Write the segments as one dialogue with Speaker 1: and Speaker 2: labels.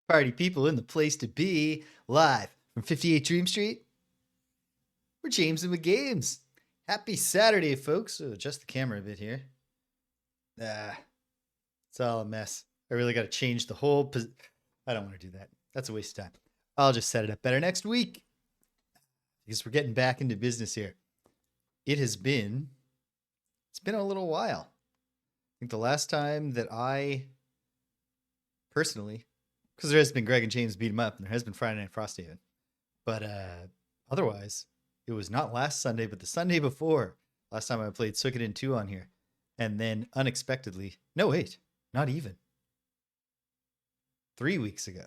Speaker 1: Party people in the place to be, live from 58 Dream Street. We're James and the Games. Happy Saturday, folks. So adjust the camera a bit here. It's all a mess. I really got to change the whole. I don't want to do that. That's a waste of time. I'll just set it up better next week because we're getting back into business here. It's been a little while. I think the last time that I personally, because there has been Greg and James beat him up, and there has been Friday Night Frosthaven. But otherwise, it was not last Sunday, but the Sunday before. Last time I played Suikoden 2 on here. And then unexpectedly, no, wait, not even. 3 weeks ago.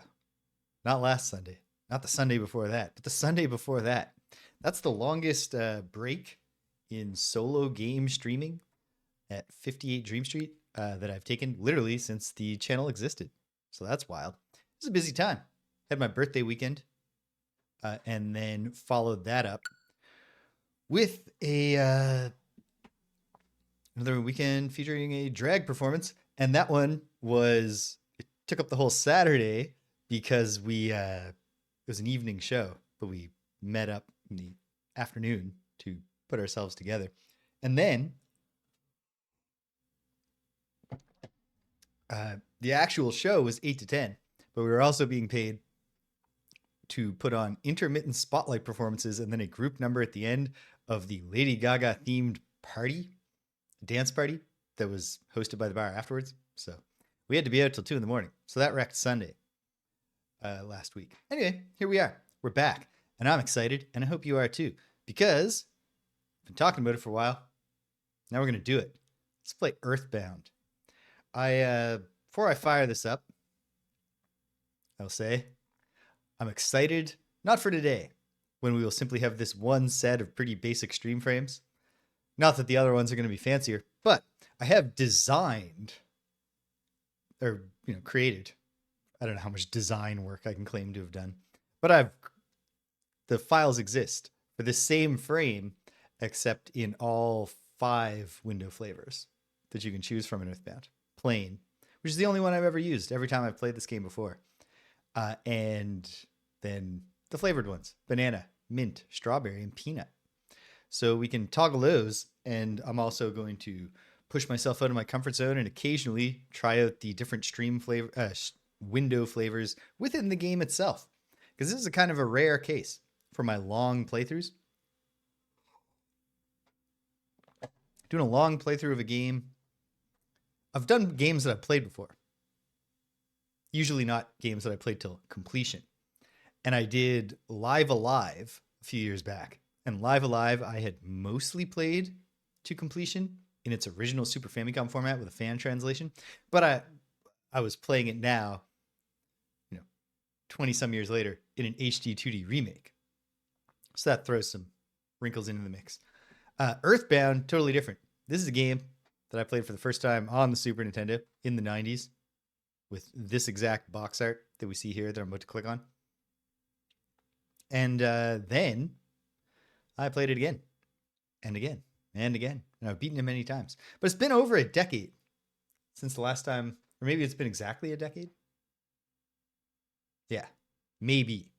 Speaker 1: Not last Sunday. Not the Sunday before that, but the Sunday before that. That's the longest break in solo game streaming at 58 Dream Street that I've taken literally since the channel existed. So that's wild. It was a busy time. Had my birthday weekend, and then followed that up with another weekend featuring a drag performance, and that one it took up the whole Saturday because it was an evening show, but we met up in the afternoon to put ourselves together, and then the actual show was 8 to 10, but we were also being paid to put on intermittent spotlight performances and then a group number at the end of the Lady Gaga themed dance party that was hosted by the bar afterwards. So we had to be out till 2 in the morning. So that wrecked Sunday last week. Anyway, here we are. We're back, and I'm excited, and I hope you are too, because I've been talking about it for a while. Now we're going to do it. Let's play EarthBound. Before I fire this up, I'll say I'm excited, not for today, when we will simply have this one set of pretty basic stream frames. Not that the other ones are going to be fancier, but I have designed or created. I don't know how much design work I can claim to have done, but the files exist for the same frame, except in all 5 window flavors that you can choose from in EarthBound. Plain, which is the only one I've ever used every time I've played this game before. And then the flavored ones, banana, mint, strawberry, and peanut. So we can toggle those, and I'm also going to push myself out of my comfort zone and occasionally try out the different window flavors within the game itself. Because this is a kind of a rare case for my long playthroughs. Doing a long playthrough of a game. I've done games that I've played before. Usually not games that I played till completion. And I did Live Alive a few years back. And Live Alive I had mostly played to completion in its original Super Famicom format with a fan translation. But I was playing it now, 20 some years later in an HD 2D remake. So that throws some wrinkles into the mix. EarthBound, totally different. This is a game that I played for the first time on the Super Nintendo in the 90s with this exact box art that we see here that I'm about to click on. And then I played it again and again and again. And I've beaten it many times. But it's been over a decade since the last time, or maybe it's been exactly a decade. Yeah, maybe.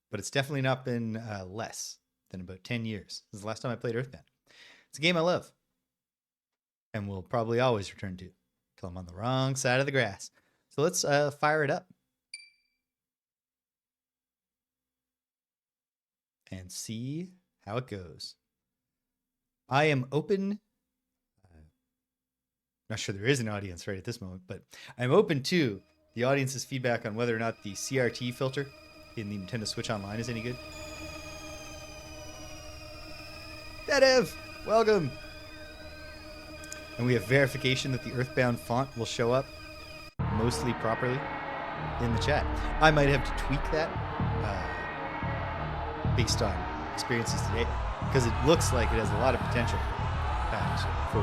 Speaker 1: But it's definitely not been less than about 10 years since the last time I played EarthBound. It's a game I love and will probably always return to till I'm on the wrong side of the grass. So let's fire it up and see how it goes. I am open. Not sure there is an audience right at this moment, but I'm open to the audience's feedback on whether or not the CRT filter in the Nintendo Switch Online is any good. Dedev, welcome. And we have verification that the EarthBound font will show up mostly properly in the chat. I might have to tweak that based on experiences today, because it looks like it has a lot of potential for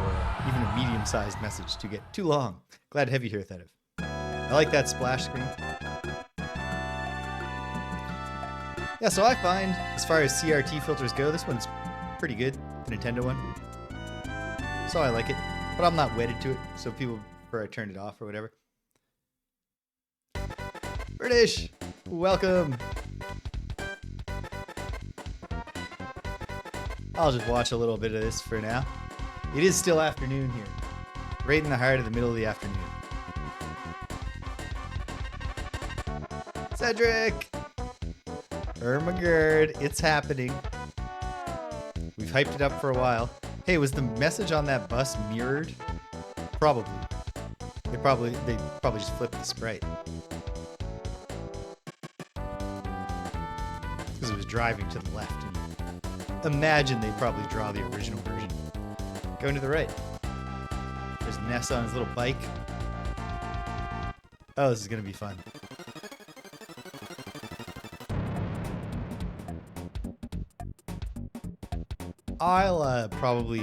Speaker 1: even a medium-sized message to get too long. Glad to have you here, Thedev. I like that splash screen. Yeah, so I find, as far as CRT filters go, this one's pretty good, the Nintendo one. So I like it, but I'm not wedded to it, so people prefer I turned it off or whatever. British, welcome. I'll just watch a little bit of this for now. It is still afternoon here. Right in the heart of the middle of the afternoon. Cedric! Ermagerd, it's happening. We've hyped it up for a while. Hey, was the message on that bus mirrored? Probably. They probably just flipped the sprite. Because it was driving to the left. And imagine they probably draw the original version. Going to the right. There's Ness on his little bike. Oh, this is going to be fun. I'll probably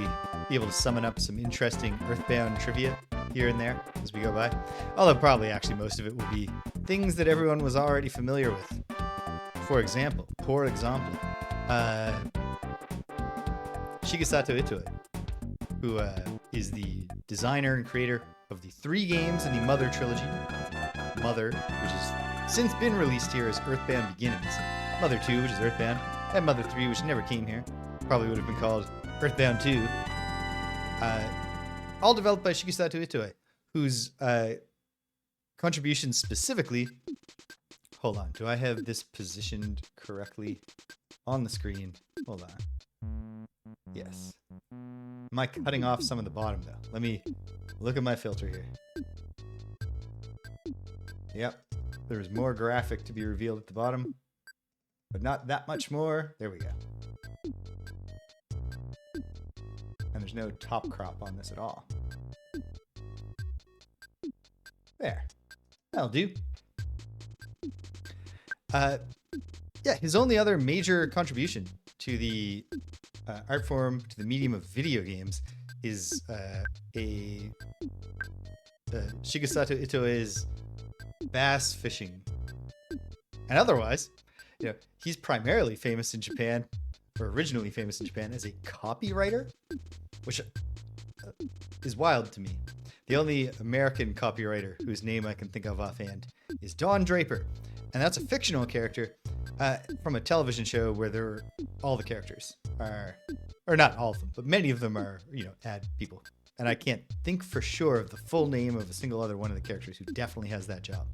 Speaker 1: be able to summon up some interesting EarthBound trivia here and there as we go by. Although probably actually most of it will be things that everyone was already familiar with. For example, Shigesato Itoe, who is the designer and creator of the 3 games in the Mother trilogy. Mother, which has since been released here as EarthBound Beginnings. Mother 2, which is EarthBound. And Mother 3, which never came here. Probably would have been called EarthBound 2. All developed by Shigesato Itoe, whose contributions specifically... Hold on, do I have this positioned correctly on the screen? Hold on. Yes. Am I cutting off some of the bottom, though? Let me look at my filter here. Yep. There's more graphic to be revealed at the bottom, but not that much more. There we go. And there's no top crop on this at all. There. That'll do. Yeah, his only other major contribution to the art form, to the medium of video games, is Shigesato Itoe's bass fishing. And otherwise, you know, he's primarily famous in Japan, or originally famous in Japan, as a copywriter, which is wild to me. The only American copywriter whose name I can think of offhand is Don Draper. And that's a fictional character from a television show where all the characters are, or not all of them, but many of them are, you know, ad people. And I can't think for sure of the full name of a single other one of the characters who definitely has that job.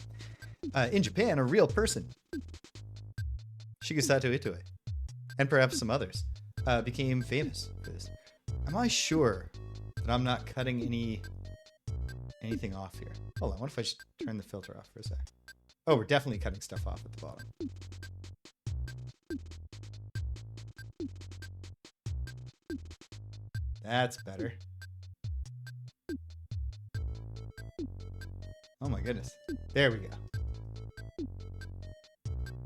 Speaker 1: In Japan, a real person, Shigesato Itoe, and perhaps some others, became famous for this. Am I sure that I'm not cutting anything off here? Hold on, what if I just turn the filter off for a sec? Oh, we're definitely cutting stuff off at the bottom. That's better. Oh my goodness. There we go.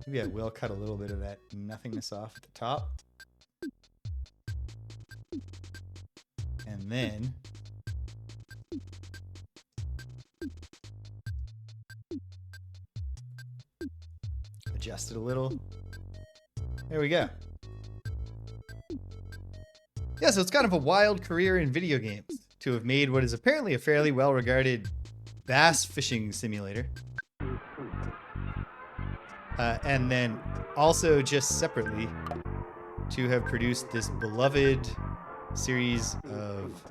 Speaker 1: Maybe I will cut a little bit of that nothingness off at the top. And then... adjust it a little. There we go. Yeah, so it's kind of a wild career in video games to have made what is apparently a fairly well-regarded bass fishing simulator. And then also just separately to have produced this beloved series of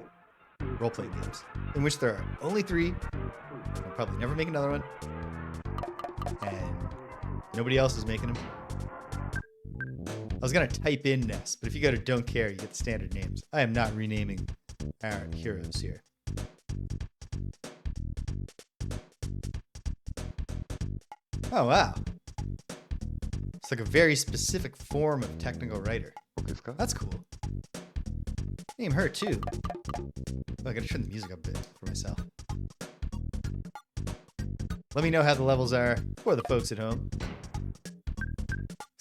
Speaker 1: role-playing games in which there are only 3. I'll probably never make another one. And nobody else is making them. I was going to type in Ness, but if you go to Don't Care, you get the standard names. I am not renaming our heroes here. Oh, wow. It's like a very specific form of technical writer. That's cool. Name her, too. Oh, I gotta turn the music up a bit for myself. Let me know how the levels are for the folks at home.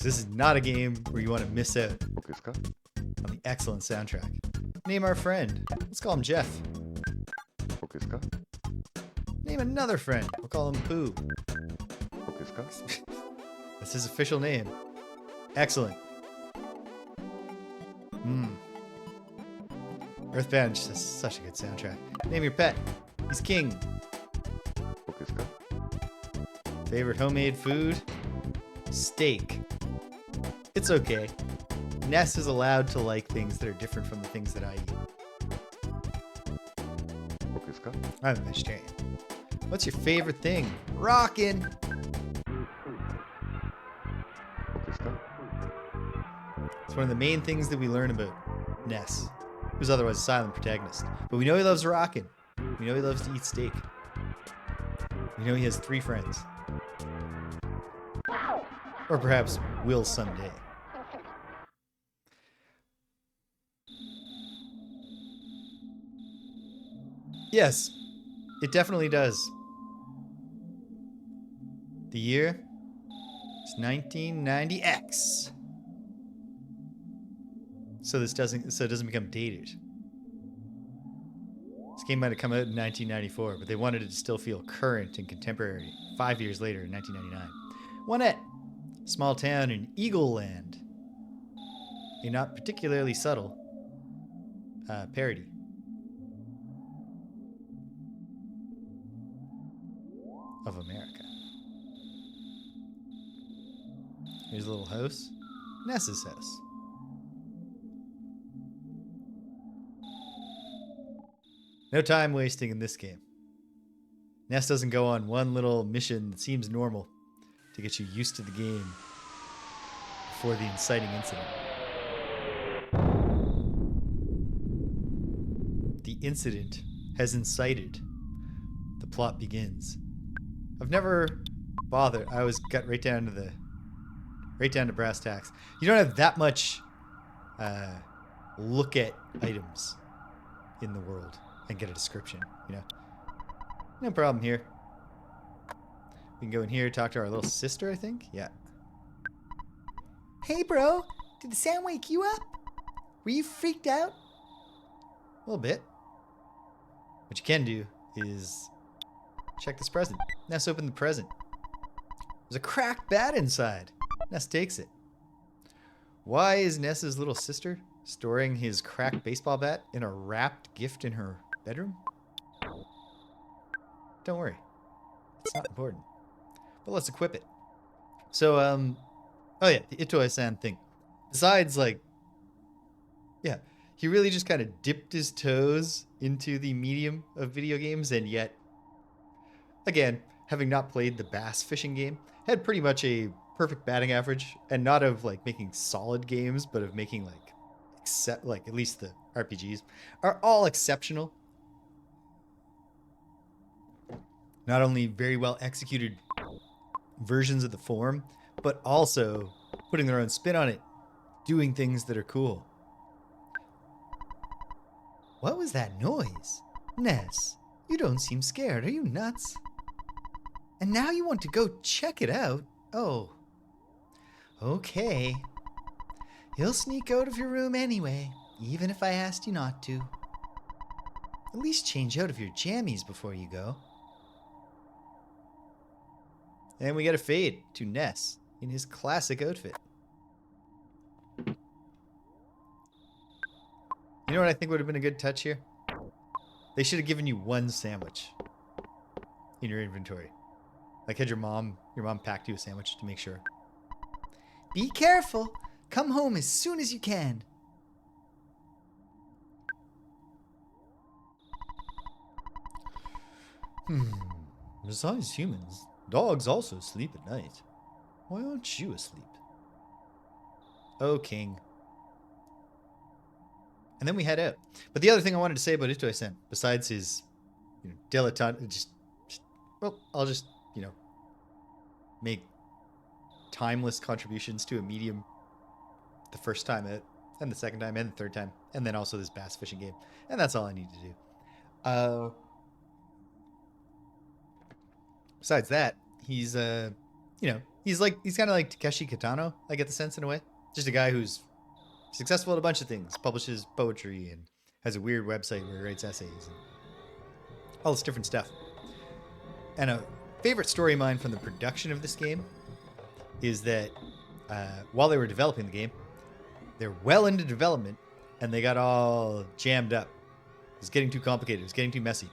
Speaker 1: This is not a game where you want to miss out on the excellent soundtrack. Name our friend. Let's call him Jeff. Name another friend. We'll call him Pooh. That's his official name. Excellent. EarthBound just has such a good soundtrack. Name your pet. He's King. Favorite homemade food? Steak. It's okay. Ness is allowed to like things that are different from the things that I eat. I'm a vegetarian. What's your favorite thing? Rockin'. It's one of the main things that we learn about Ness, who's otherwise a silent protagonist. But we know he loves rockin'. We know he loves to eat steak. We know he has 3 friends. Or perhaps will someday. Yes, it definitely does. The year is 1990X. So it doesn't become dated. This game might have come out in 1994, but they wanted it to still feel current and contemporary 5 years later in 1999. Onett, small town in Eagle Land. A not particularly subtle parody. Of America. Here's a little house. Ness's house. No time wasting in this game. Ness doesn't go on one little mission that seems normal to get you used to the game before the inciting incident. The incident has incited. The plot begins. I've never bothered. I always got right down to brass tacks. You don't have that much look at items in the world and get a description, you know. No problem here. We can go in here, talk to our little sister, I think. Yeah. Hey, bro. Did the sound wake you up? Were you freaked out? A little bit. What you can do is check this present. Ness opened the present. There's a cracked bat inside. Ness takes it. Why is Ness's little sister storing his cracked baseball bat in a wrapped gift in her bedroom? Don't worry. It's not important. But let's equip it. So, oh yeah, the Itoe-san thing. Besides, like, yeah, he really just kind of dipped his toes into the medium of video games, and yet, again, having not played the bass fishing game, had pretty much a perfect batting average, and not of like making solid games, but of making like at least the RPGs are all exceptional. Not only very well executed versions of the form, but also putting their own spin on it, doing things that are cool. What was that noise? Ness, you don't seem scared. Are you nuts? And now you want to go check it out? Oh. Okay. You'll sneak out of your room anyway, even if I asked you not to. At least change out of your jammies before you go. And we get a fade to Ness in his classic outfit. You know what I think would have been a good touch here? They should have given you one sandwich in your inventory. Like, had your mom packed you a sandwich to make sure. Be careful. Come home as soon as you can. Besides humans, dogs also sleep at night. Why aren't you asleep? Oh, king. And then we head out. But the other thing I wanted to say about Itoe-san, besides his, dilettante, I'll just, make timeless contributions to a medium the first time out, and the second time, and the third time, and then also this bass fishing game. And that's all I need to do. Besides that, he's, he's kind of like Takeshi Kitano, I get the sense, in a way. Just a guy who's successful at a bunch of things, publishes poetry, and has a weird website where he writes essays, and all this different stuff. And a favorite story of mine from the production of this game is that while they were developing the game, they're well into development, and they got all jammed up. It was getting too complicated. It was getting too messy.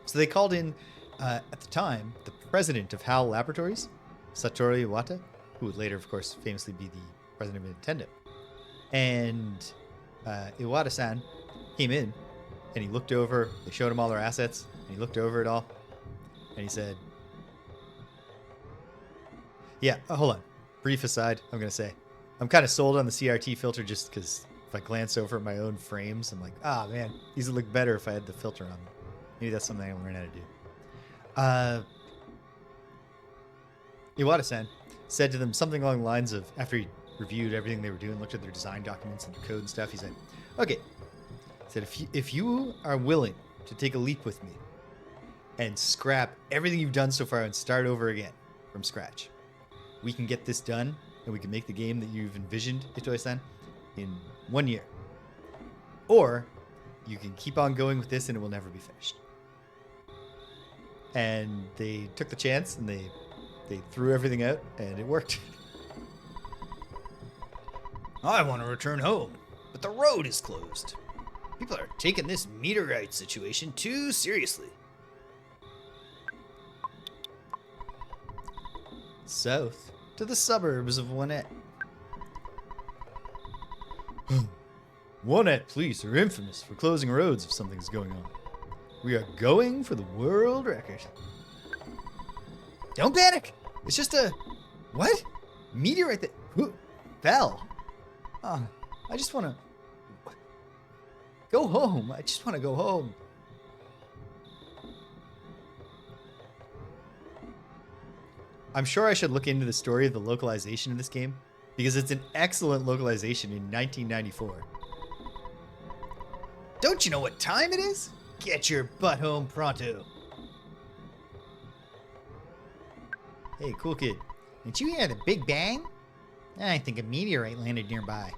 Speaker 1: So they called in, at the time, the president of HAL Laboratories, Satoru Iwata, who would later, of course, famously be the president of Nintendo. And Iwata-san came in, and he looked over. They showed him all their assets, and he looked over it all, and he said, "Yeah, hold on. Brief aside, I'm gonna say, I'm kind of sold on the CRT filter just because if I glance over my own frames, I'm like, ah, man, these would look better if I had the filter on them. Maybe that's something I learn how to do." Iwata-san said to them something along the lines of, after he reviewed everything they were doing, looked at their design documents and the code and stuff, he said, "Okay," he said, if you are willing to take a leap with me and scrap everything you've done so far and start over again from scratch, we can get this done and we can make the game that you've envisioned, Itoe-san, in 1 year. Or you can keep on going with this and it will never be finished." And they took the chance and they threw everything out and it worked.
Speaker 2: I want to return home, but the road is closed. People are taking this meteorite situation too seriously.
Speaker 1: South to the suburbs of Onett. Onett police are infamous for closing roads if something's going on. We are going for the world record.
Speaker 2: Don't panic. It's just a...
Speaker 1: What? Meteorite that fell? Oh, I just want to go home. I just want to go home. I'm sure I should look into the story of the localization of this game because it's an excellent localization in 1994.
Speaker 2: Don't you know what time it is? Get your butt home pronto.
Speaker 1: Hey, cool kid.
Speaker 2: Did you hear the Big Bang? I think a meteorite landed nearby.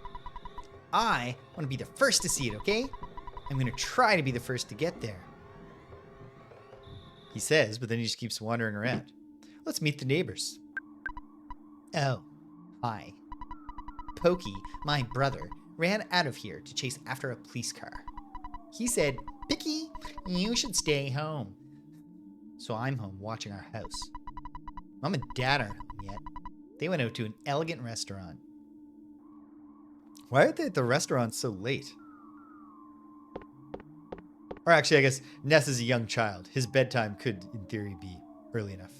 Speaker 2: I want to be the first to see it, okay? I'm going to try to be the first to get there.
Speaker 1: He says, but then he just keeps wandering around. Let's meet the neighbors.
Speaker 2: Oh, hi. Pokey, my brother, ran out of here to chase after a police car. He said, "Picky, you should stay home." So I'm home watching our house. Mom and Dad aren't home yet. They went out to an elegant restaurant.
Speaker 1: Why aren't they at the restaurant so late? Or actually, I guess Ness is a young child. His bedtime could, in theory, be early enough.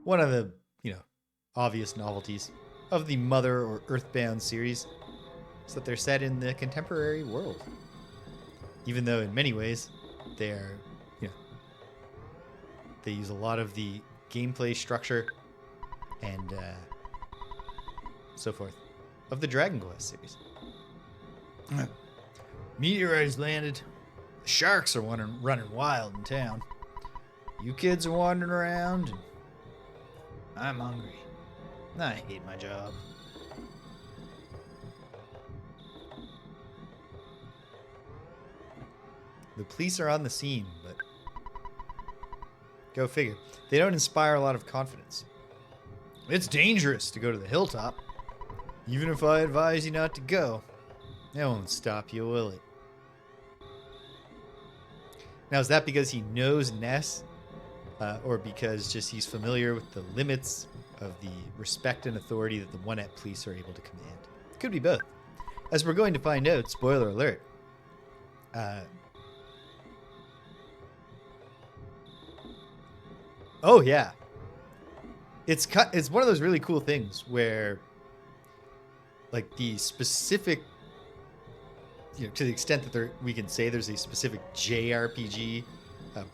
Speaker 1: One of the, obvious novelties of the Mother or EarthBound series is that they're set in the contemporary world. Even though in many ways they are, they use a lot of the gameplay structure and so forth of the Dragon Quest series.
Speaker 2: Meteorite has landed. The sharks are running wild in town. You kids are wandering around, and I'm hungry. I hate my job.
Speaker 1: The police are on the scene, but go figure. They don't inspire a lot of confidence.
Speaker 2: It's dangerous to go to the hilltop.
Speaker 1: Even if I advise you not to go, that won't stop you, will it? Now, is that because he knows Ness? Or because just he's familiar with the limits of the respect and authority that the Onett police are able to command? Could be both. As we're going to find out, spoiler alert, oh yeah. It's one of those really cool things where, like, the specific, to the extent that we can say there's a specific JRPG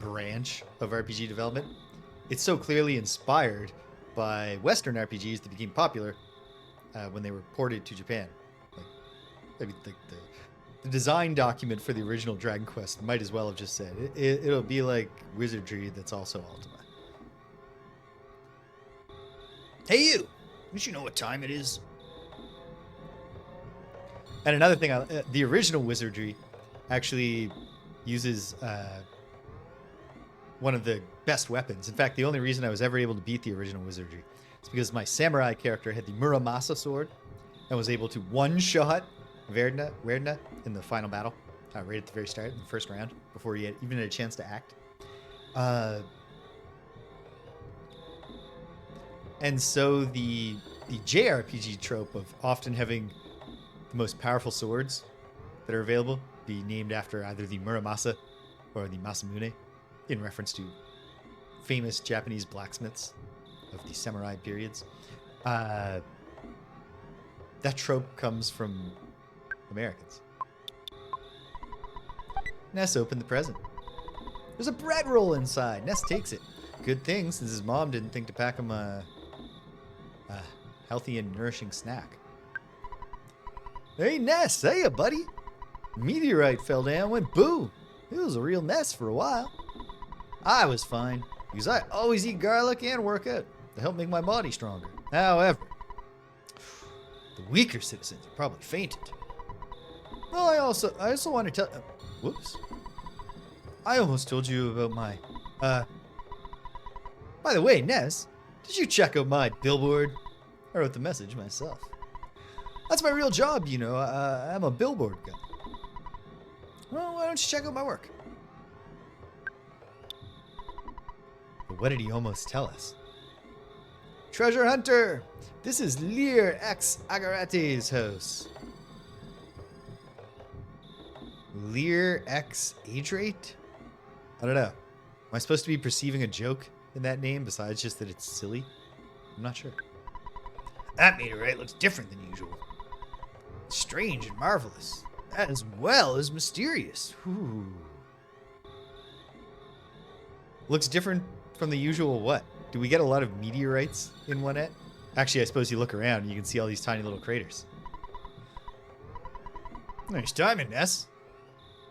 Speaker 1: branch of RPG development, it's so clearly inspired by Western RPGs that became popular when they were ported to Japan. The design document for the original Dragon Quest might as well have just said it'll be like wizardry that's also Ultima.
Speaker 2: Hey you! Don't you know what time it is?
Speaker 1: And another thing, the original wizardry actually uses one of the best weapons. In fact, the only reason I was ever able to beat the original wizardry is because my samurai character had the Muramasa sword, and was able to one-shot Verdna in the final battle, right at the very start, in the first round, before he even had a chance to act. And so the JRPG trope of often having the most powerful swords that are available be named after either the Muramasa or the Masamune, in reference to famous Japanese blacksmiths of the samurai periods. That trope comes from Americans. Ness opened the present. There's a bread roll inside. Ness takes it. Good thing, since his mom didn't think to pack him a healthy and nourishing snack. Hey, Ness. Hey, buddy. Meteorite fell down, went boo. It was a real mess for a while. I was fine, because I always eat garlic and work out to help make my body stronger. However, the weaker citizens have probably fainted. Well, I also want to tell... whoops. I almost told you about my... By the way, Ness, did you check out my billboard? I wrote the message myself. That's my real job, you know. I'm a billboard guy. Well, why don't you check out my work? But what did he almost tell us? Treasure Hunter! This is Lear X Agarate's house. Lear X Adrate? I don't know. Am I supposed to be perceiving a joke in that name besides just that it's silly? I'm not sure. That meteorite looks different than usual. Strange and marvelous, as well as mysterious. Ooh. Looks different from the usual what? Do we get a lot of meteorites in Onett? Actually, I suppose you look around and you can see all these tiny little craters. Nice timing, Ness.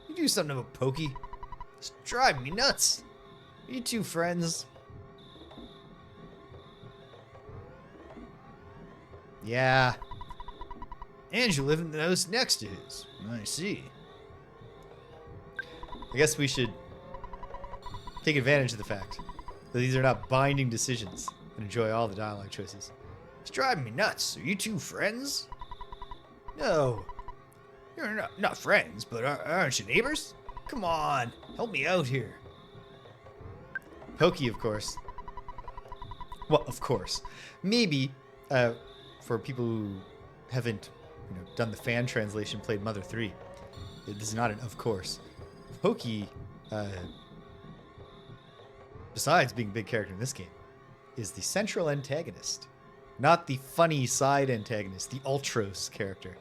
Speaker 1: You do something about Pokey. It's driving me nuts. Are you two friends? Yeah. And you live in the house next to his. I see. I guess we should take advantage of the fact that these are not binding decisions and enjoy all the dialogue choices. It's driving me nuts. Are you two friends? No. You're not friends, but aren't you neighbors? Come on, help me out here. Pokey, of course. Well, of course. Maybe, for people who haven't done the fan translation, played Mother 3. This is not an of course. Pokey, besides being a big character in this game, is the central antagonist. Not the funny side antagonist, the Ultros character.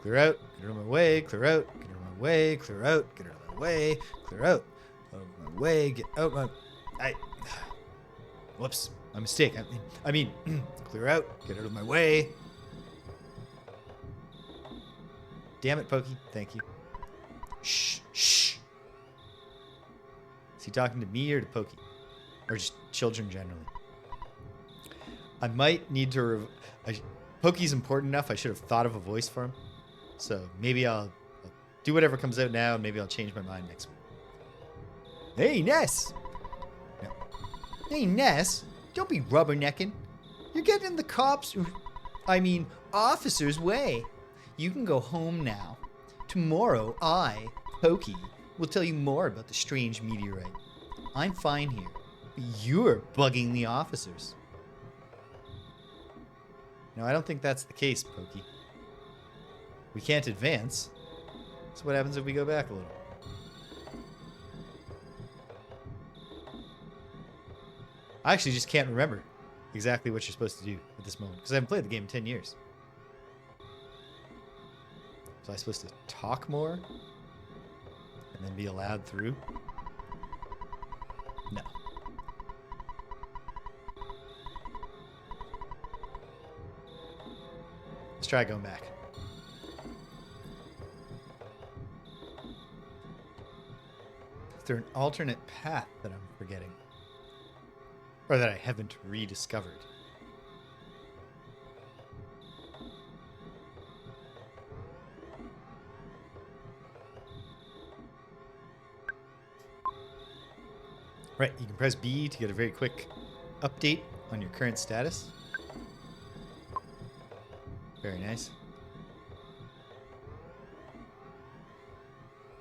Speaker 1: Clear out, get out of my way, clear out, get out of my way, clear out, get out of my way, clear out of my way, get out of my... Whoops, my mistake. I mean, clear out, get out of my way. Damn it, Pokey. Thank you. Shh, shh. Is he talking to me or to Pokey? Or just children generally? I might need to... Pokey's important enough, I should have thought of a voice for him. So maybe I'll do whatever comes out now, and maybe I'll change my mind next week. Hey, Ness! No. Hey, Ness, don't be rubbernecking. You're getting in the cops... officer's way. You can go home now. Tomorrow, I, Pokey, will tell you more about the strange meteorite. I'm fine here, but you're bugging the officers. No, I don't think that's the case, Pokey. We can't advance. So what happens if we go back a little? I actually just can't remember exactly what you're supposed to do at this moment, because I haven't played the game in 10 years. Was I supposed to talk more and then be allowed through? No. Let's try going back. Is there an alternate path that I'm forgetting? Or that I haven't rediscovered? Right, you can press B to get a very quick update on your current status. Very nice.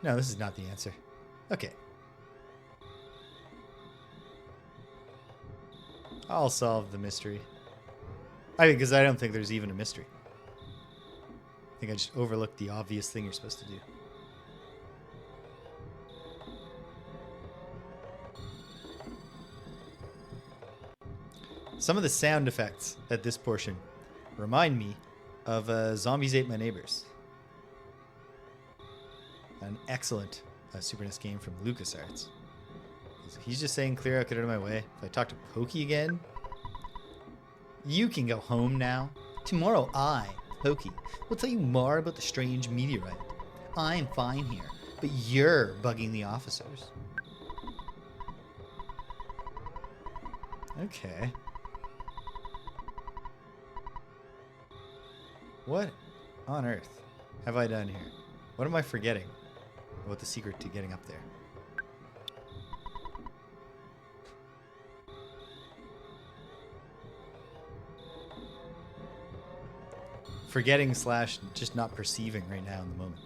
Speaker 1: No, this is not the answer. Okay. I'll solve the mystery. I mean, because I don't think there's even a mystery. I think I just overlooked the obvious thing you're supposed to do. Some of the sound effects at this portion remind me of Zombies Ate My Neighbors. An excellent Super NES game from LucasArts. He's just saying, clear out, get out of my way. If I talk to Pokey again, you can go home now.
Speaker 2: Tomorrow I, Pokey, will tell you more about the strange meteorite. I'm fine here, but you're bugging the officers.
Speaker 1: Okay. What on earth have I done here? What am I forgetting about the secret to getting up there? Forgetting / just not perceiving right now in the moment.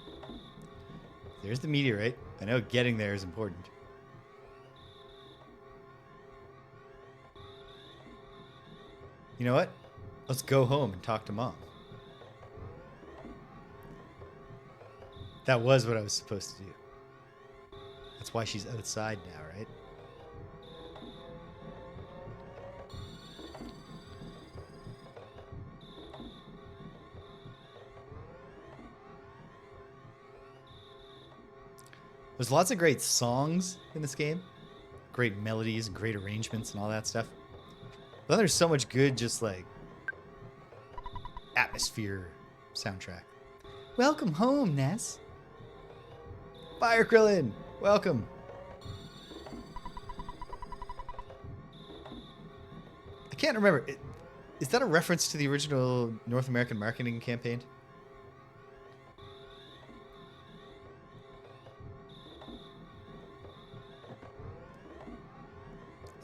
Speaker 1: There's the meteorite. I know getting there is important. You know what? Let's go home and talk to Mom. That was what I was supposed to do. That's why she's outside now, right? There's lots of great songs in this game. Great melodies and great arrangements and all that stuff. But then there's so much good just like atmosphere soundtrack.
Speaker 2: Welcome home, Ness.
Speaker 1: Fire Krillin, welcome. I can't remember. Is that a reference to the original North American marketing campaign?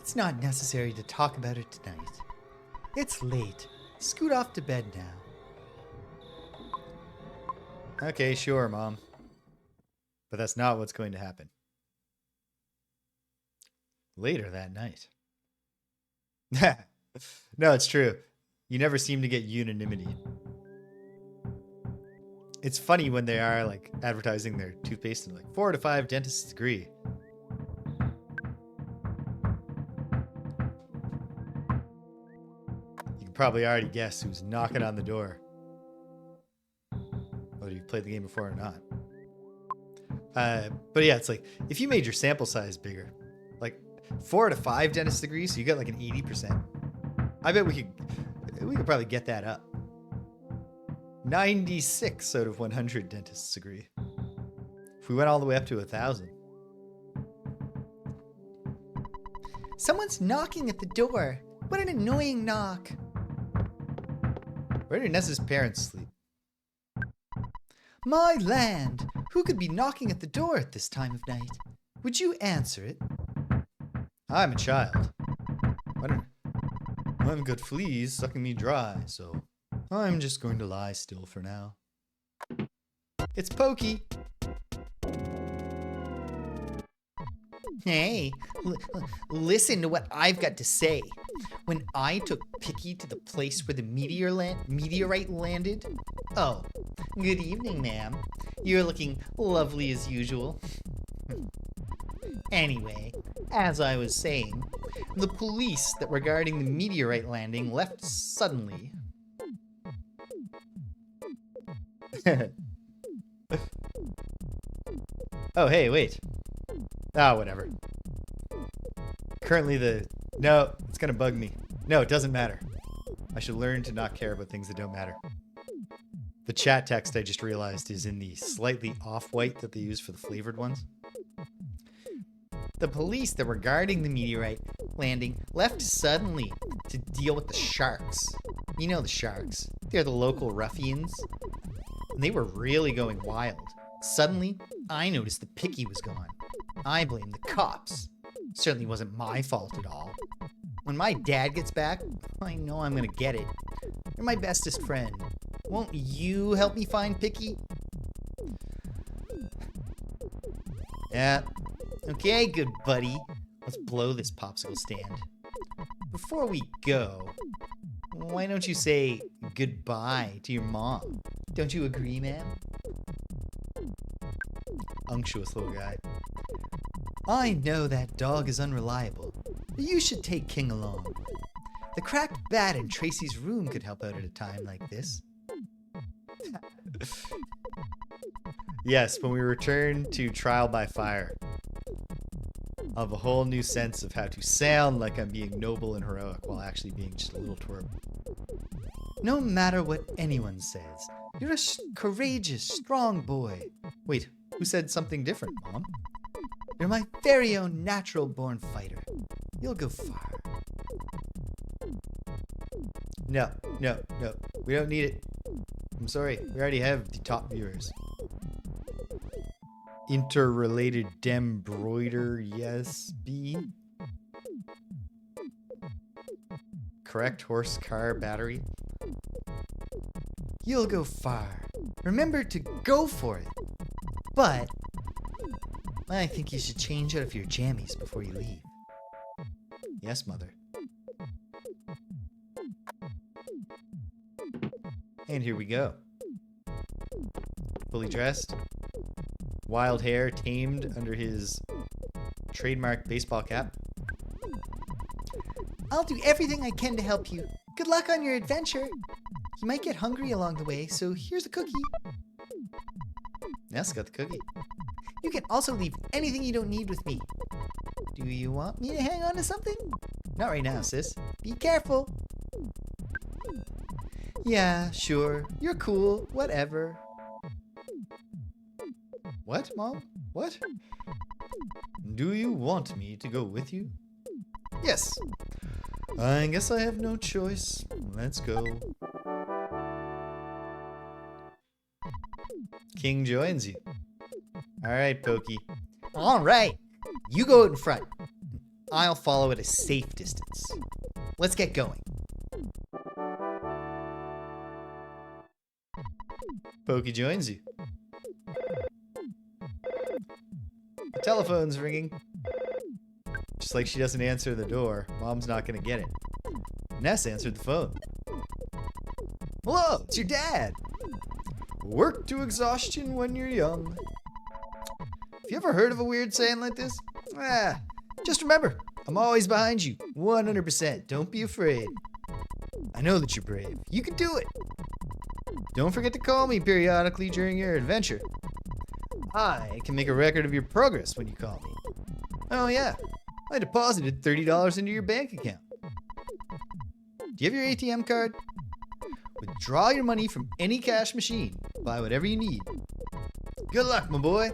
Speaker 2: It's not necessary to talk about it tonight. It's late. Scoot off to bed now.
Speaker 1: Okay, sure, Mom. But that's not what's going to happen. Later that night. No, it's true. You never seem to get unanimity. It's funny when they are like advertising their toothpaste and like 4 to 5 dentists agree. You can probably already guess who's knocking on the door. Whether you've played the game before or not. But yeah, it's like if you made your sample size bigger, like 4 to 5 dentists agree, so you got like an 80%. I bet we could probably get that up. 96 out of 100 dentists agree. If we went all the way up to 1,000.
Speaker 2: Someone's knocking at the door. What an annoying knock.
Speaker 1: Where do Ness's parents sleep?
Speaker 2: My land! Who could be knocking at the door at this time of night? Would you answer it?
Speaker 1: I'm a child. I've got fleas sucking me dry, so I'm just going to lie still for now. It's Pokey.
Speaker 2: Hey, listen to what I've got to say. When I took Picky to the place where the meteorite landed... Oh, good evening, ma'am. You're looking lovely as usual. Anyway, as I was saying, the police that were guarding the meteorite landing left suddenly.
Speaker 1: Oh, hey, wait. Ah, whatever. Currently No, it's gonna bug me. No, it doesn't matter. I should learn to not care about things that don't matter. The chat text I just realized is in the slightly off-white that they use for the flavored ones.
Speaker 2: The police that were guarding the meteorite landing left suddenly to deal with the sharks. You know the sharks. They're the local ruffians. And they were really going wild. Suddenly, I noticed that Picky was gone. I blame the cops. Certainly wasn't my fault at all. When my dad gets back, I know I'm gonna get it. You're my bestest friend. Won't you help me find Picky?
Speaker 1: Yeah.
Speaker 2: Okay, good buddy. Let's blow this popsicle stand. Before we go, why don't you say goodbye to your mom? Don't you agree, ma'am?
Speaker 1: Unctuous little guy.
Speaker 2: I know that dog is unreliable, but you should take King along. The cracked bat in Tracy's room could help out at a time like this.
Speaker 1: Yes, when we return to Trial by Fire, I'll have a whole new sense of how to sound like I'm being noble and heroic while actually being just a little twerp.
Speaker 2: No matter what anyone says, you're a courageous, strong boy.
Speaker 1: Wait, who said something different, Mom?
Speaker 2: You're my very own natural-born fighter. You'll go far.
Speaker 1: No. We don't need it. I'm sorry. We already have the top viewers. Interrelated dembroider, yes, B. Correct horse car battery.
Speaker 2: You'll go far. Remember to go for it. But I think you should change out of your jammies before you leave.
Speaker 1: Yes, Mother. And here we go. Fully dressed. Wild hair tamed under his trademark baseball cap.
Speaker 2: I'll do everything I can to help you. Good luck on your adventure. You might get hungry along the way, so here's a cookie.
Speaker 1: Ness got the cookie.
Speaker 2: You can also leave anything you don't need with me. Do you want me to hang on to something?
Speaker 1: Not right now, sis.
Speaker 2: Be careful. Yeah, sure. You're cool. Whatever.
Speaker 1: What, Mom? What? Do you want me to go with you? Yes. I guess I have no choice. Let's go. King joins you. All right, Pokey.
Speaker 2: All right. You go out in front. I'll follow at a safe distance. Let's get going.
Speaker 1: Pokey joins you. The telephone's ringing. Just like she doesn't answer the door, Mom's not gonna get it. Ness answered the phone. Hello, it's your dad. Work to exhaustion when you're young. Have you ever heard of a weird saying like this? Just remember, I'm always behind you, 100%. Don't be afraid. I know that you're brave. You can do it. Don't forget to call me periodically during your adventure. I can make a record of your progress when you call me. Oh yeah, I deposited $30 into your bank account. Do you have your ATM card? Withdraw your money from any cash machine. Buy whatever you need. Good luck, my boy.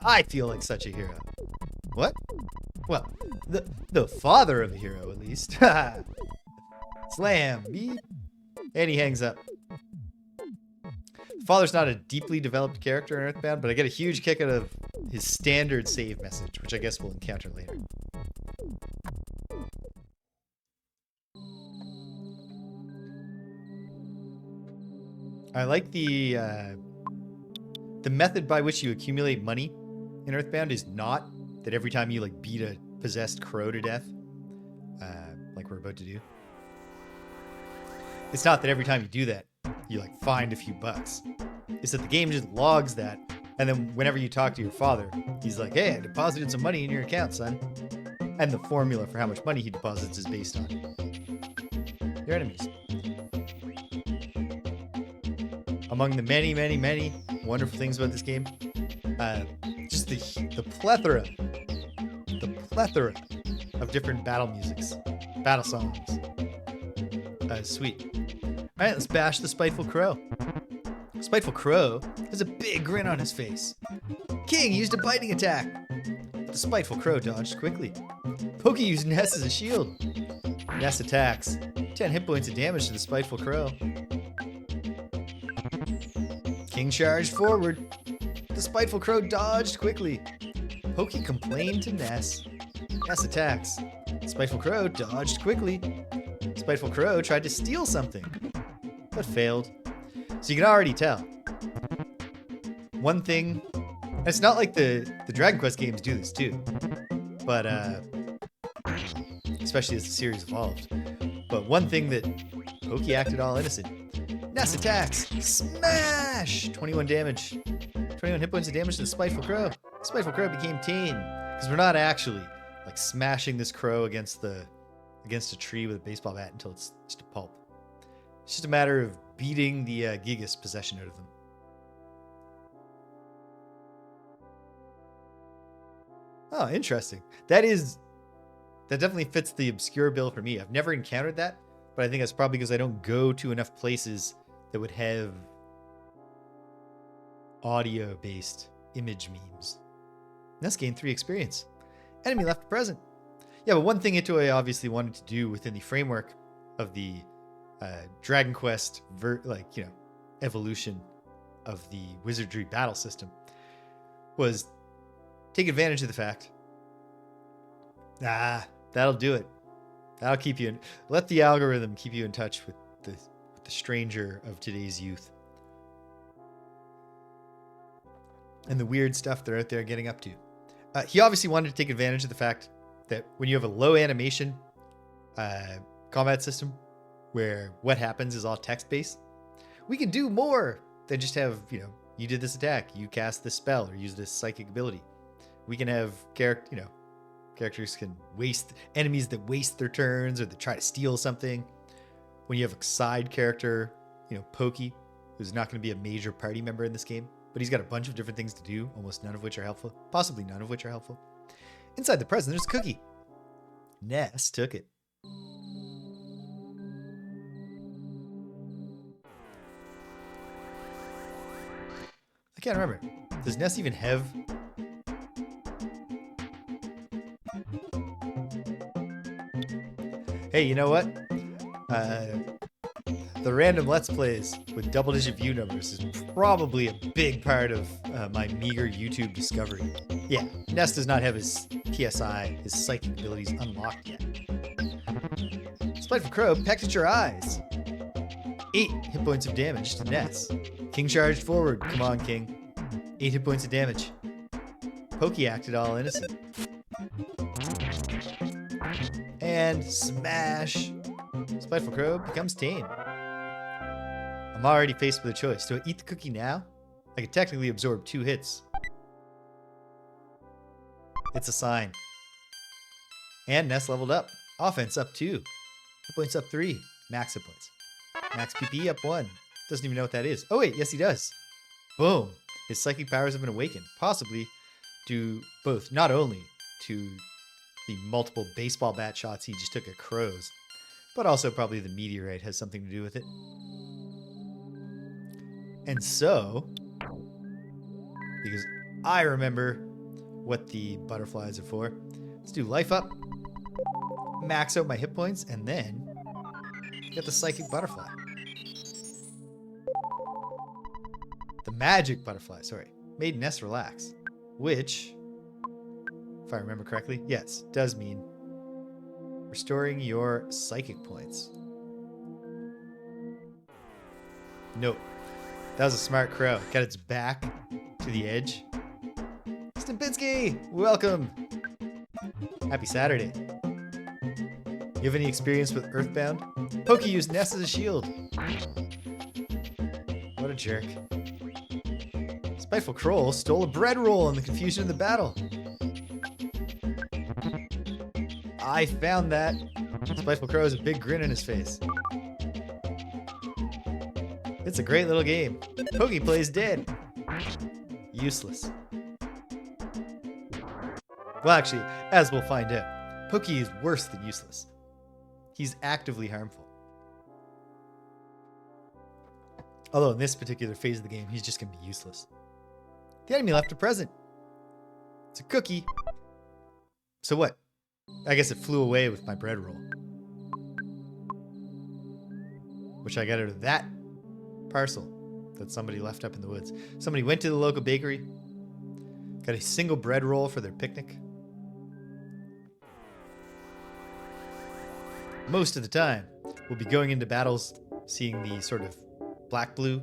Speaker 1: I feel like such a hero. What? Well, the father of a hero, at least. Slam, beep. And he hangs up. Father's not a deeply developed character in EarthBound, but I get a huge kick out of his standard save message, which I guess we'll encounter later. I like the method by which you accumulate money in EarthBound is not that every time you like beat a possessed crow to death, like we're about to do. It's not that every time you do that, you like find a few bucks. It's that the game just logs that, and then whenever you talk to your father, he's like, "Hey, I deposited some money in your account, son." And the formula for how much money he deposits is based on your enemies. Among the many, many, many wonderful things about this game, just the plethora of different battle musics, battle songs. Sweet. All right, let's bash the Spiteful Crow. Spiteful Crow has a big grin on his face. King used a biting attack. The Spiteful Crow dodged quickly. Pokey used Ness as a shield. Ness attacks. 10 hit points of damage to the Spiteful Crow. King charged forward. The Spiteful Crow dodged quickly. Pokey complained to Ness. Ness attacks. Spiteful Crow dodged quickly. Spiteful Crow tried to steal something. but failed. So you can already tell. One thing, and it's not like the Dragon Quest games do this too, but especially as the series evolved. But one thing that Pokey acted all innocent. Ness attacks! Smash! 21 damage. 21 hit points of damage to the Spiteful Crow. Spiteful Crow became tame. Because we're not actually like smashing this crow against a tree with a baseball bat until it's just a pulp. It's just a matter of beating the Gigas possession out of them. Oh, interesting. That definitely fits the obscure bill for me. I've never encountered that, but I think that's probably because I don't go to enough places that would have audio-based image memes. Ness gained 3 experience. Enemy left to present. Yeah, but one thing Itoei obviously wanted to do within the framework of the Dragon Quest evolution of the wizardry battle system was take advantage of the fact, that'll do it. That'll keep you let the algorithm keep you in touch with the stranger of today's youth and the weird stuff they're out there getting up to. He obviously wanted to take advantage of the fact that when you have a low animation combat system where what happens is all text-based, we can do more than just have, you did this attack, you cast this spell, or use this psychic ability. We can have characters can waste enemies that waste their turns or that try to steal something. When you have a side character, Pokey, who's not going to be a major party member in this game, but he's got a bunch of different things to do, almost none of which are helpful, possibly none of which are helpful. Inside the present, there's a cookie. Ness took it. I can't remember. Does Ness even have... Hey, you know what? The random Let's Plays with double-digit view numbers is probably a big part of my meager YouTube discovery. Yeah, Ness does not have his PSI, his psychic abilities unlocked yet. Spiteful Crow pecked at your eyes. 8 hit points of damage to Ness. King charged forward. Come on, King. 8 hit points of damage. Pokey acted all innocent. And smash. Spiteful Crow becomes tame. I'm already faced with a choice. Do I eat the cookie now? I could technically absorb 2 hits. It's a sign. And Ness leveled up. Offense up 2. Hit points up 3. Max hit points. Max PP up 1. Doesn't even know what that is. Oh wait, yes he does. Boom. His psychic powers have been awakened. Possibly due both, not only to the multiple baseball bat shots he just took at crows, but also probably the meteorite has something to do with it. And so, because I remember what the butterflies are for, let's do life up, max out my hit points, and then get the psychic butterfly. The magic butterfly, sorry, made Ness relax, which, if I remember correctly, yes, does mean restoring your psychic points. Nope. That was a smart crow. Got its back to the edge. Stimpinski, welcome. Happy Saturday. You have any experience with EarthBound? Pokey used Ness as a shield. What a jerk. Spiteful Crow stole a bread roll in the confusion of the battle. I found that. Spiteful Crow has a big grin on his face. It's a great little game. Pokey plays dead. Useless. Well, actually, as we'll find out, Pokey is worse than useless. He's actively harmful. Although in this particular phase of the game, he's just going to be useless. The enemy left a present. It's a cookie. So what? I guess it flew away with my bread roll. Which I got out of that parcel that somebody left up in the woods. Somebody went to the local bakery, got a single bread roll for their picnic. Most of the time, we'll be going into battles, seeing the sort of black-blue,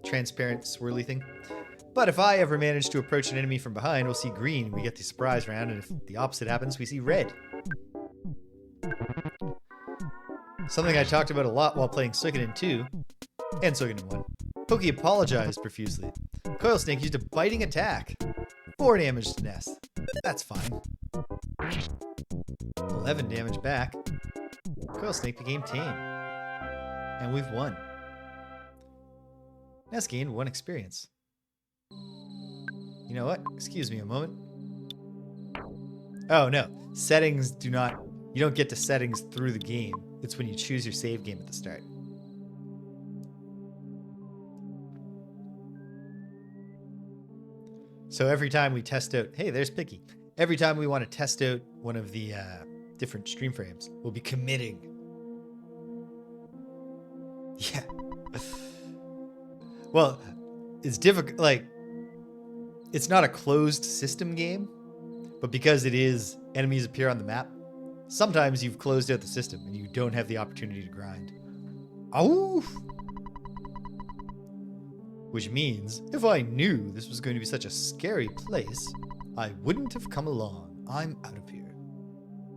Speaker 1: transparent, swirly thing. But if I ever manage to approach an enemy from behind, we'll see green. We get the surprise round, and if the opposite happens, we see red. Something I talked about a lot while playing Suikoden 2 and Suikoden 1. Pokey apologized profusely. Coil Snake used a biting attack. 4 damage to Ness. That's fine. 11 damage back. Coil Snake became tame. And we've won. Ness gained 1 experience. You know what? Excuse me a moment. Oh no. Settings do not... You don't get to settings through the game. It's when you choose your save game at the start. So every time we test out... Hey, there's Picky. Every time we want to test out one of the different stream frames, we'll be committing. Yeah. Well, it's difficult. Like, it's not a closed system game, but because it is enemies appear on the map, sometimes you've closed out the system and you don't have the opportunity to grind. Oh! Which means, if I knew this was going to be such a scary place, I wouldn't have come along. I'm out of here.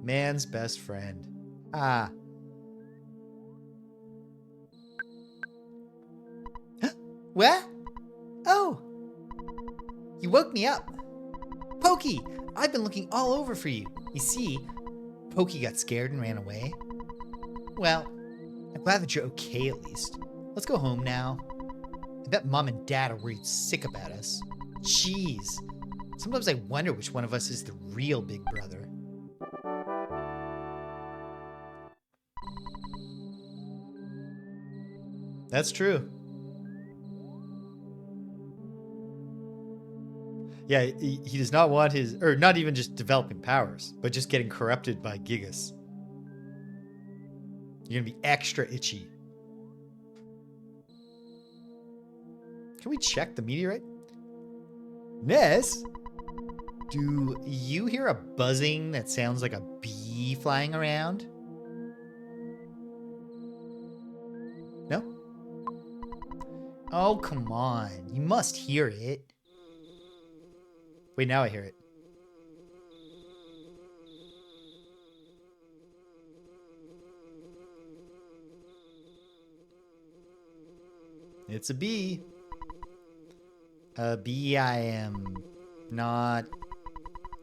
Speaker 1: Man's best friend. Ah.
Speaker 2: What? Oh! You woke me up. Pokey, I've been looking all over for you. You see, Pokey got scared and ran away. Well, I'm glad that you're okay at least. Let's go home now. I bet Mom and Dad are worried sick about us. Jeez. Sometimes I wonder which one of us is the real big brother.
Speaker 1: That's true. Yeah, he does not want his, or not even just developing powers, but just getting corrupted by Gigas. You're gonna be extra itchy. Can we check the meteorite? Ness?
Speaker 2: Do you hear a buzzing that sounds like a bee flying around? No? Oh, come on. You must hear it.
Speaker 1: Wait, now I hear it. It's a bee.
Speaker 2: A bee I am not.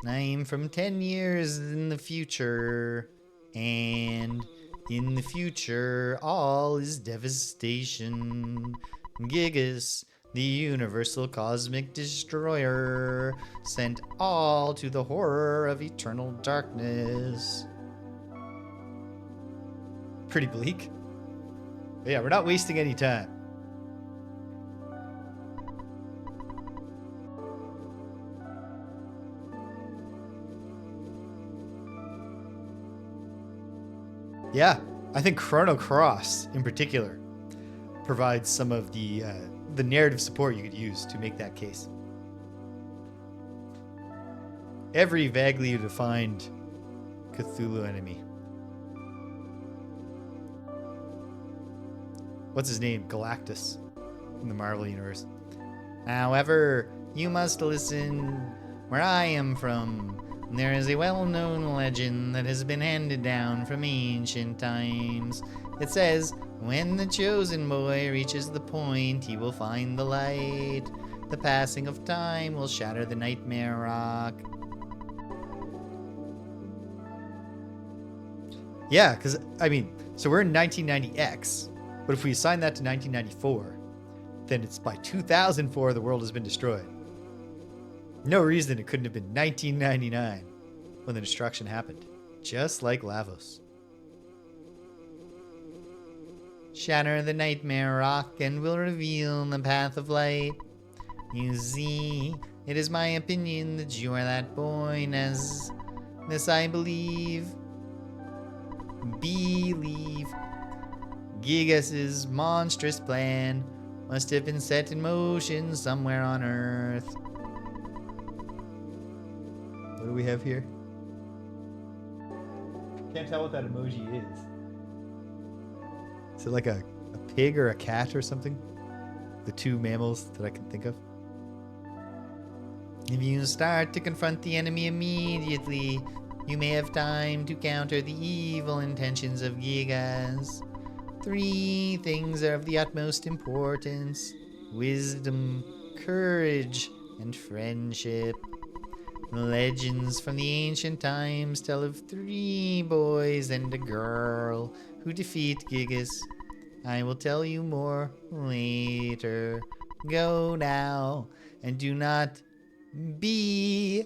Speaker 2: I'm from 10 years in the future. And in the future, all is devastation. Gigas, the universal cosmic destroyer, sent all to the horror of eternal darkness.
Speaker 1: Pretty bleak. But yeah, we're not wasting any time. Yeah, I think Chrono Cross in particular provides some of the narrative support you could use to make that case. Every vaguely defined Cthulhu enemy. What's his name? Galactus in the Marvel Universe.
Speaker 2: However, you must listen. Where I am from, there is a well-known legend that has been handed down from ancient times. It says, when the chosen boy reaches the point, he will find the light. The passing of time will shatter the nightmare rock.
Speaker 1: Yeah, because, I mean, so we're in 1990X, but if we assign that to 1994, then it's by 2004 the world has been destroyed. No reason it couldn't have been 1999 when the destruction happened, just like Lavos.
Speaker 2: Shatter the nightmare rock and will reveal the path of light. You see, it is my opinion that you are that boy, Ness. This I believe. Believe. Gigas' monstrous plan must have been set in motion somewhere on Earth.
Speaker 1: What do we have here? Can't tell what that emoji is. Is it like a pig or a cat or something? the two mammals that I can think of.
Speaker 2: If you start to confront the enemy immediately, you may have time to counter the evil intentions of Gigas. 3 things are of the utmost importance: wisdom, courage, and friendship. Legends from the ancient times tell of 3 boys and a girl who defeat Gigas. I will tell you more later. Go now, and do not be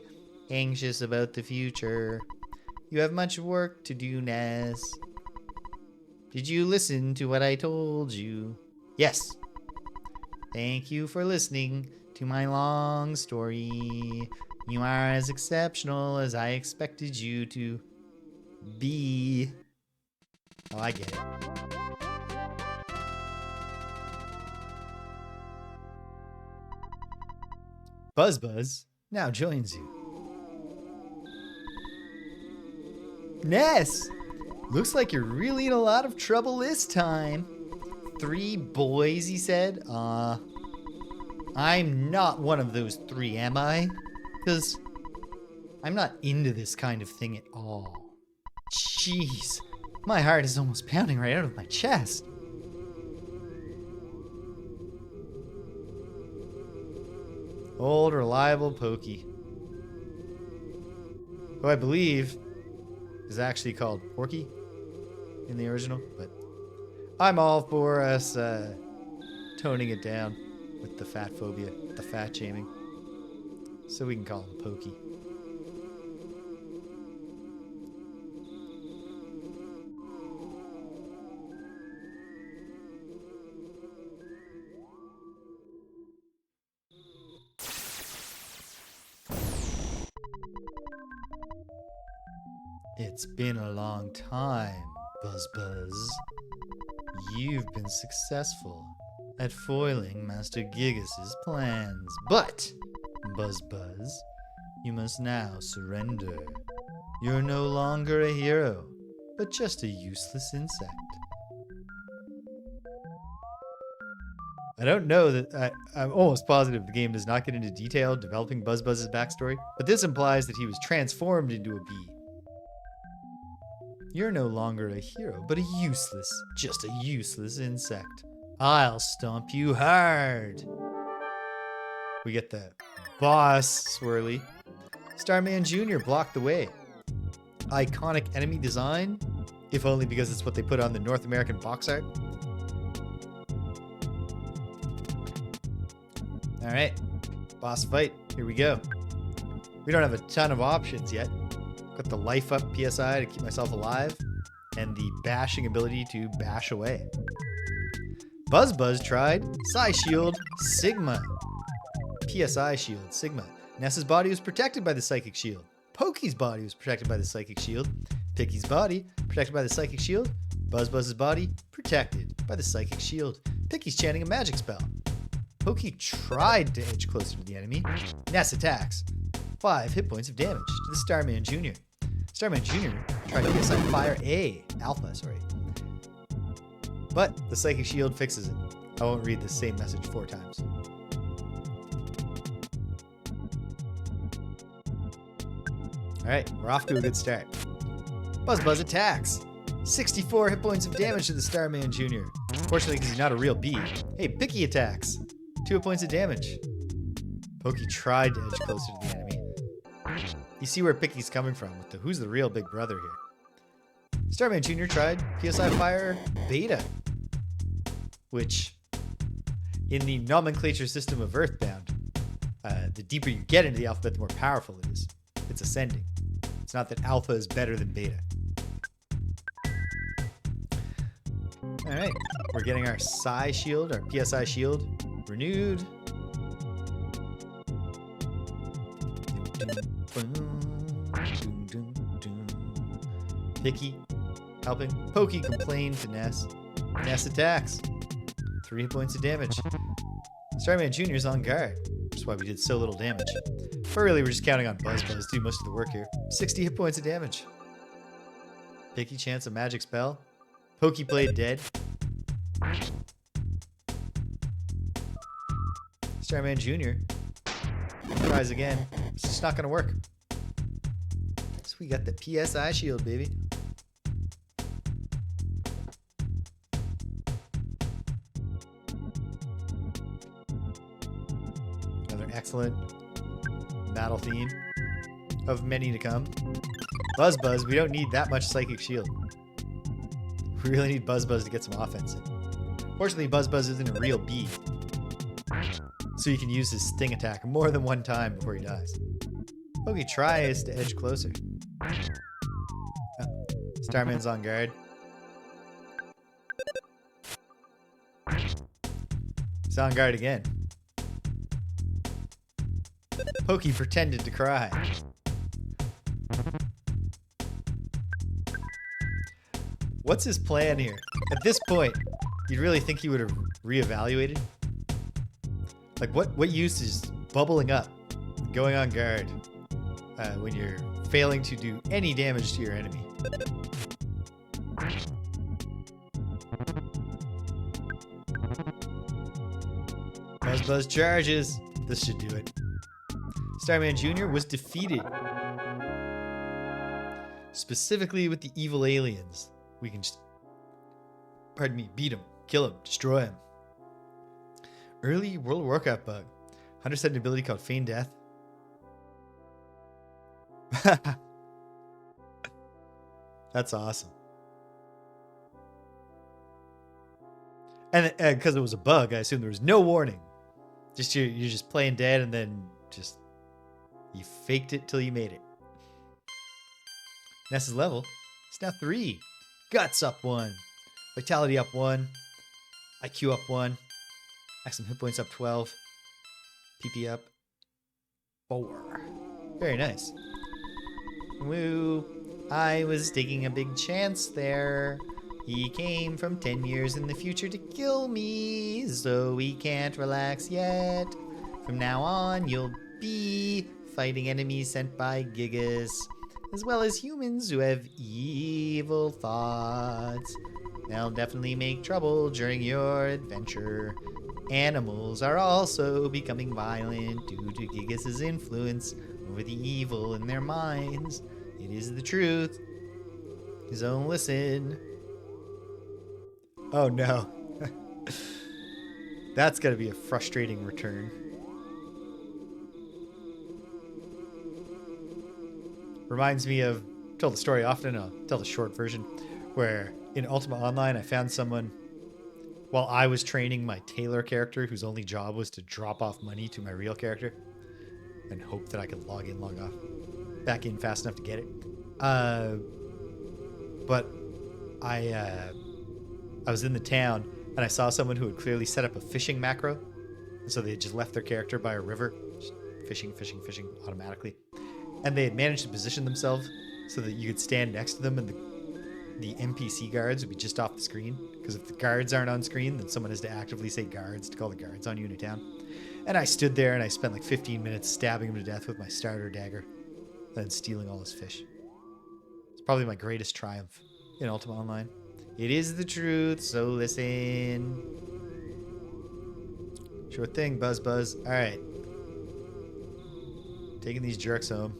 Speaker 2: anxious about the future. You have much work to do, Ness. Did you listen to what I told you?
Speaker 1: Yes.
Speaker 2: Thank you for listening to my long story. You are as exceptional as I expected you to be.
Speaker 1: Oh, I get it. Buzz now joins you. Ness! Looks like you're really in a lot of trouble this time.
Speaker 2: 3 boys, he said? I'm not one of those 3, am I? Because I'm not into this kind of thing at all.
Speaker 1: Jeez, my heart is almost pounding right out of my chest. Old reliable Pokey, who I believe is actually called Porky in the original, but I'm all for us toning it down with the fat phobia, the fat shaming, so we can call him Pokey. It's been a long time, Buzz. You've been successful at foiling Master Gigas' plans, but, Buzz, you must now surrender. You're no longer a hero, but just a useless insect. I don't know that I'm almost positive the game does not get into detail developing Buzz's backstory, but this implies that he was transformed into a bee. You're no longer a hero, but just a useless insect. I'll stomp you hard. We get the boss swirly. Starman Jr. blocked the way. Iconic enemy design, if only because it's what they put on the North American box art. All right, boss fight. Here we go. We don't have a ton of options yet. Got the life up PSI to keep myself alive, and the bashing ability to bash away. Buzz tried Psi Shield Sigma. PSI Shield Sigma. Ness's body was protected by the Psychic Shield. Pokey's body was protected by the Psychic Shield. Picky's body protected by the Psychic Shield. Buzz's body protected by the Psychic Shield. Picky's chanting a magic spell. Pokey tried to edge closer to the enemy. Ness attacks. 5 hit points of damage to the Starman Jr. Starman Jr. tried to PSI Fire Alpha. But the Psychic Shield fixes it. I won't read the same message 4 times. Alright, we're off to a good start. Buzz attacks. 64 hit points of damage to the Starman Jr. Fortunately, because he's not a real bee. Hey, Picky attacks. 2 hit points of damage. Pokey tried to edge closer to the enemy. You see where Picky's coming from with the who's the real big brother here. Starman Jr. tried PSI Fire Beta, which in the nomenclature system of EarthBound, the deeper you get into the alphabet, the more powerful it is. It's ascending. It's not that alpha is better than beta. All right, we're getting our Psi Shield, our PSI Shield renewed. Picky helping Pokey complain to Ness. Ness attacks. 3 hit points of damage. Starman Jr. is on guard. That's why we did so little damage. But really, we're just counting on Buzz to do most of the work here. 60 hit points of damage. Picky chants a magic spell. Pokey played dead. Starman Jr. tries again. It's just not going to work. So we got the PSI shield, baby. Another excellent battle theme of many to come. Buzz, we don't need that much Psychic Shield. We really need Buzz to get some offense in. Fortunately, Buzz isn't a real bee, so you can use his sting attack more than one time before he dies. Pokey tries to edge closer. Oh, Starman's on guard. He's on guard again. Pokey pretended to cry. What's his plan here? At this point, you'd really think he would have reevaluated? Like, what use is bubbling up, going on guard, when you're failing to do any damage to your enemy? Buzz charges. This should do it. Starman Jr. was defeated. Specifically with the evil aliens. We can just, beat him, kill him, destroy him. Early World Warcraft bug. Hunters had an ability called Feign Death. That's awesome. And because it was a bug, I assume there was no warning. Just you're just playing dead, and then just you faked it till you made it. Ness's level is now 3. Guts up 1. Vitality up 1. IQ up 1. Maximum hit points up 12. PP up 4. Very nice. Woo. I was taking a big chance there. He came from 10 years in the future to kill me, so we can't relax yet. From now on, you'll be fighting enemies sent by Gigas, as well as humans who have evil thoughts. They'll definitely make trouble during your adventure. Animals are also becoming violent due to Gigas' influence over the evil in their minds. It is the truth. So listen. Oh no. That's gotta be a frustrating return. Reminds me of, I tell the story often, I'll tell the short version, where in Ultima Online I found someone while I was training my tailor character whose only job was to drop off money to my real character and hope that I could log in, log off, back in fast enough to get it. But I was in the town and I saw someone who had clearly set up a fishing macro. And so they had just left their character by a river, just fishing automatically. And they had managed to position themselves so that you could stand next to them and the NPC guards would be just off the screen. Because if the guards aren't on screen, then someone has to actively say guards to call the guards on you in a town. And I stood there and I spent like 15 minutes stabbing him to death with my starter dagger, then stealing all his fish. It's probably my greatest triumph in Ultima Online. It is the truth, so listen. Sure thing, Buzz. All right. Taking these jerks home.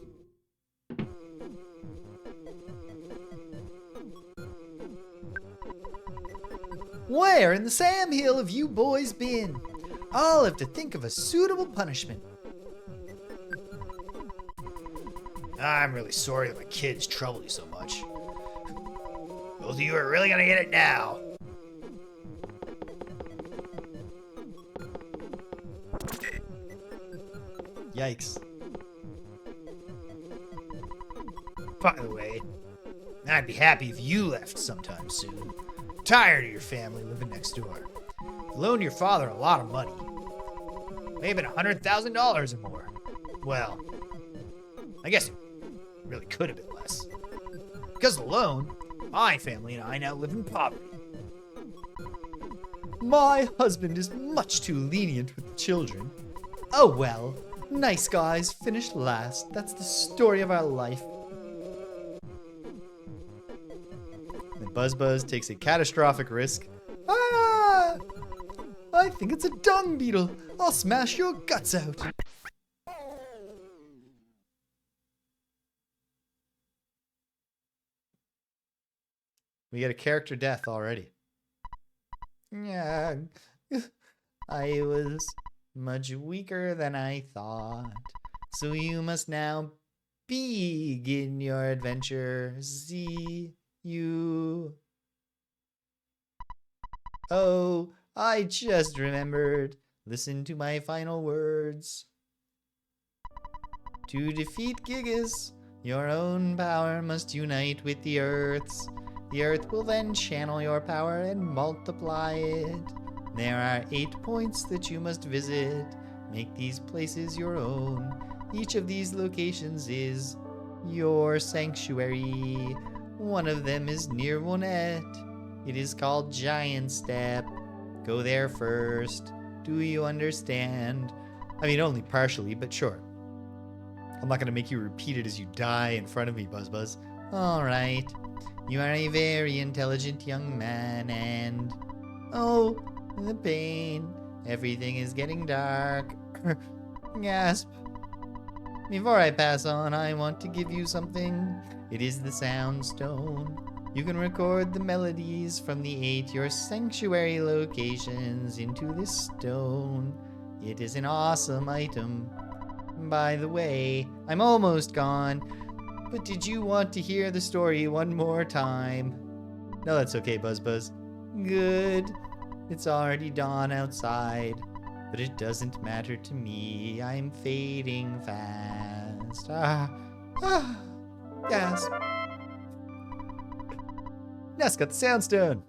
Speaker 1: Where in the Sam Hill have you boys been? I'll have to think of a suitable punishment. I'm really sorry that my kids trouble you so much. Both of you are really gonna get it now. Yikes. By the way, I'd be happy if you left sometime soon. I'm tired of your family living next door. You loaned your father a lot of money. Maybe $100,000 or more. Well, I guess it really could have been less. Because of the loan, my family and I now live in poverty. My husband is much too lenient with the children. Oh well, nice guys finish last. That's the story of our life. And Buzz takes a catastrophic risk. I think it's a dung beetle. I'll smash your guts out. We get a character death already. Yeah, I was much weaker than I thought. So you must now begin your adventure. See you. Oh, I just remembered. Listen to my final words. To defeat Gigas, your own power must unite with the Earth's. The Earth will then channel your power and multiply it. There are 8 points that you must visit. Make these places your own. Each of these locations is your sanctuary. One of them is near Onett. It is called Giant Step. Go there first. Do you understand? I mean, only partially, but sure. I'm not going to make you repeat it as you die in front of me, Buzz Buzz. All right. You are a very intelligent young man and... Oh, the pain. Everything is getting dark. Gasp. Before I pass on, I want to give you something. It is the Sound Stone. You can record the melodies from the 8 your sanctuary locations into this stone. It is an awesome item. By the way, I'm almost gone, but did you want to hear the story one more time? No, that's okay, Buzz Buzz. Good. It's already dawn outside, but it doesn't matter to me. I'm fading fast. Gasp. Ness got the Soundstone.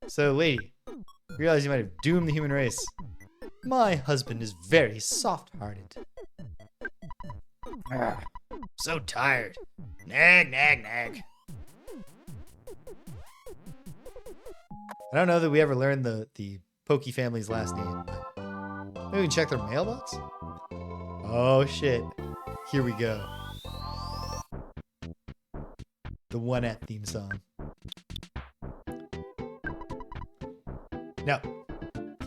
Speaker 1: So, lady, realize you might have doomed the human race. My husband is very soft-hearted. So tired. Nag, nag, nag. I don't know that we ever learned the Pokey family's last name, but maybe we can check their mailbox? Oh shit. Here we go. The Onett theme song. No.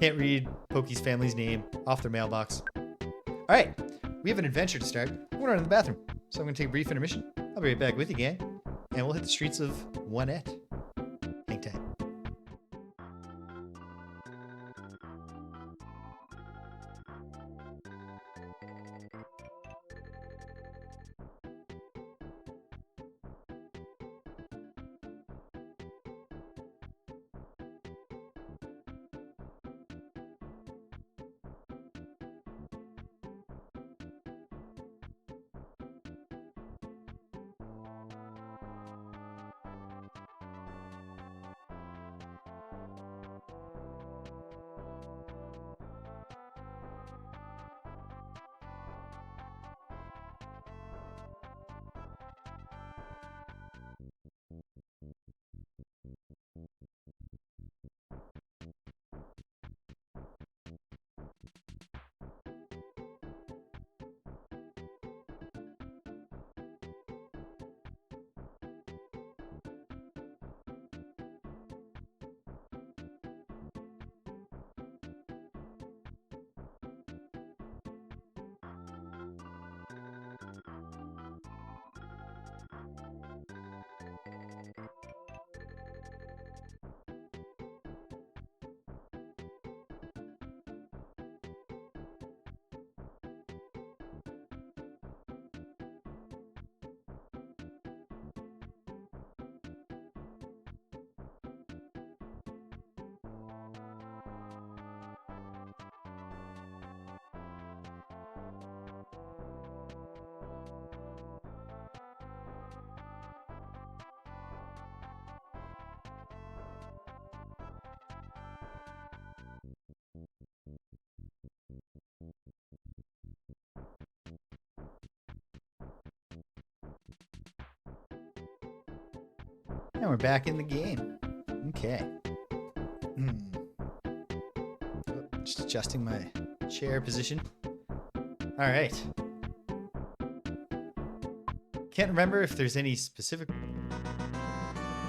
Speaker 1: Can't read Pokey's family's name off their mailbox. Alright. We have an adventure to start. I'm going to run to the bathroom. So I'm going to take a brief intermission. I'll be right back with you, gang. And we'll hit the streets of Onett. Hang tight. And we're back in the game. Okay. Just adjusting my chair position. All right. Can't remember if there's any specific...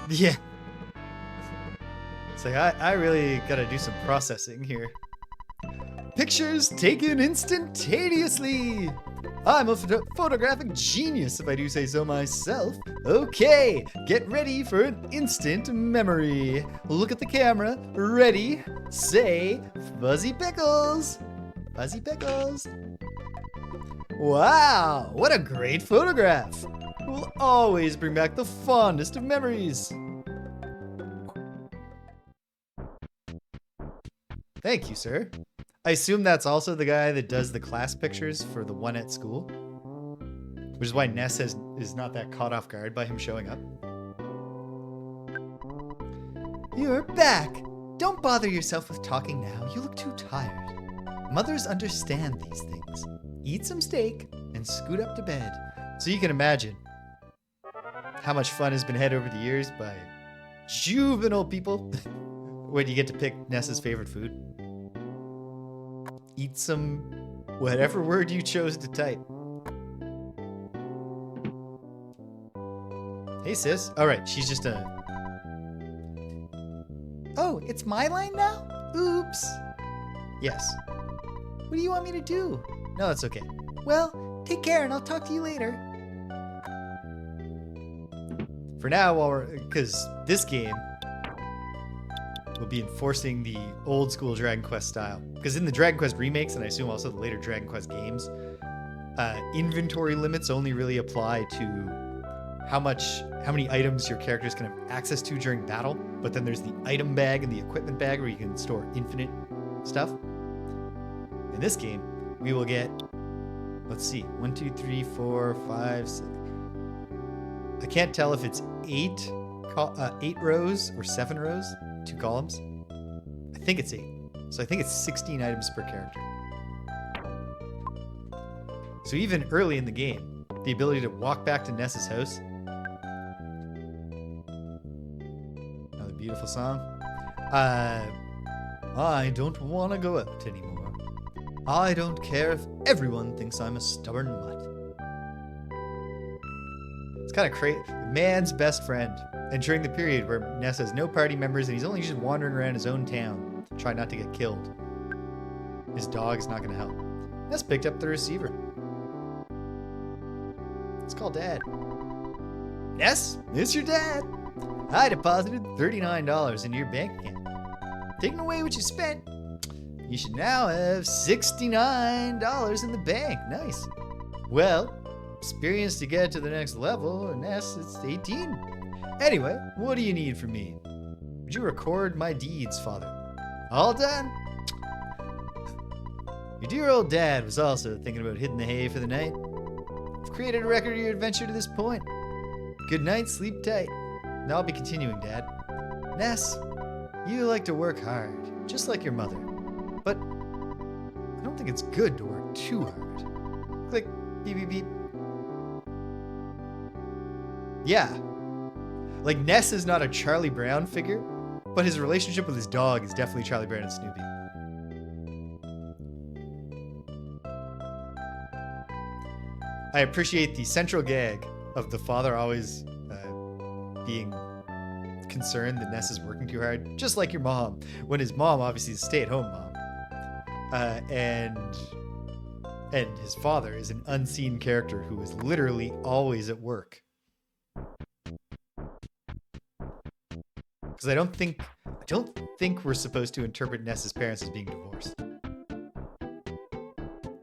Speaker 1: Yeah. It's like, I really gotta do some processing here. Pictures taken instantaneously. I'm a photographic genius, if I do say so myself. Okay, get ready for an instant memory. Look at the camera. Ready, say, Fuzzy Pickles. Fuzzy Pickles. Wow, what a great photograph. It will always bring back the fondest of memories. Thank you, sir. I assume that's also the guy that does the class pictures for the one at school, which is why Ness is not that caught off guard by him showing up.
Speaker 2: You're back. Don't bother yourself with talking now. You look too tired. Mothers understand these things. Eat some steak and scoot up to bed.
Speaker 1: So you can imagine how much fun has been had over the years by juvenile people when you get to pick Ness's favorite food. Eat some whatever word you chose to type. Hey, sis. All right, she's just a...
Speaker 2: Oh, it's my line now? Oops.
Speaker 1: Yes.
Speaker 2: What do you want me to do?
Speaker 1: No, that's okay.
Speaker 2: Well, take care and I'll talk to you later.
Speaker 1: For now, because this game will be enforcing the old school Dragon Quest style. Because in the Dragon Quest remakes, and I assume also the later Dragon Quest games, inventory limits only really apply to how many items your characters can have access to during battle. But then there's the item bag and the equipment bag where you can store infinite stuff. In this game, we will get, let's see, 1, 2, 3, 4, 5, 6. I can't tell if it's 8 rows or 7 rows, 2 columns. I think it's 8. So I think it's 16 items per character. So even early in the game, the ability to walk back to Ness's house. Another beautiful song. I don't want to go out anymore. I don't care if everyone thinks I'm a stubborn mutt. It's kind of crazy. Man's best friend. And during the period where Ness has no party members and he's only just wandering around his own town, trying not to get killed, his dog is not going to help. Ness picked up the receiver. Let's call Dad. Ness, it's your dad. I deposited $39 into your bank account. Taking away what you spent, you should now have $69 in the bank. Nice. Well, experience to get to the next level, Ness, it's 18. Anyway, what do you need from me? Would you record my deeds, Father? All done. Your dear old dad was also thinking about hitting the hay for the night. I've created a record of your adventure to this point. Good night, sleep tight. Now I'll be continuing, Dad. Ness, you like to work hard, just like your mother. But I don't think it's good to work too hard. Click, beep, beep, beep. Yeah. Like, Ness is not a Charlie Brown figure, but his relationship with his dog is definitely Charlie Brown and Snoopy. I appreciate the central gag of the father always being concerned that Ness is working too hard, just like your mom, when his mom obviously is a stay-at-home mom. And his father is an unseen character who is literally always at work. Because I don't think we're supposed to interpret Ness's parents as being divorced.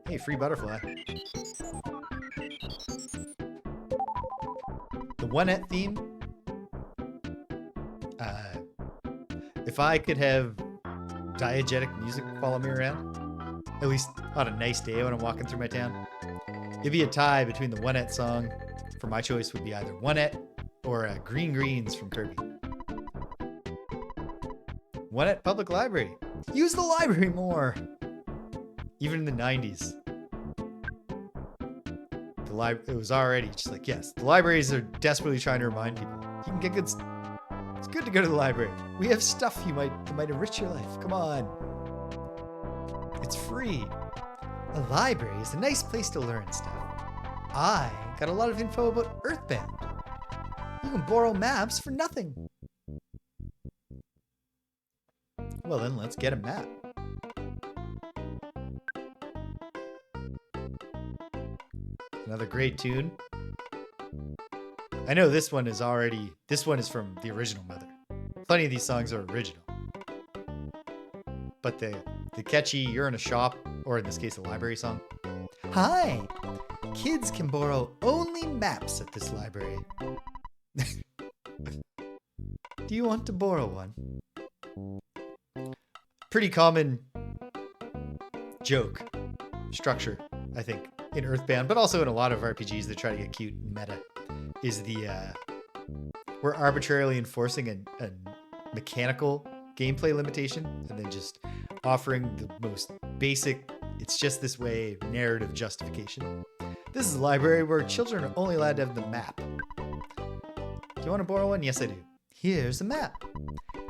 Speaker 1: Hey, free butterfly. The Onett theme. If I could have diegetic music follow me around, at least on a nice day when I'm walking through my town, it'd be a tie between the Onett song. For my choice would be either Onett or Green Greens from Kirby. Onett Public Library. Use the library more. Even in the 90s. It was already just like, yes, the libraries are desperately trying to remind people. You can get good... It's good to go to the library. We have stuff that might enrich your life. Come on. It's free. A library is a nice place to learn stuff. I got a lot of info about EarthBound. You can borrow maps for nothing. Well then, let's get a map. Another great tune. I know this one is from the original Mother. Plenty of these songs are original. But the catchy "You're in a shop," or in this case a library song. Hi! Kids can borrow only maps at this library. Do you want to borrow one? Pretty common joke structure, I think, in EarthBound, but also in a lot of RPGs that try to get cute and meta, is we're arbitrarily enforcing a mechanical gameplay limitation and then just offering the most basic, it's just this way narrative justification. This is a library where children are only allowed to have the map. Do you want to borrow one? Yes, I do. Here's the map.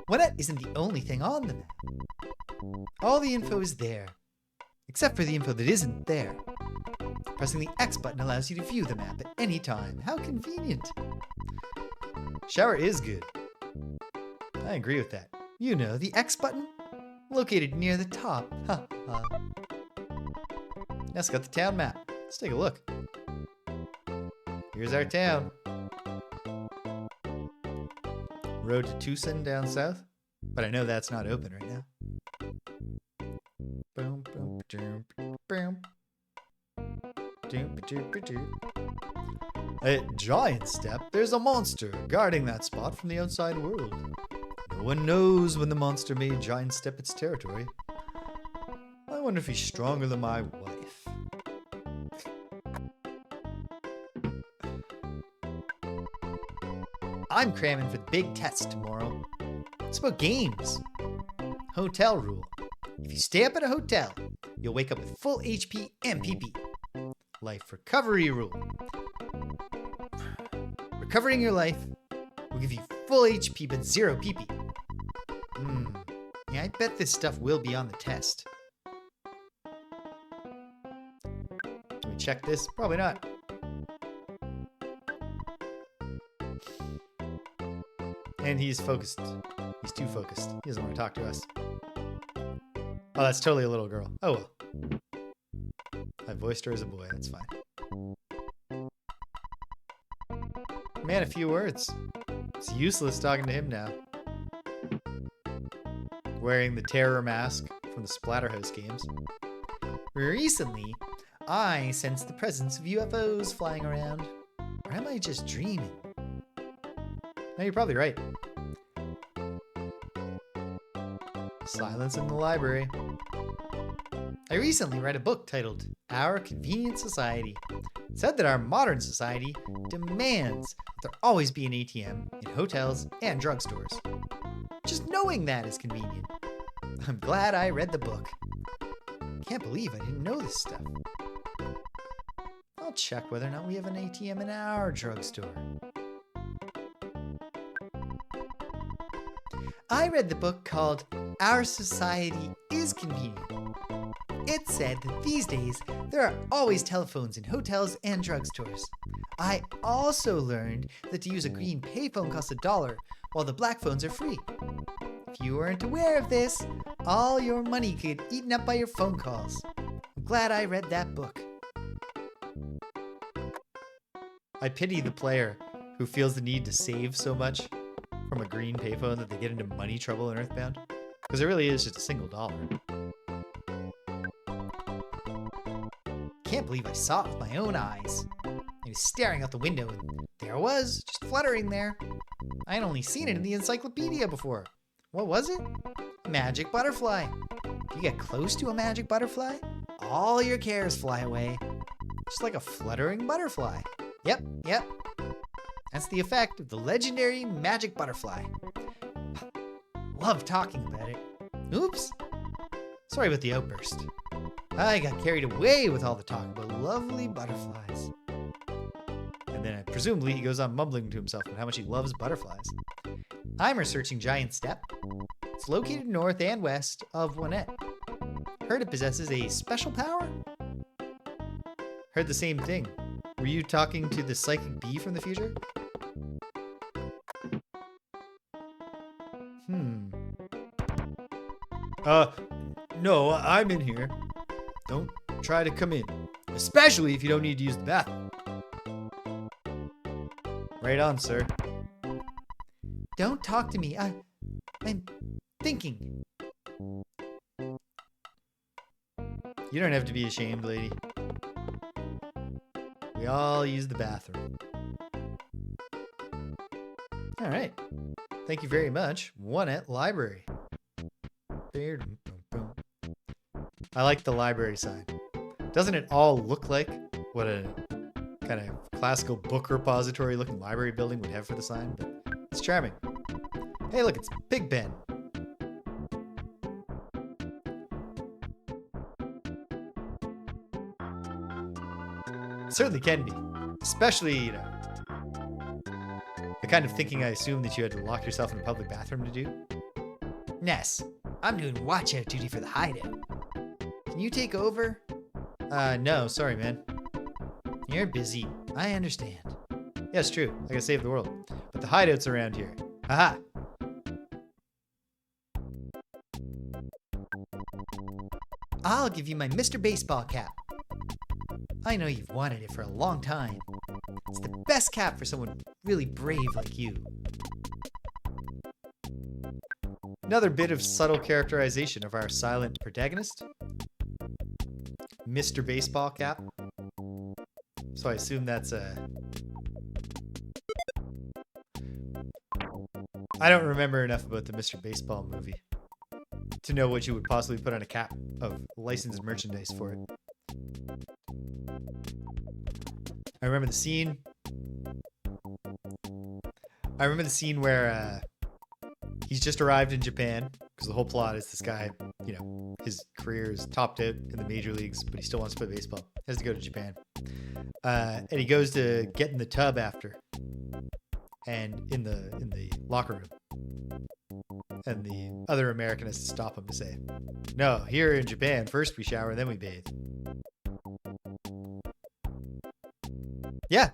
Speaker 1: Onett isn't the only thing on the map. All the info is there, except for the info that isn't there. Pressing the X button allows you to view the map at any time. How convenient. Shower is good. I agree with that. You know, the X button? Located near the top. Ha ha. Ness got the town map. Let's take a look. Here's our town. Road to Tucson down south, but I know that's not open right now. Boom, boom, boom, boom. At Giant Step, there's a monster guarding that spot from the outside world. No one knows when the monster made Giant Step its territory. I wonder if he's stronger than my wife. I'm cramming for the big test tomorrow. It's about games. Hotel rule. If you stay up at a hotel, you'll wake up with full HP and PP. Life recovery rule. Recovering your life will give you full HP but 0 PP. Yeah, I bet this stuff will be on the test. Can we check this? Probably not. And he's focused. He's too focused. He doesn't want to talk to us. Oh, that's totally a little girl. Oh well. I voiced her as a boy. That's fine. Man, a few words. It's useless talking to him now. Wearing the terror mask from the Splatterhouse games. Recently, I sensed the presence of UFOs flying around. Or am I just dreaming? No, you're probably right. Silence in the library. I recently read a book titled Our Convenient Society. It said that our modern society demands there always be an ATM in hotels and drugstores. Just knowing that is convenient. I'm glad I read the book. Can't believe I didn't know this stuff. I'll check whether or not we have an ATM in our drugstore. I read the book called Our Society is Convenient. It said that these days there are always telephones in hotels and drugstores. I also learned that to use a green payphone costs $1, while the black phones are free. If you weren't aware of this, all your money could get eaten up by your phone calls. I'm glad I read that book. I pity the player who feels the need to save so much from a green payphone that they get into money trouble in EarthBound. Because it really is just a single dollar. Can't believe I saw it with my own eyes. I was staring out the window and there it was, just fluttering there. I had only seen it in the encyclopedia before. What was it? A magic butterfly. If you get close to a magic butterfly, all your cares fly away. Just like a fluttering butterfly. Yep. That's the effect of the legendary magic butterfly. Love talking about it. Oops. Sorry about the outburst. I got carried away with all the talk about lovely butterflies. And then presumably he goes on mumbling to himself about how much he loves butterflies. I'm researching Giant Step. It's located north and west of Onett. Heard it possesses a special power? Heard the same thing. Were you talking to the psychic bee from the future? Uh, no, I'm in here. Don't try to come in. Especially if you don't need to use the bathroom. Right on, sir.
Speaker 2: Don't talk to me. I'm thinking.
Speaker 1: You don't have to be ashamed, lady. We all use the bathroom. All right. Thank you very much. Onett Library. I like the library sign. Doesn't it all look like what a kind of classical book repository looking library building would have for the sign? But it's charming. Hey, look, it's Big Ben. It certainly can be. Especially, you know, the kind of thinking I assume that you had to lock yourself in a public bathroom to do.
Speaker 2: Ness, I'm doing watch-out duty for the hideout. Can you take over?
Speaker 1: No, sorry, man.
Speaker 2: You're busy. I understand.
Speaker 1: Yeah, it's true. I gotta save the world. But the hideout's around here. Haha.
Speaker 2: I'll give you my Mr. Baseball cap. I know you've wanted it for a long time. It's the best cap for someone really brave like you.
Speaker 1: Another bit of subtle characterization of our silent protagonist. Mr. Baseball Cap. So I assume that's a... I don't remember enough about the Mr. Baseball movie to know what you would possibly put on a cap of licensed merchandise for it. I remember the scene. I remember the scene where he's just arrived in Japan because the whole plot is this guy, you know, his career is topped out in the major leagues, but he still wants to play baseball. He has to go to Japan. And he goes to get in the tub after, and in the locker room. And the other American has to stop him to say, "No, here in Japan, first we shower, then we bathe." Yeah,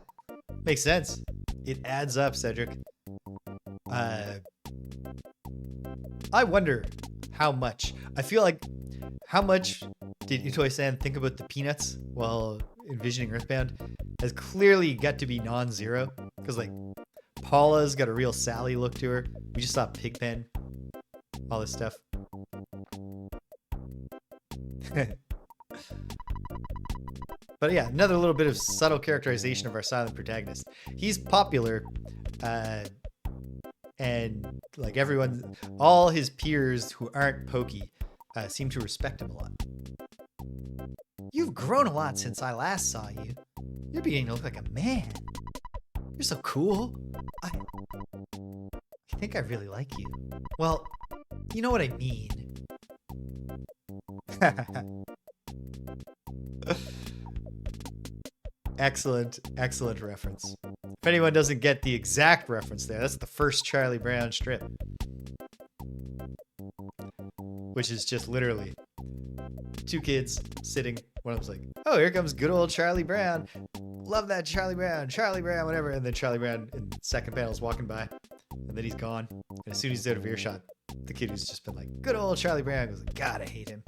Speaker 1: makes sense. It adds up, Cedric. I wonder how much. I feel like, how much did Itoi-san think about the peanuts while envisioning EarthBound? Has clearly got to be non-zero. Because, like, Paula's got a real Sally look to her. We just saw Pigpen. All this stuff. But yeah, another little bit of subtle characterization of our silent protagonist. He's popular, and like everyone, all his peers who aren't Pokey seem to respect him a lot.
Speaker 2: You've grown a lot since I last saw you. You're beginning to look like a man. You're so cool. I think I really like you. Well, you know what I mean.
Speaker 1: Excellent, excellent reference. If anyone doesn't get the exact reference there, that's the first Charlie Brown strip. Which is just literally two kids sitting. One of them's like, "Oh, here comes good old Charlie Brown. Love that Charlie Brown, whatever." And then Charlie Brown in the second panel is walking by, and then he's gone. And as soon as he's out of earshot, the kid who's just been like, "Good old Charlie Brown," goes like, "God, I hate him."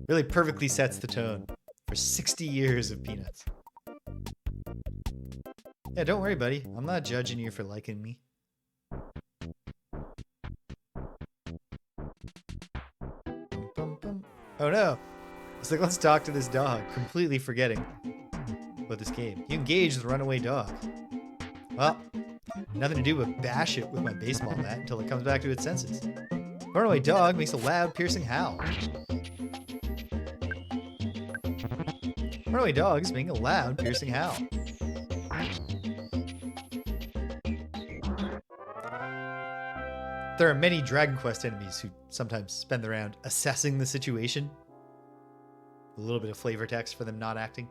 Speaker 1: Really perfectly sets the tone for 60 years of Peanuts. Yeah, don't worry, buddy. I'm not judging you for liking me. Oh no. It's like, let's talk to this dog, completely forgetting about this game. You engage the runaway dog. Well, nothing to do but bash it with my baseball bat until it comes back to its senses. The runaway dog makes a loud, piercing howl. Runaway dog is making a loud, piercing howl. There are many Dragon Quest enemies who sometimes spend the round assessing the situation. A little bit of flavor text for them not acting.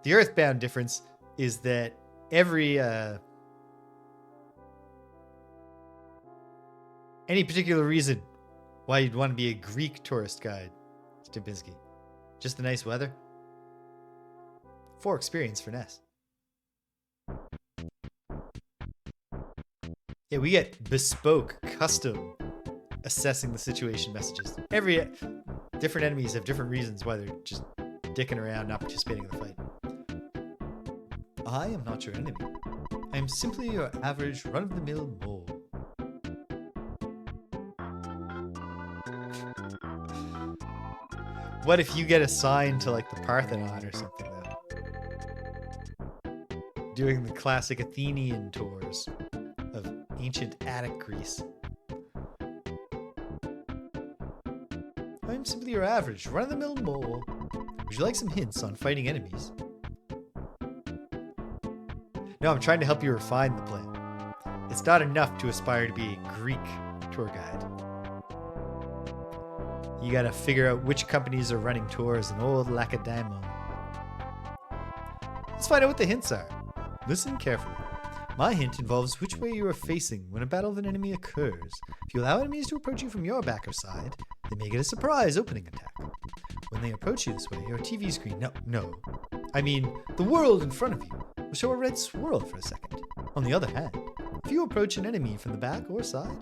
Speaker 1: The EarthBound difference is that every any particular reason why you'd want to be a Greek tourist guide, Stimpinski? Just the nice weather? 4 experience for Ness. Yeah, we get bespoke, custom assessing the situation messages. Every different enemies have different reasons why they're just dicking around, not participating in the fight. I am not your enemy. I am simply your average run-of-the-mill mole. What if you get assigned to like the Parthenon or something though? Doing the classic Athenian tours of ancient Attic Greece. I'm simply your average run-of-the-mill mole. Would you like some hints on fighting enemies? No, I'm trying to help you refine the plan. It's not enough to aspire to be a Greek tour guide. You gotta figure out which companies are running tours in old Lacedaemon. Let's find out what the hints are. Listen carefully. My hint involves which way you are facing when a battle with an enemy occurs. If you allow enemies to approach you from your back or side, they may get a surprise opening attack. When they approach you this way, your TV screen, I mean, the world in front of you, will show a red swirl for a second. On the other hand, if you approach an enemy from the back or side,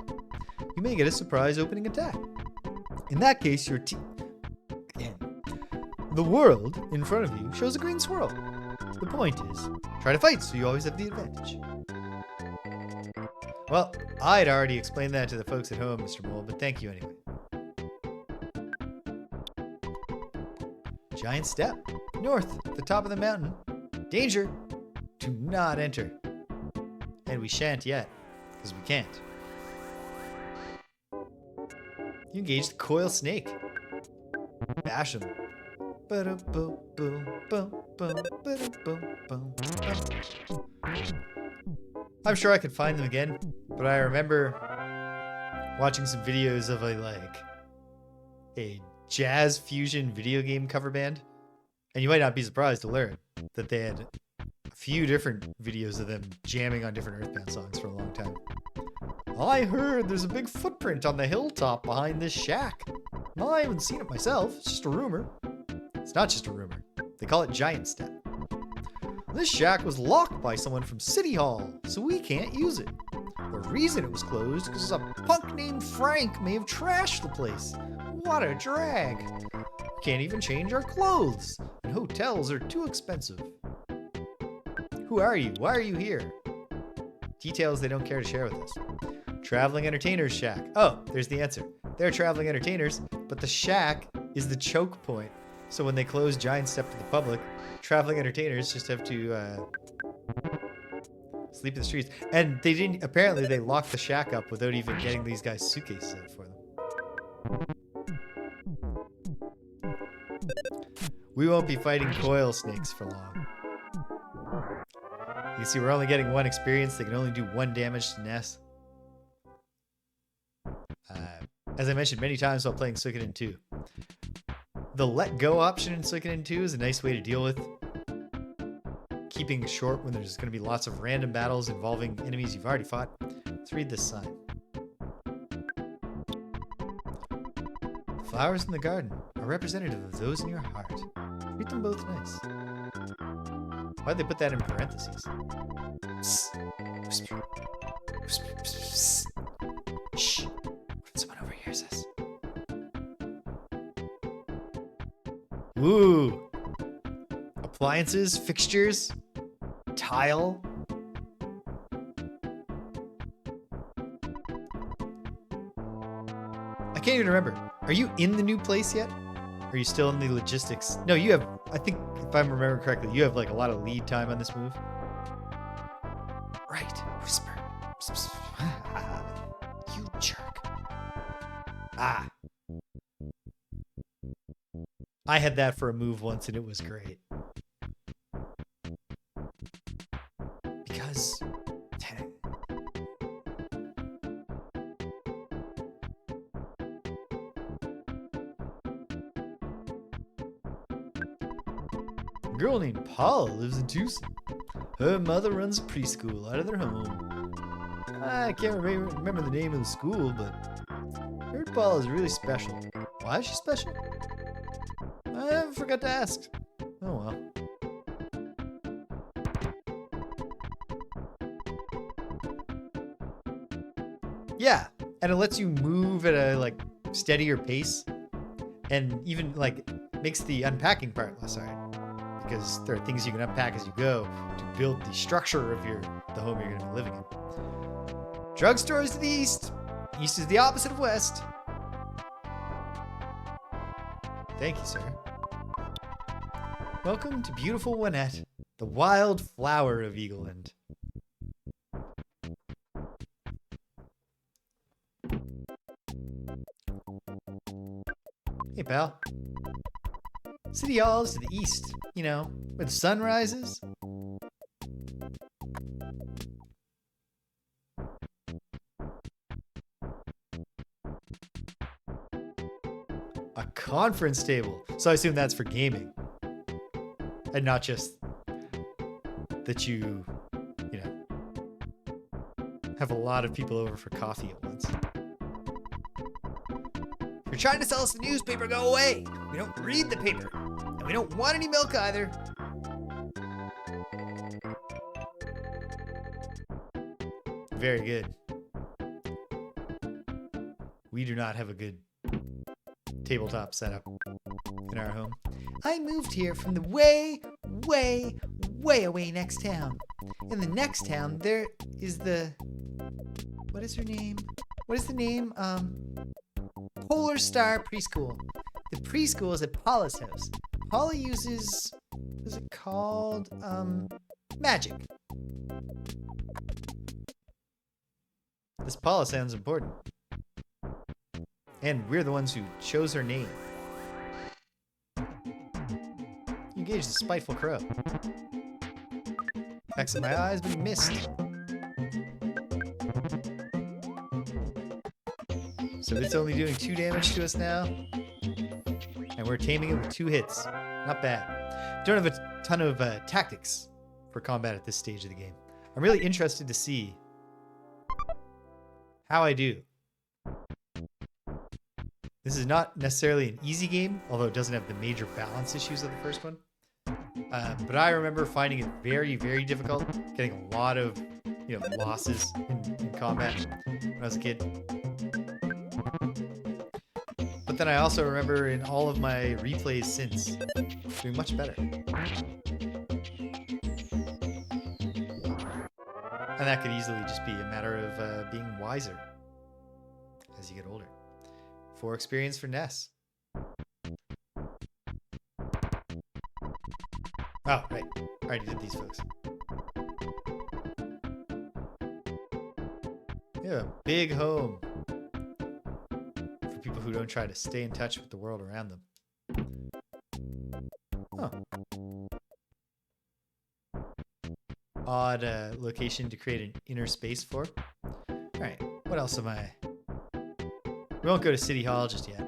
Speaker 1: you may get a surprise opening attack. In that case, the world in front of you shows a green swirl. The point is, try to fight so you always have the advantage. Well, I'd already explained that to the folks at home, Mr. Mole, but thank you anyway. Giant step. North, the top of the mountain. Danger! Do not enter. And we shan't yet, because we can't. You engage the coil snake. Bash him. I'm sure I could find them again, but I remember watching some videos of a jazz fusion video game cover band. And you might not be surprised to learn that they had a few different videos of them jamming on different EarthBound songs for a long time. I heard there's a big footprint on the hilltop behind this shack. Well, I haven't seen it myself. It's just a rumor. It's not just a rumor. They call it Giant Step. This shack was locked by someone from City Hall, so we can't use it. The reason it was closed is because a punk named Frank may have trashed the place. What a drag. Can't even change our clothes, and hotels are too expensive. Who are you? Why are you here? Details they don't care to share with us. Traveling Entertainers Shack. Oh, there's the answer. They're traveling entertainers, but the shack is the choke point. So when they close Giant Step to the public, traveling entertainers just have to sleep in the streets. And apparently they locked the shack up without even getting these guys' suitcases out for them. We won't be fighting coil snakes for long. You see, we're only getting one experience. They can only do 1 damage to Ness. As I mentioned many times while playing Suikoden 2, the let go option in Suikoden 2 is a nice way to deal with keeping it short when there's going to be lots of random battles involving enemies you've already fought. Let's read this sign. Flowers in the garden are representative of those in your heart. Treat them both nice. Why'd they put that in parentheses? Shh. Someone overhears us. Ooh. Appliances, fixtures, tile. I can't even remember. Are you in the new place yet? Are you still in the logistics? No, you have, I think, if I'm remembering correctly, you have like a lot of lead time on this move. Right. Whisper. You jerk. Ah. I had that for a move once and it was great. Because... A girl named Paula lives in Tucson. Her mother runs a preschool out of their home. I can't remember the name of the school, but I heard Paula is really special. Why is she special? I forgot to ask. Oh well. Yeah, and it lets you move at a like steadier pace, and even like makes the unpacking part less hard because there are things you can unpack as you go to build the structure of the home you're going to be living in. Drugstores to the east. East is the opposite of west. Thank you, sir. Welcome to beautiful Onett, the wild flower of Eagleland. Hey, pal. City Hall is to the east, you know, where the sun rises. A conference table. So I assume that's for gaming. And not just that you know, have a lot of people over for coffee at once. If you're trying to sell us the newspaper, go away. We don't read the paper. And we don't want any milk either. Very good. We do not have a good tabletop setup in our home. I moved here from the way away next town. In the next town, there is the... What is her name? What is the name? Polar Star Preschool. The preschool is at Paula's house. Paula uses... What is it called? Magic. This Paula sounds important. And we're the ones who chose her name. You engaged the spiteful crow. Exit my eyes, but he missed. So it's only doing 2 damage to us now. And we're taming it with 2 hits. Not bad. Don't have a ton of tactics for combat at this stage of the game. I'm really interested to see how I do. This is not necessarily an easy game, although it doesn't have the major balance issues of the first one. But I remember finding it very, very difficult, getting a lot of, losses in combat when I was a kid. But then I also remember in all of my replays since doing much better. And that could easily just be a matter of being wiser as you get older. 4 experience for Ness. Oh, right. I already did these folks. Yeah, a big home. For people who don't try to stay in touch with the world around them. Huh. Odd location to create an inner space for. Alright, what else am I... We won't go to City Hall just yet.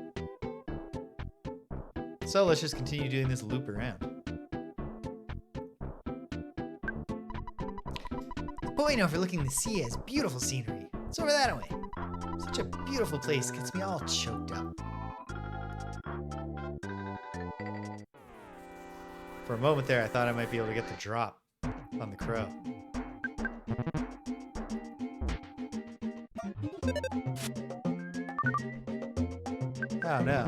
Speaker 1: So let's just continue doing this loop around. The point overlooking the sea has beautiful scenery. It's over that way. Such a beautiful place gets me all choked up. For a moment there, I thought I might be able to get the drop on the crow. Oh no.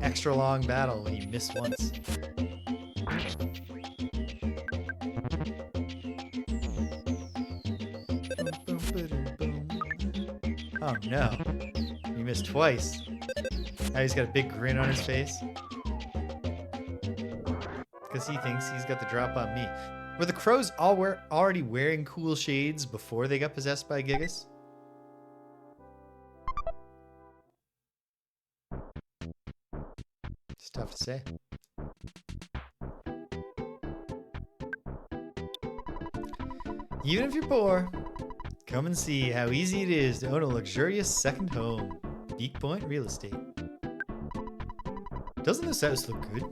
Speaker 1: Extra long battle when you miss once. Oh no. You missed twice. Now he's got a big grin on his face. Because he thinks he's got the drop on me. Were the crows already wearing cool shades before they got possessed by Gigas? It's tough to say. Even if you're poor, come and see how easy it is to own a luxurious second home. Peak Point Real Estate. Doesn't this house look good?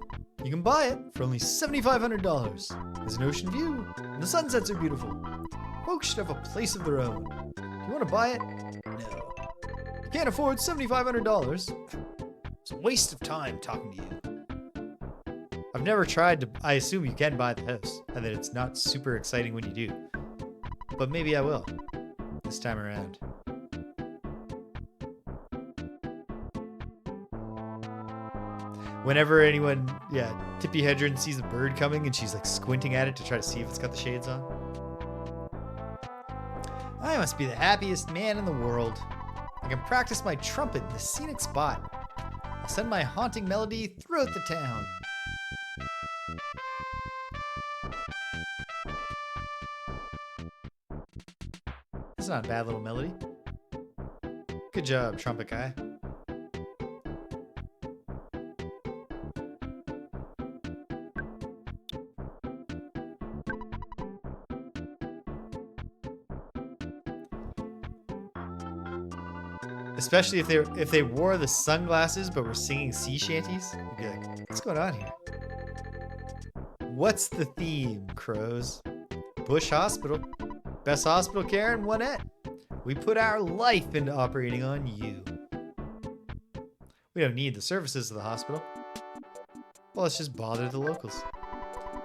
Speaker 1: You can buy it for only $7,500. There's an ocean view, and the sunsets are beautiful. Folks should have a place of their own. Do you want to buy it? No. You can't afford $7,500. It's a waste of time talking to you. I've never tried to... I assume you can buy the house, and that it's not super exciting when you do. But maybe I will. This time around. Whenever anyone, Tippy Hedron sees a bird coming and she's like squinting at it to try to see if it's got the shades on. I must be the happiest man in the world. I can practice my trumpet in the scenic spot. I'll send my haunting melody throughout the town. That's not a bad little melody. Good job, trumpet guy. Especially if they wore the sunglasses but were singing sea shanties, you'd be like, what's going on here? What's the theme, crows? Bush Hospital. Best hospital care in Onett. We put our life into operating on you. We don't need the services of the hospital. Well, let's just bother the locals.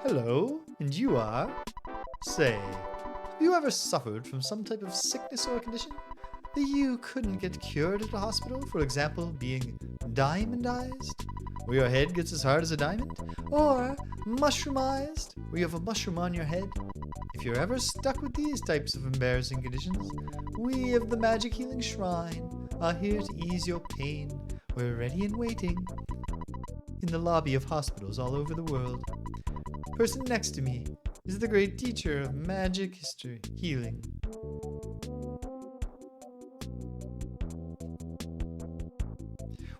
Speaker 1: Hello, and you are? Say, have you ever suffered from some type of sickness or condition that you couldn't get cured at a hospital? For example, being diamondized, where your head gets as hard as a diamond? Or mushroomized, where you have a mushroom on your head? If you're ever stuck with these types of embarrassing conditions, we of the Magic Healing Shrine are here to ease your pain. We're ready and waiting in the lobby of hospitals all over the world. Person next to me is the great teacher of magic history healing.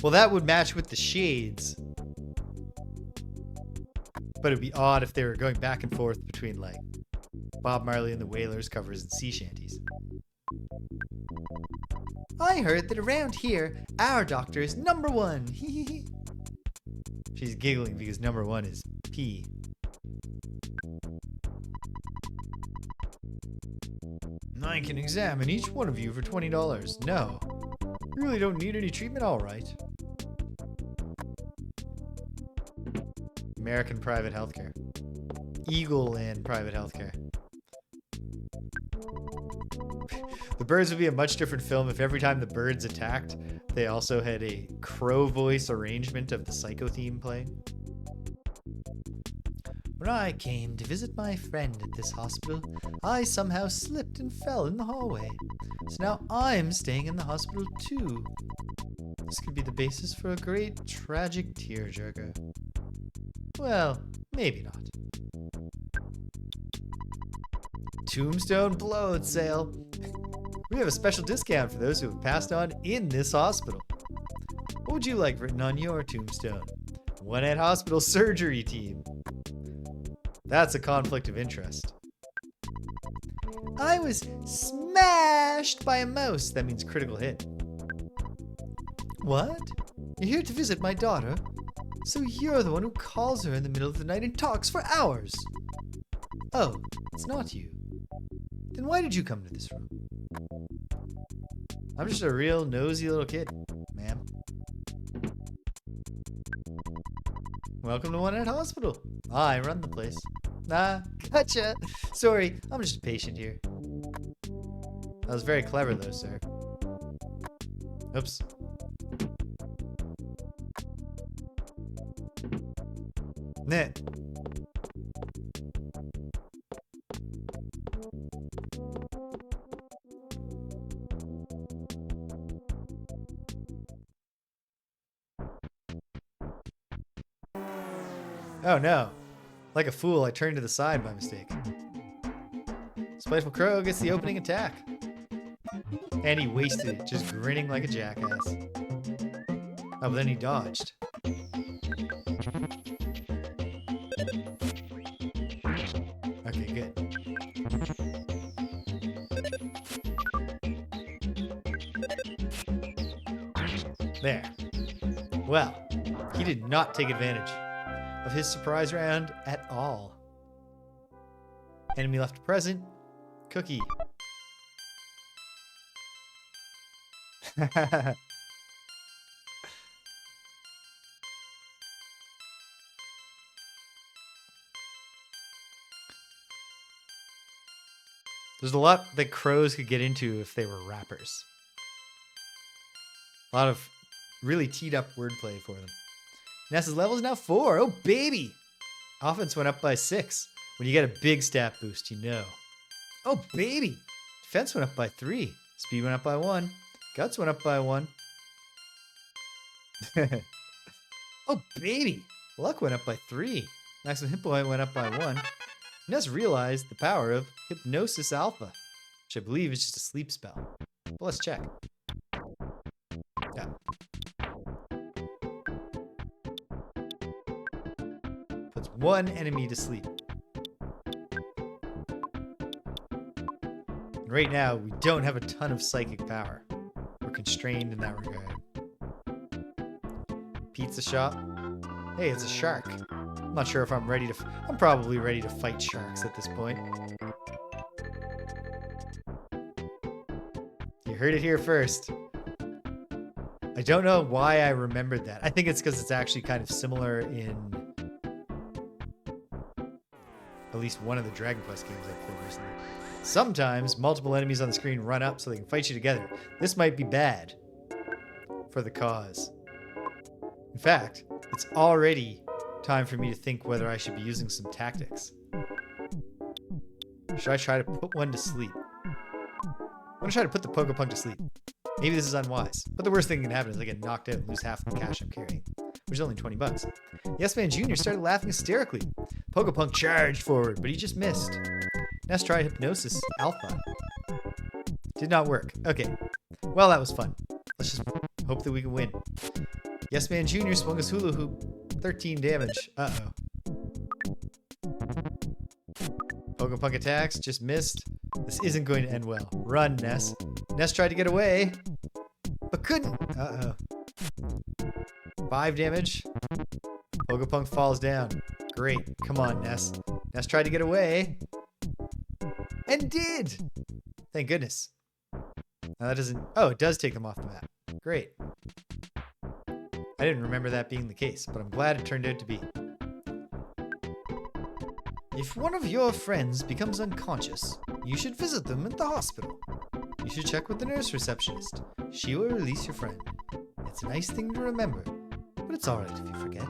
Speaker 1: Well, that would match with the shades. But it'd be odd if they were going back and forth between like Bob Marley and the Wailers covers and sea shanties. I heard that around here, our doctor is number one. She's giggling because number one is P. I can examine each one of you for $20. No. You really don't need any treatment? All right. American private healthcare. Eagle Land private healthcare. The Birds would be a much different film if every time the birds attacked, they also had a crow voice arrangement of the Psycho theme playing. When I came to visit my friend at this hospital, I somehow slipped and fell in the hallway. So now I'm staying in the hospital too. This could be the basis for a great tragic tearjerker. Well, maybe not. Tombstone blowout sale. We have a special discount for those who have passed on in this hospital. What would you like written on your tombstone? Onett Hospital Surgery Team. That's a conflict of interest. I was smashed by a mouse. That means critical hit. What? You're here to visit my daughter? So you're the one who calls her in the middle of the night and talks for hours. Oh, it's not you. Then why did you come to this room? I'm just a real nosy little kid, ma'am. Welcome to Onett Hospital. I run the place. Ah, gotcha. Sorry, I'm just a patient here. That was very clever though, sir. Oops. Nett. Oh no. Like a fool, I turned to the side by mistake. Spiteful Crow gets the opening attack. And he wasted it, just grinning like a jackass. Oh, but then he dodged. Okay, good. There. Well, he did not take advantage of his surprise round at all. Enemy left present. Cookie. There's a lot that crows could get into if they were rappers. A lot of really teed up wordplay for them. Ness's level is now 4. Oh, baby! Offense went up by 6. When you get a big stat boost, you know. Oh, baby! Defense went up by 3. Speed went up by 1. Guts went up by 1. Oh, baby! Luck went up by 3. Maximum hit point went up by 1. Ness realized the power of Hypnosis Alpha, which I believe is just a sleep spell. But let's check. Yeah. Puts one enemy to sleep. And right now, we don't have a ton of psychic power. We're constrained in that regard. Pizza shop. Hey, it's a shark. I'm not sure if I'm ready to... I'm probably ready to fight sharks at this point. You heard it here first. I don't know why I remembered that. I think it's because it's actually kind of similar in at least one of the Dragon Quest games I've played recently. Sometimes multiple enemies on the screen run up so they can fight you together. This might be bad for the cause. In fact, it's already time for me to think whether I should be using some tactics. Should I try to put one to sleep? I'm going to try to put the Pokepunk to sleep. Maybe this is unwise, but the worst thing that can happen is I get knocked out and lose half the cash I'm carrying, which is only 20 bucks. Yes Man Jr. started laughing hysterically. Pokepunk charged forward, but he just missed. Ness tried Hypnosis Alpha. Did not work. Okay. Well, that was fun. Let's just hope that we can win. Yes Man Jr. swung his hula hoop. 13 damage. Uh-oh. Pokepunk attacks. Just missed. This isn't going to end well. Run, Ness. Ness tried to get away, but couldn't. Uh-oh. 5 damage. Pokepunk falls down. Great. Come on, Ness. Ness tried to get away. And did! Thank goodness. Now that doesn't... Oh, it does take them off the map. Great. I didn't remember that being the case, but I'm glad it turned out to be. If one of your friends becomes unconscious, you should visit them at the hospital. You should check with the nurse receptionist. She will release your friend. It's a nice thing to remember, but it's alright if you forget.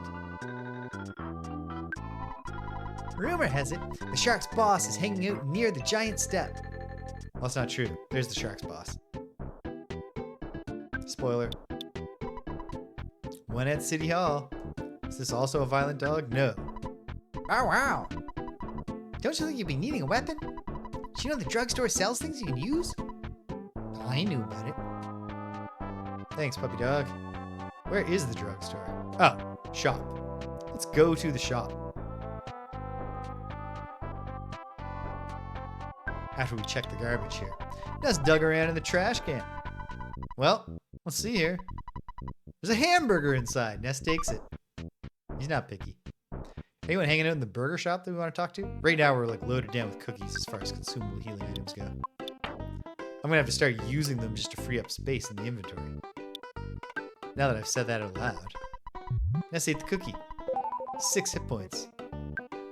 Speaker 1: Rumor has it, the shark's boss is hanging out near the giant step. Well, that's not true. There's the shark's boss. Spoiler. Onett City Hall. Is this also a violent dog? No.
Speaker 2: Oh, wow. Don't you think you'd be needing a weapon? Do you know the drugstore sells things you can use? I knew about it.
Speaker 1: Thanks, puppy dog. Where is the drugstore? Oh, shop. Let's go to the shop. After we check the garbage here. Ness dug around in the trash can. Well, let's see here. There's a hamburger inside. Ness takes it. He's not picky. Anyone hanging out in the burger shop that we want to talk to? Right now we're like loaded down with cookies as far as consumable healing items go. I'm gonna have to start using them just to free up space in the inventory. Now that I've said that out loud. Ness ate the cookie. 6 hit points.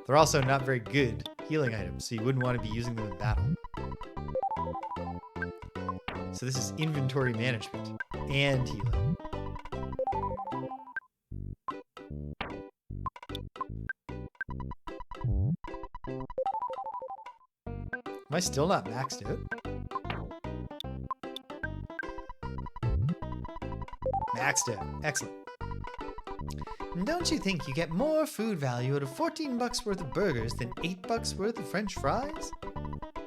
Speaker 1: They're also not very good healing items, so you wouldn't want to be using them in battle. So this is inventory management and healing. Am I still not maxed out? Maxed out. Excellent.
Speaker 2: Don't you think you get more food value out of 14 bucks worth of burgers than 8 bucks worth of french fries?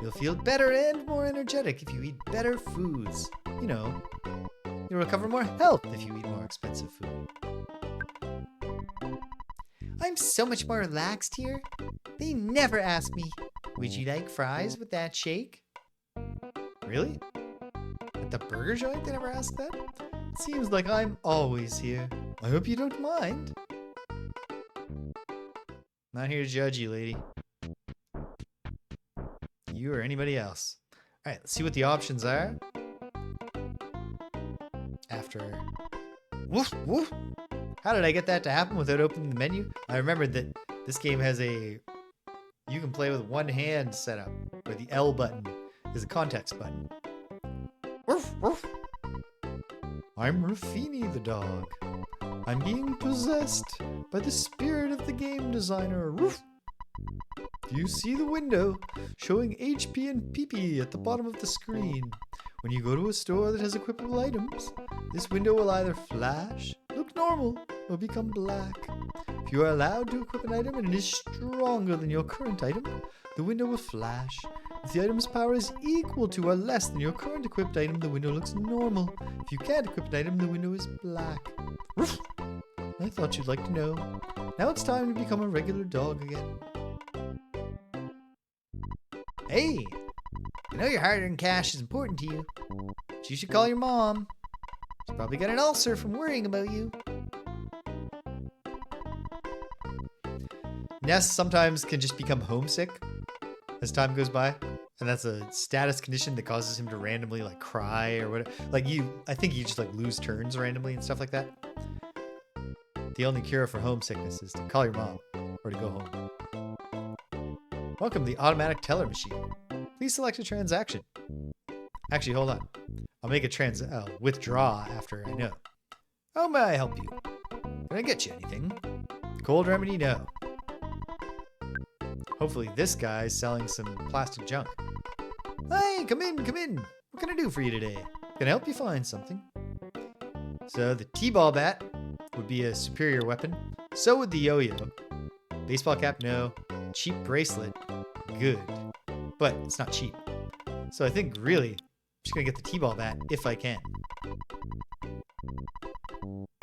Speaker 2: You'll feel better and more energetic if you eat better foods. You know, you'll recover more health if you eat more expensive food. I'm so much more relaxed here. They never ask me, would you like fries with that shake?
Speaker 1: Really? At the burger joint they never ask that? It seems like I'm always here. I hope you don't mind. Not here to judge you, lady. You or anybody else. Alright, let's see what the options are. After... Woof, woof. How did I get that to happen without opening the menu? I remembered that this game has a... You can play with one hand setup, where the L button is a context button. Woof, woof. I'm Ruffini the dog. I'm being possessed by the spirit of the game designer. Roof. Do you see the window showing HP and PP at the bottom of the screen? When you go to a store that has equipable items, this window will either flash, look normal, or become black. If you are allowed to equip an item and it is stronger than your current item, the window will flash. If the item's power is equal to or less than your current equipped item, the window looks normal. If you can't equip an item, the window is black. Roof. I thought you'd like to know. Now it's time to become a regular dog again.
Speaker 2: Hey, I know your hard-earned cash is important to you, but you should call your mom. She's probably got an ulcer from worrying about you.
Speaker 1: Ness sometimes can just become homesick as time goes by, and that's a status condition that causes him to randomly like cry or whatever. I think you just like lose turns randomly and stuff like that. The only cure for homesickness is to call your mom or to go home. Welcome to the automatic teller machine. Please select a transaction. Actually, hold on. I'll make a withdraw after I know. How may I help you? Can I get you anything? Cold remedy? No. Hopefully this guy's selling some plastic junk. Hey, come in, come in. What can I do for you today? Can I help you find something? So the T-ball bat would be a superior weapon. So would the yo-yo. Baseball cap? No. Cheap bracelet? Good. But it's not cheap. So I think really, I'm just gonna get the T-ball bat if I can.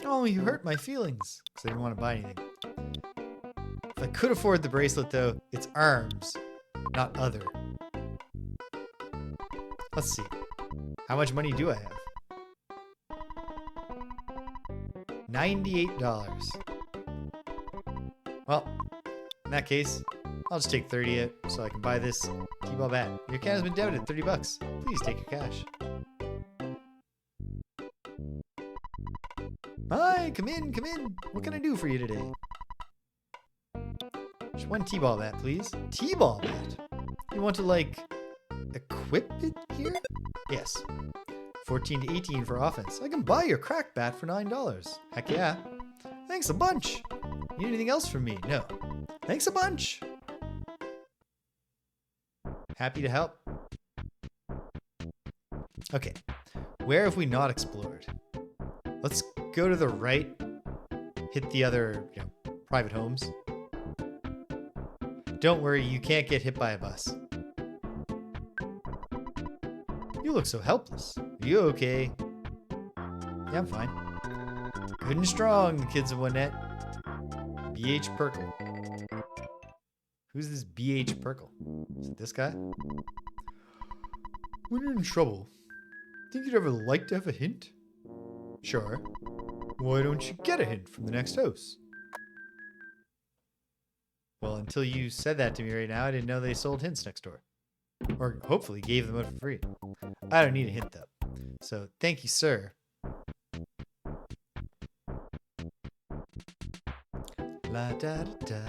Speaker 1: Oh, you hurt my feelings. Because I didn't want to buy anything. If I could afford the bracelet though, it's arms, not other. Let's see. How much money do I have? $98. Well, in that case, I'll just take 30 out so I can buy this T-ball bat. Your account has been debited, $30. Please take your cash. Hi, come in, come in. What can I do for you today? Just one T-ball bat, please. T-ball bat? You want to, like, equip it here? Yes. 14 to 18 for offense. I can buy your crack bat for $9. Heck yeah. Thanks a bunch. Need anything else from me? No. Thanks a bunch. Happy to help. Okay. Where have we not explored? Let's go to the right. Hit the other, private homes. Don't worry, you can't get hit by a bus. You look so helpless. Are you okay? Yeah, I'm fine. Good and strong, the kids of Onett. B.H. Perkle. Who's this B.H. Perkle? Is it this guy? When you're in trouble, think you'd ever like to have a hint? Sure. Why don't you get a hint from the next house? Well, until you said that to me right now, I didn't know they sold hints next door. Or hopefully gave them out for free. I don't need a hint though. So thank you, sir. La da da da.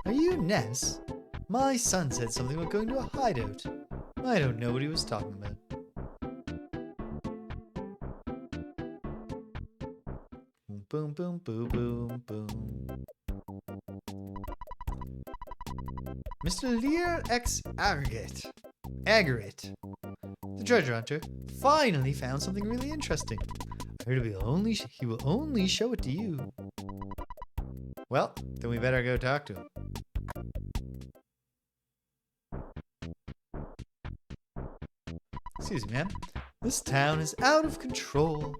Speaker 1: Are you Ness? My son said something about going to a hideout. I don't know what he was talking about. Boom, boom, boom, boom, boom. Mr. Lear X Aggregate. Aggregate. The treasure hunter finally found something really interesting. I heard he will only show it to you. Well, then we better go talk to him. Excuse me, ma'am. This town is out of control.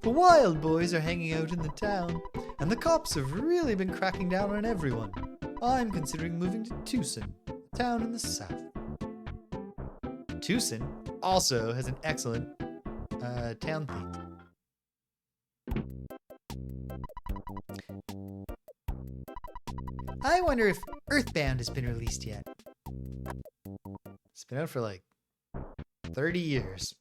Speaker 1: The wild boys are hanging out in the town, and the cops have really been cracking down on everyone. I'm considering moving to Tucson, a town in the south. Tucson also has an excellent town theme. I wonder if EarthBound has been released yet. It's been out for like 30 years.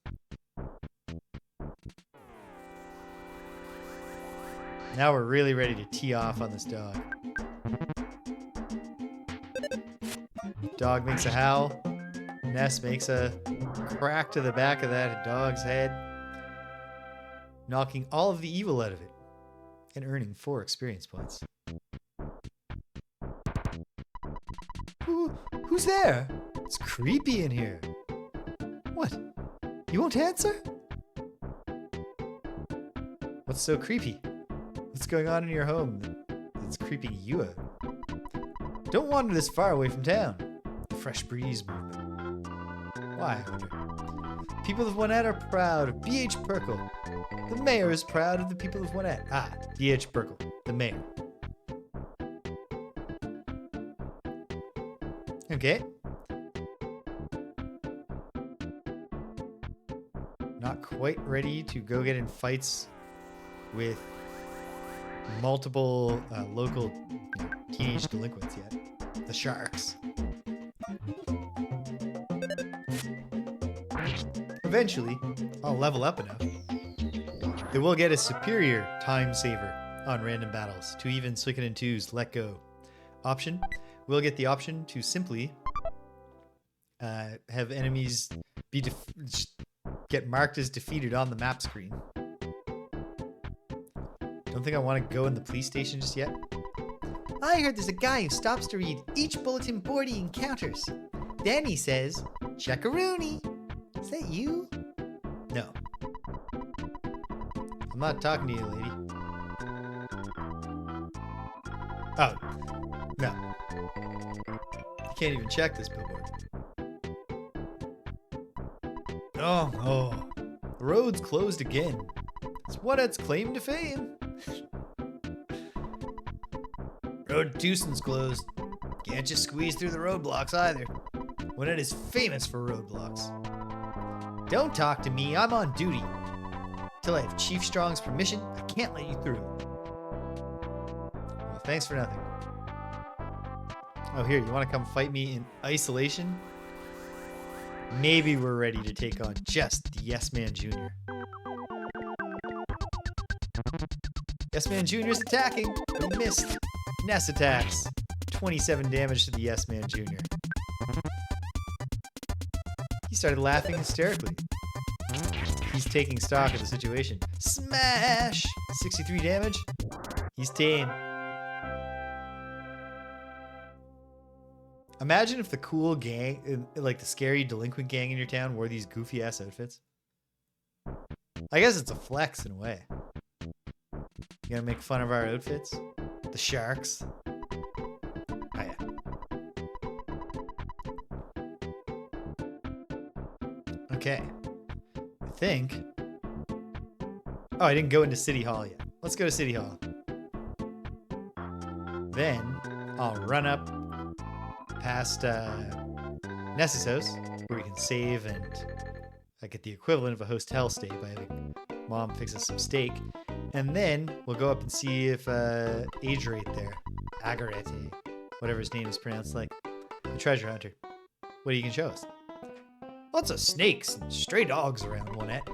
Speaker 1: Now we're really ready to tee off on this dog. Dog makes a howl. Ness makes a crack to the back of that dog's head. knocking all of the evil out of it and earning 4 experience points. Who's there? It's creepy in here. What? You won't answer? What's so creepy? What's going on in your home that's creeping you out? Don't wander this far away from town. The fresh breeze movement. Why, I wonder? People of Onett are proud of B.H. Perkle. The mayor is proud of the people of Onett. Ah, B.H. Perkle, the mayor. Okay. Not quite ready to go get in fights with multiple local teenage delinquents yet. The sharks. Eventually, I'll level up enough. It will get a superior time saver on random battles. 2 even, Suiken and 2s, let go. Option. We'll get the option to simply have enemies be get marked as defeated on the map screen. Don't think I want to go in the police station just yet.
Speaker 2: I heard there's a guy who stops to read each bulletin board he encounters. Then he says, "Check-a-rooney." Is that you?
Speaker 1: No. I'm not talking to you, lady. Oh, no. You can't even check this billboard. Oh. The road's closed again. It's Onett's claim to fame. Road to Tucson's closed. Can't just squeeze through the roadblocks either. Onett is famous for roadblocks.
Speaker 2: Don't talk to me, I'm on duty. Till I have Chief Strong's permission, I can't let you through.
Speaker 1: Well, thanks for nothing. Oh, here, you want to come fight me in isolation? Maybe we're ready to take on just the Yes Man Jr. Yes Man Jr. is attacking, but he missed. Ness attacks. 27 damage to the Yes Man Jr. He started laughing hysterically. He's taking stock of the situation. Smash! 63 damage. He's tame. Imagine if the cool gang, like the scary delinquent gang in your town, wore these goofy ass outfits. I guess it's a flex in a way. You gonna make fun of our outfits? The sharks. Oh yeah. Okay. I think. Oh, I didn't go into City Hall yet. Let's go to City Hall. Then I'll run up past Ness's house, where we can save and I get the equivalent of a hotel stay by having Mom fix us some steak. And then we'll go up and see if Agarate there, Agarate, whatever his name is pronounced like, the treasure hunter. What you can show us? Lots of snakes and stray dogs around Onett.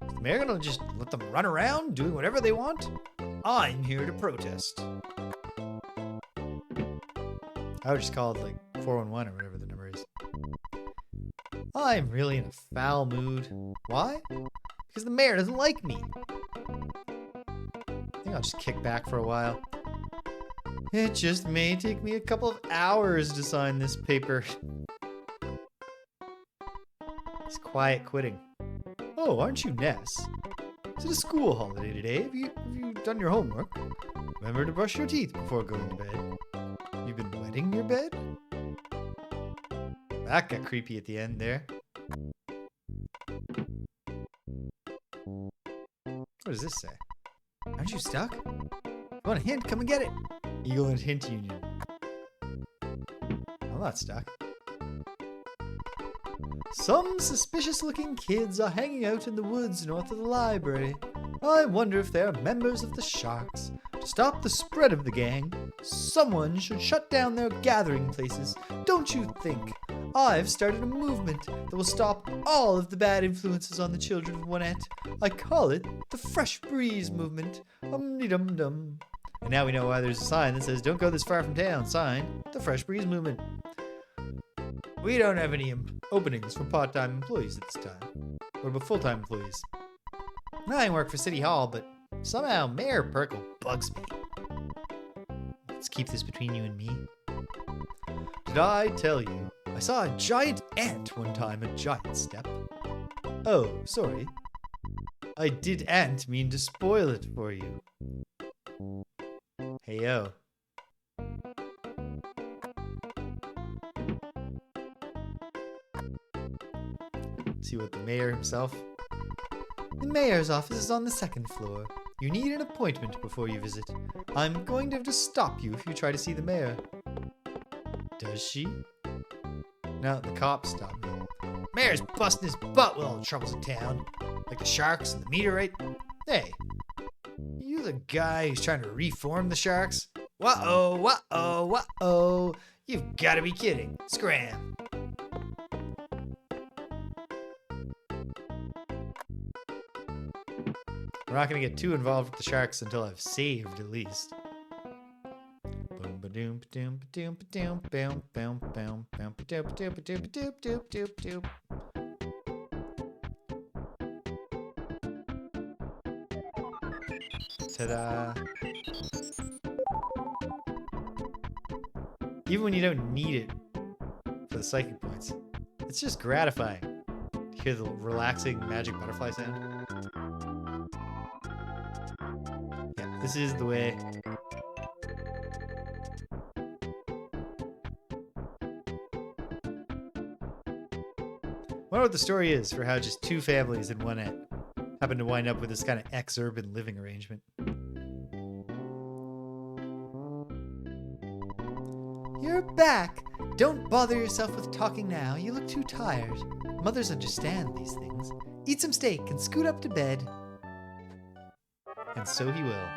Speaker 1: Is the mayor gonna just let them run around doing whatever they want? I'm here to protest. I would just call it like 411 or whatever the number is. I'm really in a foul mood. Why? Because the mayor doesn't like me. I think I'll just kick back for a while. It just may take me a couple of hours to sign this paper. He's quiet quitting. Oh, aren't you Ness? Is it a school holiday today? Have you done your homework? Remember to brush your teeth before going to bed. You've been wetting your bed? That got creepy at the end there. What does this say? Aren't you stuck? If you want a hint? Come and get it. Eagle and Hint Union. I'm not stuck. Some suspicious-looking kids are hanging out in the woods north of the library. I wonder if they're members of the Sharks. To stop the spread of the gang, someone should shut down their gathering places. Don't you think? I've started a movement that will stop all of the bad influences on the children of Onett. I call it the Fresh Breeze Movement. Dum-de-dum-dum. And now we know why there's a sign that says, "Don't go this far from town." Sign, the Fresh Breeze Movement. We don't have any openings for part-time employees at this time. What about full-time employees?
Speaker 2: I work for City Hall, but somehow Mayor Burkle bugs me. Let's keep this between you and me.
Speaker 1: Did I tell you? I saw a giant ant one time at Giant Step. Oh, sorry. I did ant mean to spoil it for you. Hey yo. See what the mayor himself? The mayor's office is on the second floor. You need an appointment before you visit. I'm going to have to stop you if you try to see the mayor. Does she? No, the cops stopped me.
Speaker 2: Mayor's busting his butt with all the troubles in town. Like the sharks and the meteorite. Hey, you the guy who's trying to reform the sharks? Whoa, whoa, whoa. You've got to be kidding. Scram.
Speaker 1: We're not going to get too involved with the sharks until I've saved, at least. Boom, ba-doom, ba-doom, ba-doom, ba-doom, boom, boom, boom, boom, ba-doom, ba-doom, ba-doom, ba-doom, doop, doop, doop. Ta-da! Even when you don't need it for the psychic points, it's just gratifying to hear the relaxing magic butterfly sound. Yeah, this is the way. I wonder what the story is for how just two families in Onett happen to wind up with this kind of ex-urban living arrangement.
Speaker 2: You're back. Don't bother yourself with talking now. You look too tired. Mothers understand these things. Eat some steak and scoot up to bed.
Speaker 1: And so he will.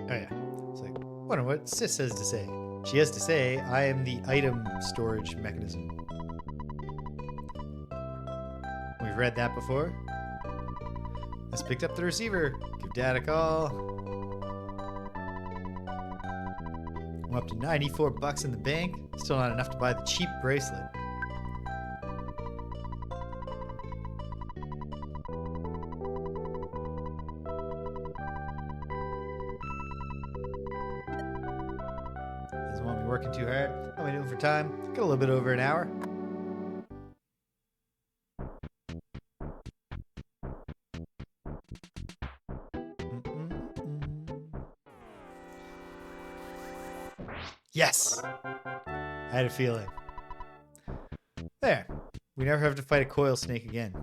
Speaker 1: Oh yeah. It's like, wonder what Sis has to say. She has to say, I am the item storage mechanism. We've read that before. Let's pick up the receiver. Give Dad a call. I'm up to 94 bucks in the bank. Still not enough to buy the cheap bracelet. Doesn't want me working too hard. How am I doing for time? Got a little bit over an hour. Yes! I had a feeling. There. We never have to fight a coil snake again.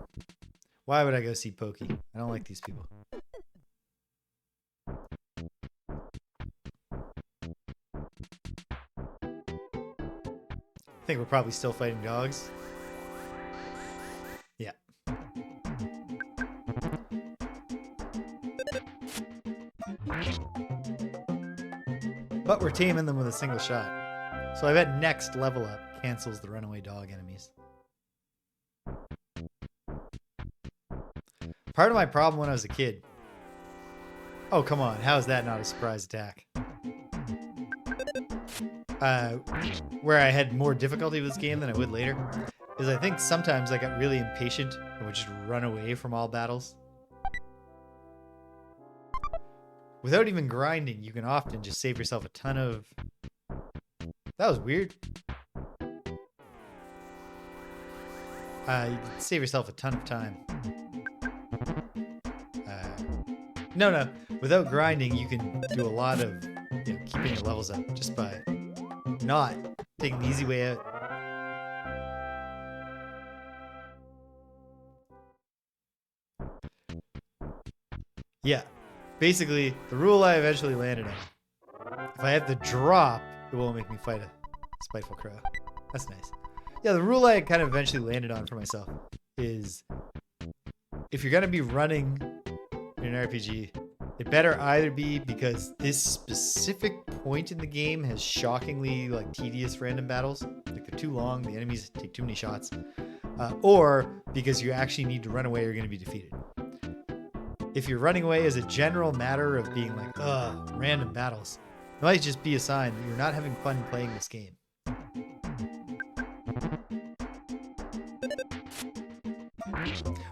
Speaker 1: Why would I go see Pokey? I don't like these people. I think we're probably still fighting dogs. Yeah. But we're taming them with a single shot. So I bet next level up cancels the runaway dog enemies. Part of my problem when I was a kid. Oh, come on. How is that not a surprise attack? Where I had more difficulty with this game than I would later is I think sometimes I got really impatient and would just run away from all battles. Without even grinding, you can often just save yourself a ton of... That was weird. You can save yourself a ton of time. No. Without grinding, you can do a lot of keeping your levels up just by not taking the easy way out. Yeah. Basically, the rule I eventually landed on. If I have to drop, it won't make me fight a spiteful crow. That's nice. Yeah, the rule I kind of eventually landed on for myself is if you're going to be running in an RPG, it better either be because this specific point in the game has shockingly tedious random battles. Like they're too long, the enemies take too many shots. Or because you actually need to run away or you're going to be defeated. If you're running away as a general matter of being random battles, It might just be a sign that you're not having fun playing this game.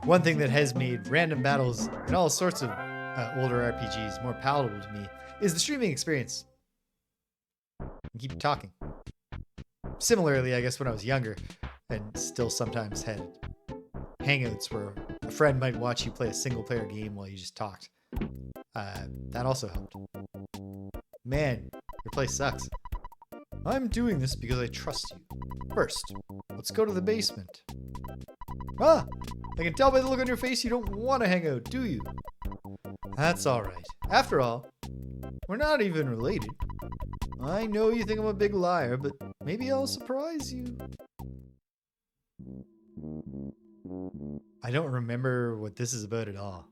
Speaker 1: One thing that has made random battles in all sorts of older RPGs more palatable to me is the streaming experience. Keep talking. Similarly, I guess when I was younger and still sometimes had hangouts where a friend might watch you play a single player game while you just talked. That also helped. Man, your place sucks. I'm doing this because I trust you. First, let's go to the basement. Ah, I can tell by the look on your face you don't want to hang out, do you? That's alright. After all, we're not even related. I know you think I'm a big liar, but maybe I'll surprise you. I don't remember what this is about at all.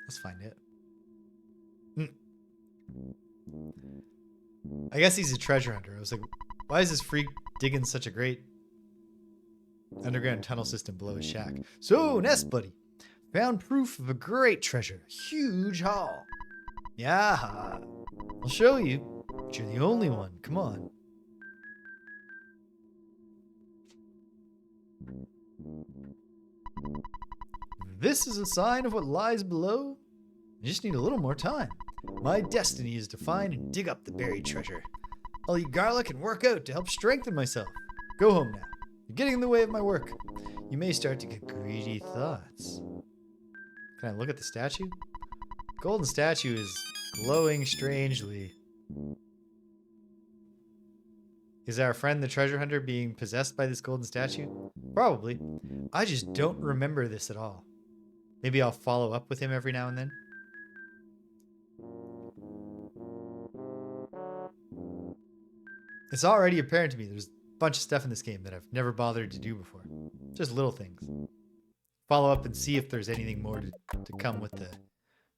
Speaker 1: Let's find it. I guess he's a treasure hunter. I was like, why is this freak digging such a great underground tunnel system below his shack? So, Ness, buddy, found proof of a great treasure. Huge haul. Yeah, I'll show you. But you're the only one. Come on. This is a sign of what lies below. I just need a little more time. My destiny is to find and dig up the buried treasure. I'll eat garlic and work out to help strengthen myself. Go home now. You're getting in the way of my work. You may start to get greedy thoughts. Can I look at the statue? Golden statue is glowing strangely. Is our friend the treasure hunter being possessed by this golden statue? Probably. I just don't remember this at all. Maybe I'll follow up with him every now and then. It's already apparent to me there's a bunch of stuff in this game that I've never bothered to do before. Just little things. Follow up and see if there's anything more to come with the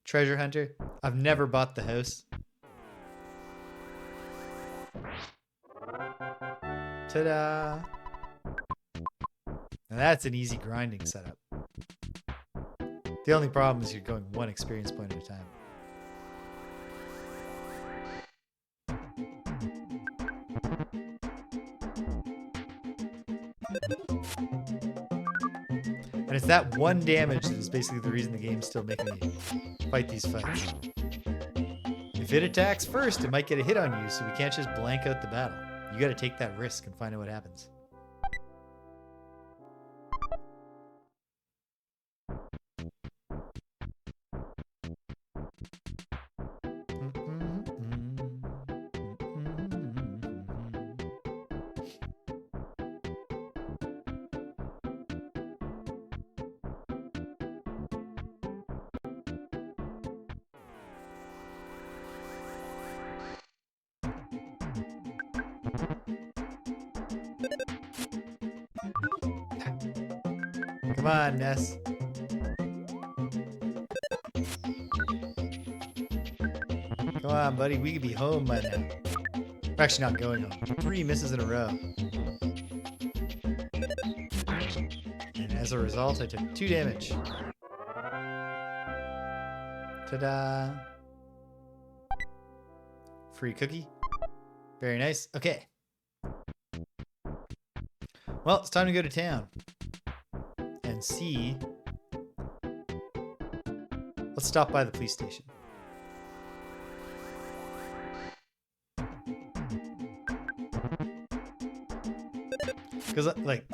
Speaker 1: treasure hunter. I've never bought the house. Ta-da! Now that's an easy grinding setup. The only problem is you're going one experience point at a time. And it's that one damage that is basically the reason the game's still making me fight these fights. If it attacks first, it might get a hit on you, so we can't just blank out the battle. You gotta take that risk and find out what happens. Come on, Ness. Come on, buddy. We could be home by now. We're actually not going home. 3 misses in a row. And as a result, I took 2 damage. Ta-da. Free cookie. Very nice. Okay. Well, it's time to go to town. And see. Let's stop by the police station. Because, like,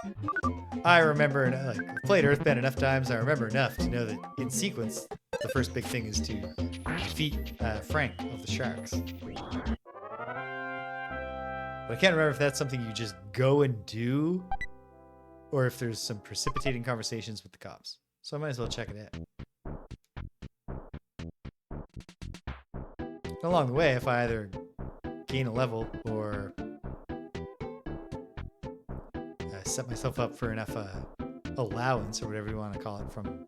Speaker 1: I remember, like, I've played EarthBound enough times, I remember enough to know that in sequence, the first big thing is to defeat Frank of the Sharks. But I can't remember if that's something you just go and do, or if there's some precipitating conversations with the cops. So I might as well check it out. Along the way, if I either gain a level or set myself up for enough allowance, or whatever you want to call it, from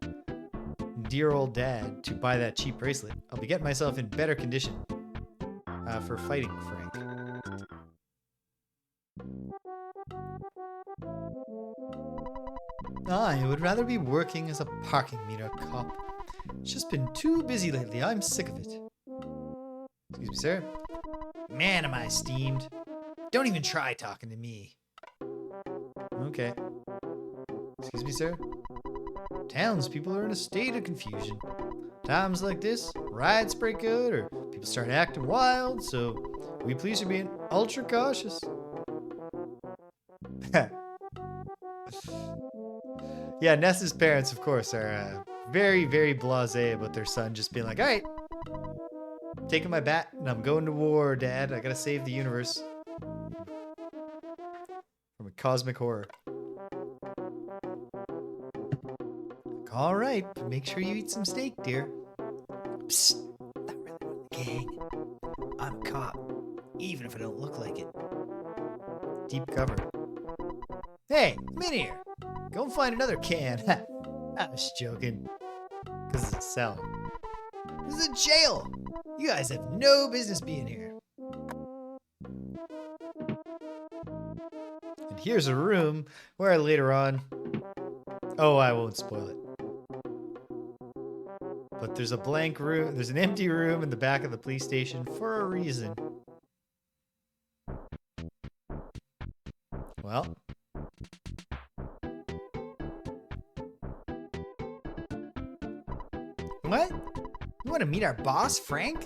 Speaker 1: dear old dad to buy that cheap bracelet, I'll be getting myself in better condition for fighting Frank. I would rather be working as a parking meter cop. It's just been too busy lately. I'm sick of it. Excuse me, sir.
Speaker 2: Man, am I steamed. Don't even try talking to me.
Speaker 1: Okay. Excuse me, sir. Townspeople are in a state of confusion. Times like this, riots break out or people start acting wild, so we police are being ultra cautious. Yeah, Ness's parents, of course, are very, very blasé about their son just being like, all right, taking my bat and I'm going to war, Dad. I gotta save the universe from a cosmic horror. All right, but make sure you eat some steak, dear.
Speaker 2: Psst, not really one of the gang. I'm a cop, even if I don't look like it.
Speaker 1: Deep cover. Hey, come in here. Go and find another can. I was joking. Because it's a cell.
Speaker 2: This is a jail. You guys have no business being here.
Speaker 1: And here's a room where later on... Oh, I won't spoil it. But there's a blank room. There's an empty room in the back of the police station for a reason. Well...
Speaker 2: What? You want to meet our boss, Frank?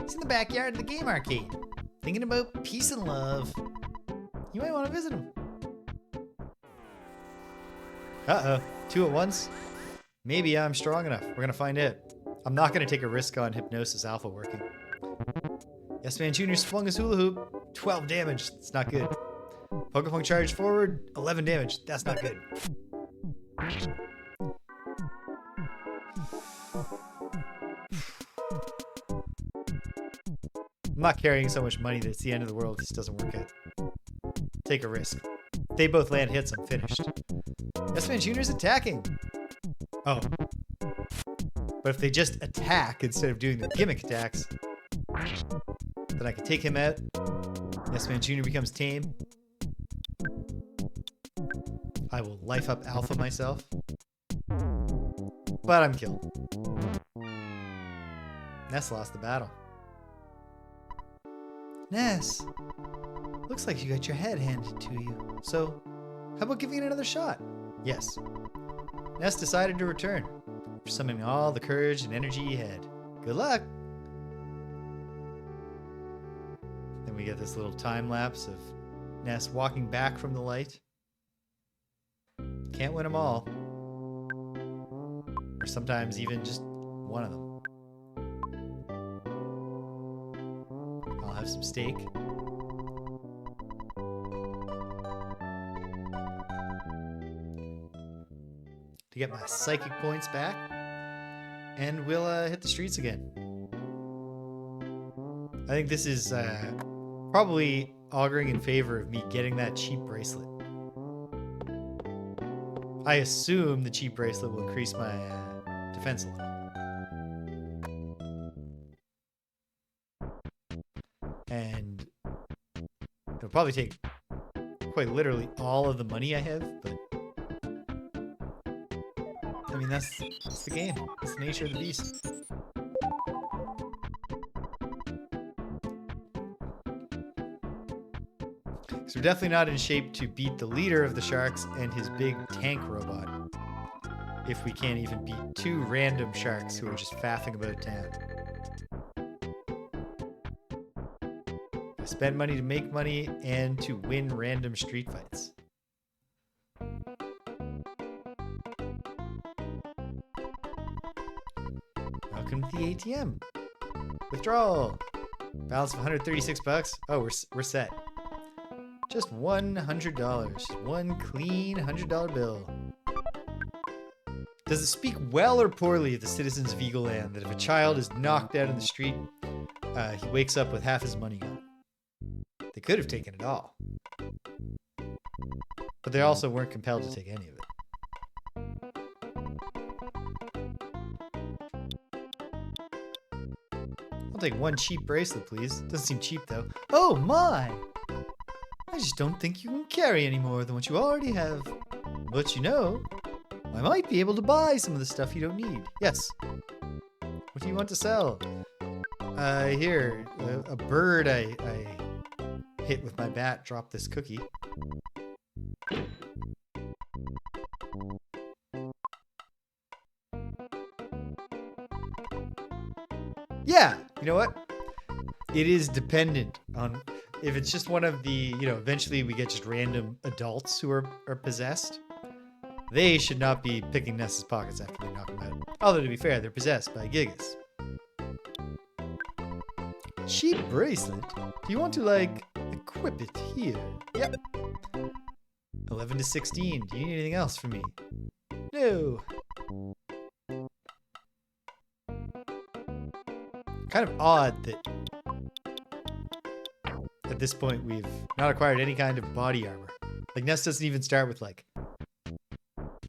Speaker 2: He's in the backyard of the game arcade, thinking about peace and love.
Speaker 1: You might want to visit him. Uh-oh. Two at once? Maybe I'm strong enough. We're going to find out. I'm not going to take a risk on Hypnosis Alpha working. Yes Man Jr. swung his hula hoop. 12 damage. That's not good. Pokefunk charge forward. 11 damage. That's not good. I'm not carrying so much money that it's the end of the world. This doesn't work out. Take a risk. If they both land hits, I'm finished. Yes Man Jr.'s attacking. Oh. But if they just attack instead of doing the gimmick attacks, then I can take him out. Yes Man Jr. becomes tame. I will life up Alpha myself. But I'm killed. Ness lost the battle. Ness, looks like you got your head handed to you. So, how about giving it another shot? Yes. Ness decided to return, summoning all the courage and energy he had. Good luck! Then we get this little time lapse of Ness walking back from the light. Can't win them all. Or sometimes even just one of them. I'll have some steak. To get my psychic points back. And we'll hit the streets again. I think this is probably auguring in favor of me getting that cheap bracelet. I assume the cheap bracelet will increase my defense a little. And it'll probably take quite literally all of the money I have, but I mean, that's the game. It's the nature of the beast. So we're definitely not in shape to beat the leader of the sharks and his big tank robot. If we can't even beat two random sharks who are just faffing about town. I spend money to make money and to win random street fights. Welcome to the ATM. Withdrawal. Balance of 136 bucks. Oh, we're set. Just $100. One clean $100 bill. Does it speak well or poorly of the citizens of Eagle Land that if a child is knocked out in the street, he wakes up with half his money gone? They could have taken it all. But they also weren't compelled to take any of it. I'll take one cheap bracelet, please. Doesn't seem cheap, though. Oh, my! I just don't think you can carry any more than what you already have. But you know, I might be able to buy some of the stuff you don't need. Yes. What do you want to sell? Here, a bird I hit with my bat dropped this cookie. Yeah, you know what? It is dependent on if it's just one of the, eventually we get just random adults who are possessed. They should not be picking Ness's pockets after they knock him out. Although, to be fair, they're possessed by Gigas. Cheap bracelet? Do you want to, equip it here? Yep. 11 to 16. Do you need anything else from me? No. Kind of odd that at this point we've not acquired any kind of body armor. Ness doesn't even start with,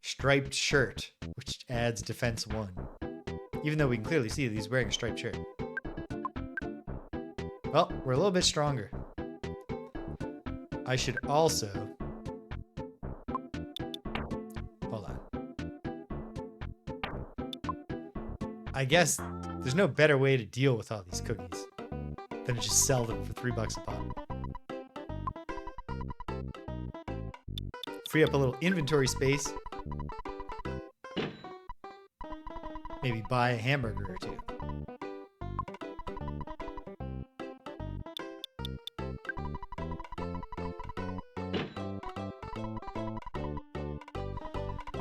Speaker 1: striped shirt, which adds defense 1. Even though we can clearly see that he's wearing a striped shirt. Well, we're a little bit stronger. I should also... Hold on. I guess there's no better way to deal with all these cookies than to just sell them for $3 a pop. Free up a little inventory space. Maybe buy a hamburger or two.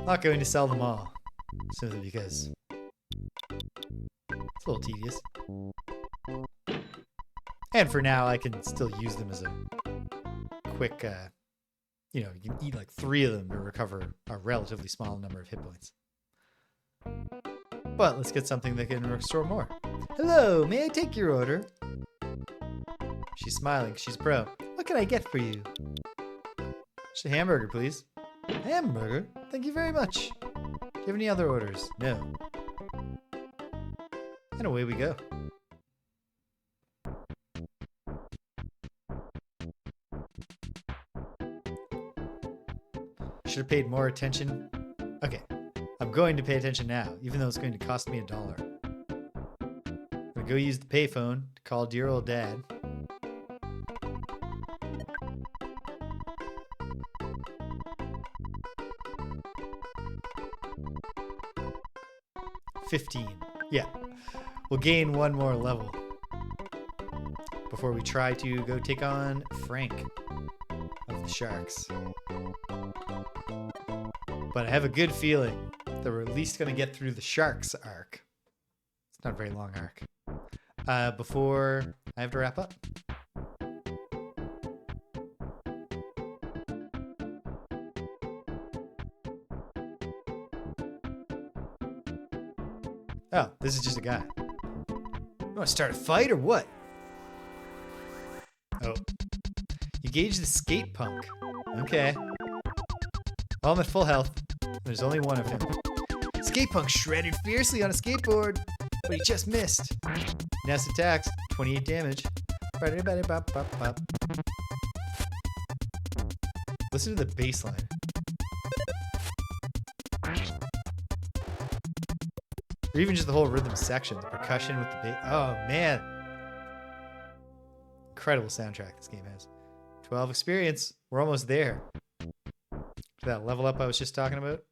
Speaker 1: Not going to sell them all, simply because it's a little tedious. And for now, I can still use them as a quick, you can eat 3 of them to recover a relatively small number of hit points. But let's get something that can restore more. Hello, may I take your order? She's smiling. She's pro. What can I get for you? Just a hamburger, please. Hamburger? Thank you very much. Do you have any other orders? No. And away we go. Should have paid more attention. Okay. I'm going to pay attention now, even though it's going to cost me $1. I'm going to go use the payphone to call dear old dad. $15. Yeah. We'll gain 1 more level before we try to go take on Frank of the Sharks. But I have a good feeling that we're at least going to get through the Sharks arc. It's not a very long arc. Before I have to wrap up. Oh, this is just a guy. You want to start a fight or what? Oh. You gauge the skate punk. Okay. Well, I'm at full health. There's only one of him. Skate punk shredded fiercely on a skateboard, but he just missed. Ness attacks. 28 damage. Listen to the bass line. Or even just the whole rhythm section, the percussion with the bass. Oh, man. Incredible soundtrack this game has. 12 experience. We're almost there. That level up I was just talking about.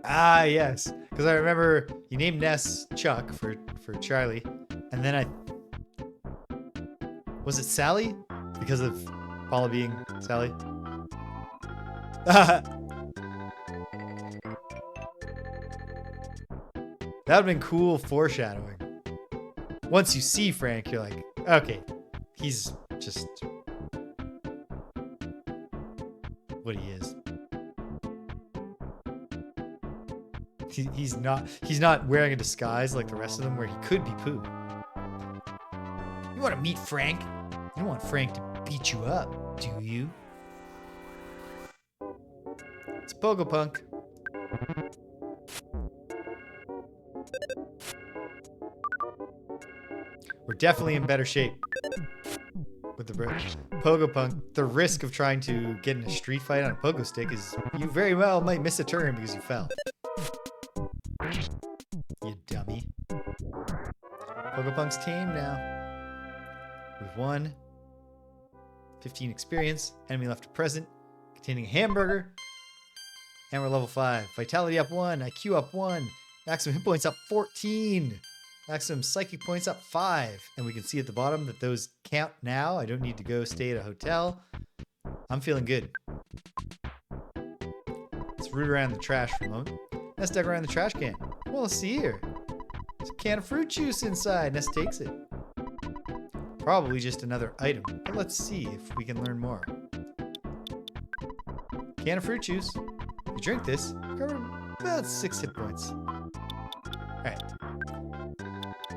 Speaker 1: Ah, yes. Because I remember you named Ness Chuck for Charlie. And then was it Sally? Because of Paula being Sally? That would have been cool foreshadowing. Once you see Frank, you're like, okay, he's just what he is. He's not wearing a disguise like the rest of them where he could be Pooh. You want to meet Frank? You don't want Frank to beat you up, do you? It's Pogo Punk. We're We're definitely in better shape with the Pogo Punk. The risk of trying to get in a street fight on a pogo stick is you very well might miss a turn because you fell. You dummy. Pogo Punk's tame now. We've won. 15 experience. Enemy left to present. Containing a hamburger. And we're level 5. Vitality up 1. IQ up 1. Maximum hit points up 14. Maximum psychic points up 5. And we can see at the bottom that those count now. I don't need to go stay at a hotel. I'm feeling good. Let's root around the trash for a moment. Ness dug around the trash can. Well, let's see here. There's a can of fruit juice inside. Ness takes it. Probably just another item. But let's see if we can learn more. Can of fruit juice. You drink this, recover about 6 hit points. Alright.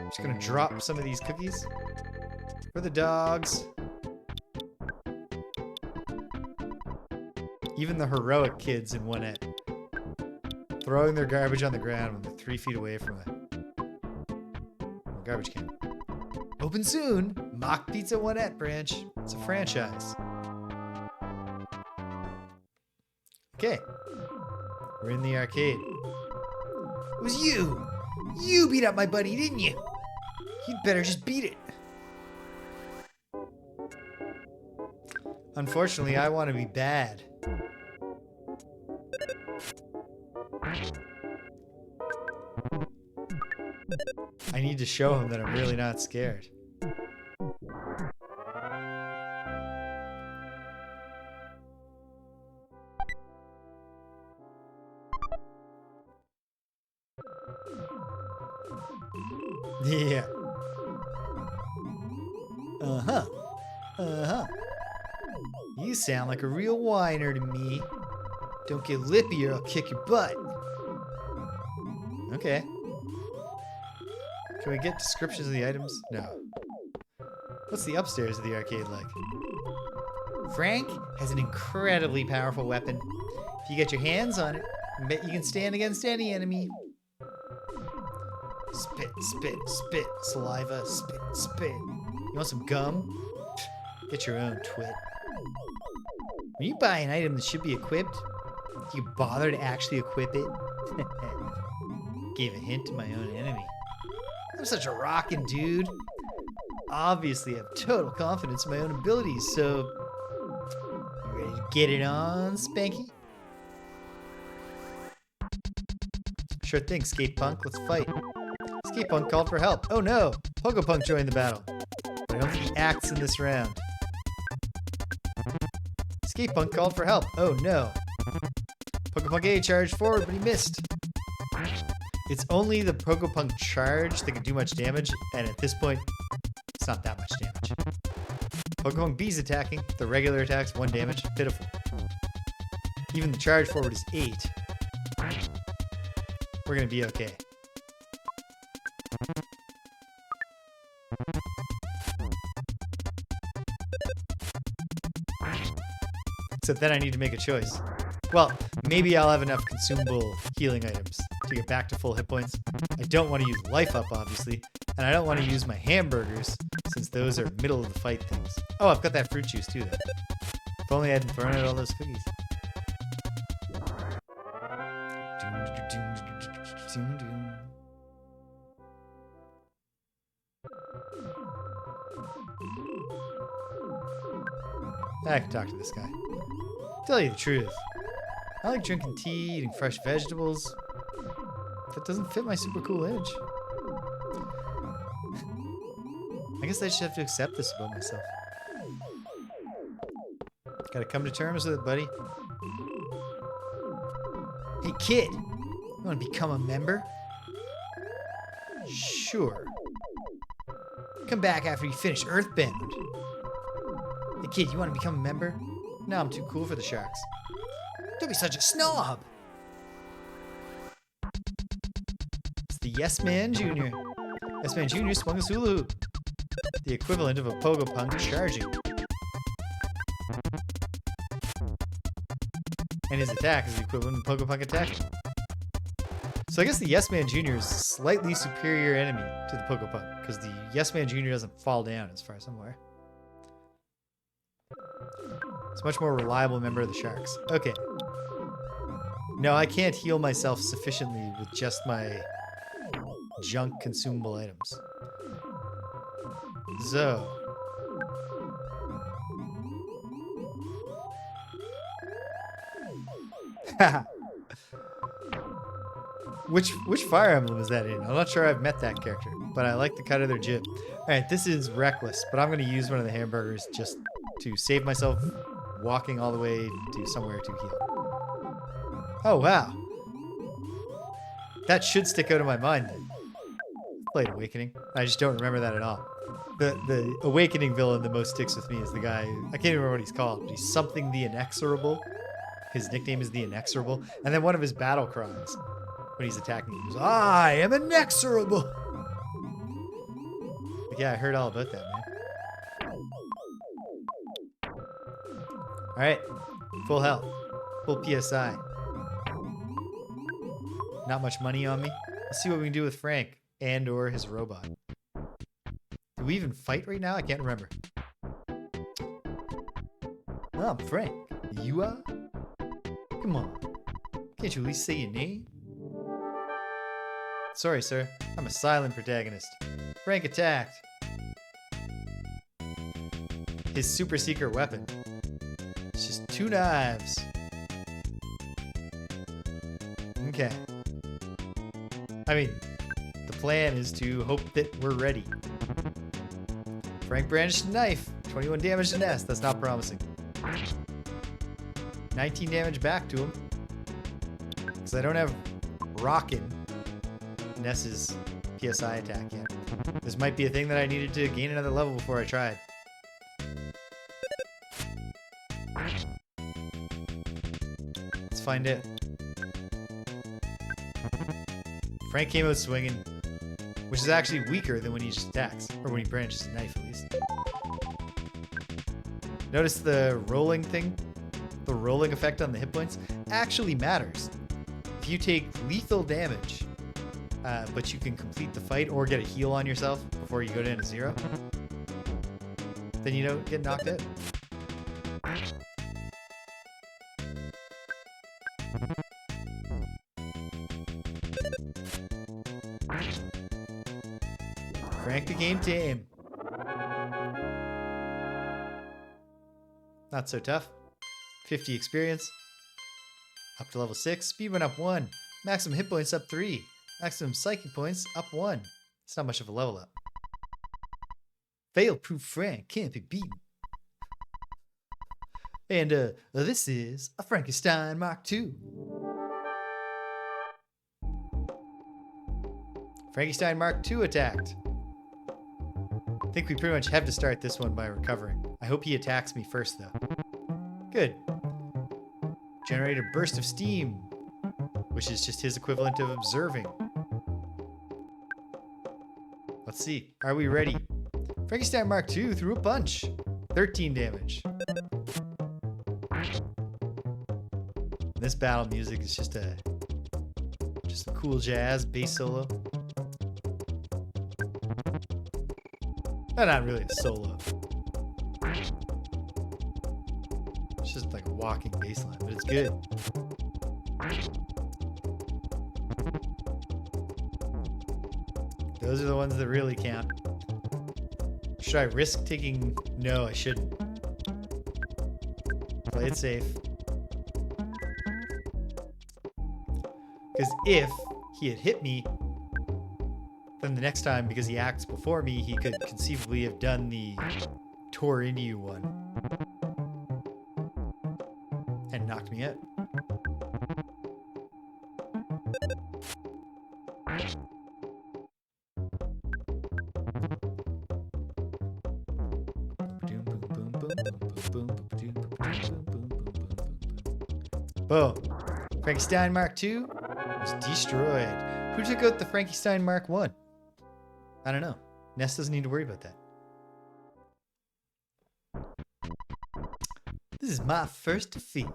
Speaker 1: Just gonna drop some of these cookies for the dogs. Even the heroic kids in Onett throwing their garbage on the ground when they're 3 feet away from a garbage can. Open soon! Mock Pizza Onett branch. It's a franchise. Okay. We're in the arcade. It was you! You beat up my buddy, didn't you? You'd better just beat it. Unfortunately, I want to be bad. I need to show him that I'm really not scared. Yeah. Uh-huh. Uh-huh. You sound like a real whiner to me. Don't get lippy or I'll kick your butt. Okay. Can we get descriptions of the items? No. What's the upstairs of the arcade like? Frank has an incredibly powerful weapon. If you get your hands on it, I bet you can stand against any enemy. Spit, spit, spit, saliva, spit, spit. You want some gum? Get your own, twit. When you buy an item that should be equipped, do you bother to actually equip it? Gave a hint to my own enemy. I'm such a rockin' dude. Obviously, I have total confidence in my own abilities, so... You ready to get it on, Spanky? Sure thing, Skate Punk. Let's fight. Skate Punk called for help. Oh no! Pogo Punk joined the battle. But I don't think he acts in this round. Skate Punk called for help. Oh no! Pogo Punk A charged forward, but he missed. It's only the Pogo Punk charge that can do much damage, and at this point, it's not that much damage. Pogo Punk B's attacking. The regular attack's 1 damage. Pitiful. Even the charge forward is 8. We're gonna be okay. Except then I need to make a choice. Well, maybe I'll have enough consumable healing items to get back to full hit points. I don't want to use life up, obviously, and I don't want to use my hamburgers since those are middle of the fight things. Oh, I've got that fruit juice too, though. If only I hadn't thrown out all those cookies. I can talk to this guy. Tell you the truth, I like drinking tea, eating fresh vegetables. That doesn't fit my super cool image. I guess I just have to accept this about myself. Gotta come to terms with it, buddy. Hey kid, you wanna become a member? Sure. Come back after you finish EarthBound. Hey kid, you wanna become a member? No, I'm too cool for the sharks. Don't be such a snob! It's the Yes Man Jr. Yes Man Jr. swung his hula hoop. The equivalent of a Pogo Punk charging. And his attack is the equivalent of Pogo Punk attacking. So I guess the Yes Man Jr. is a slightly superior enemy to the Pokepunk, because the Yes Man Jr. doesn't fall down as far as I'm aware. It's a much more reliable member of the Sharks. Okay. No, I can't heal myself sufficiently with just my junk consumable items. So. Which Fire Emblem is that in? I'm not sure I've met that character, but I like the cut of their jib. Alright, this is reckless, but I'm going to use one of the hamburgers just to save myself walking all the way to somewhere to heal. Oh, wow. That should stick out of my mind then. Played Awakening. I just don't remember that at all. The Awakening villain that most sticks with me is the guy, I can't even remember what he's called, but he's something the Inexorable. His nickname is the Inexorable. And then one of his battle cries when he's attacking you, he goes, I am inexorable. Like, yeah, I heard all about that, man. Alright. Full health. Full PSI. Not much money on me. Let's see what we can do with Frank and or his robot. Do we even fight right now? I can't remember. Oh, I'm Frank. You are? Come on. Can't you at least say your name? Sorry, sir. I'm a silent protagonist. Frank attacked. His super secret weapon. It's just 2 knives. Okay. I mean, the plan is to hope that we're ready. Frank brandished a knife. 21 damage to Ness. That's not promising. 19 damage back to him. Because I don't have Rockin' Ness's PSI attack yet. This might be a thing that I needed to gain another level before I tried. Let's find it. Frank came out swinging, which is actually weaker than when he just attacks, or when he brandishes a knife at least. Notice the rolling thing? The rolling effect on the hit points actually matters. If you take lethal damage, but you can complete the fight or get a heal on yourself before you go down to 0, then you don't get knocked out. Frank became tame. Not so tough. 50 experience. Up to level 6. Speed went up 1. Maximum hit points up 3. Maximum psychic points up 1. It's not much of a level up. Fail-proof Frank can't be beaten. And this is a Frankenstein Mark II. Frankenstein Mark II attacked. I think we pretty much have to start this one by recovering. I hope he attacks me first, though. Good. Generate a burst of steam, which is just his equivalent of observing. Let's see. Are we ready? Frankenstein Mark II threw a punch. 13 damage. This battle music is just a cool jazz bass solo. Not really a solo. It's just like a walking bass line, but it's good. Those are the ones that really count. Should I risk taking... No, I shouldn't. Play it safe. Because if he had hit me, then the next time, because he acts before me, he could conceivably have done the tore into you one. And knocked me out. Boom. Frankenstein Mark II was destroyed. Who took out the Frankenstein Mark I? I don't know. Ness doesn't need to worry about that. This is my first defeat.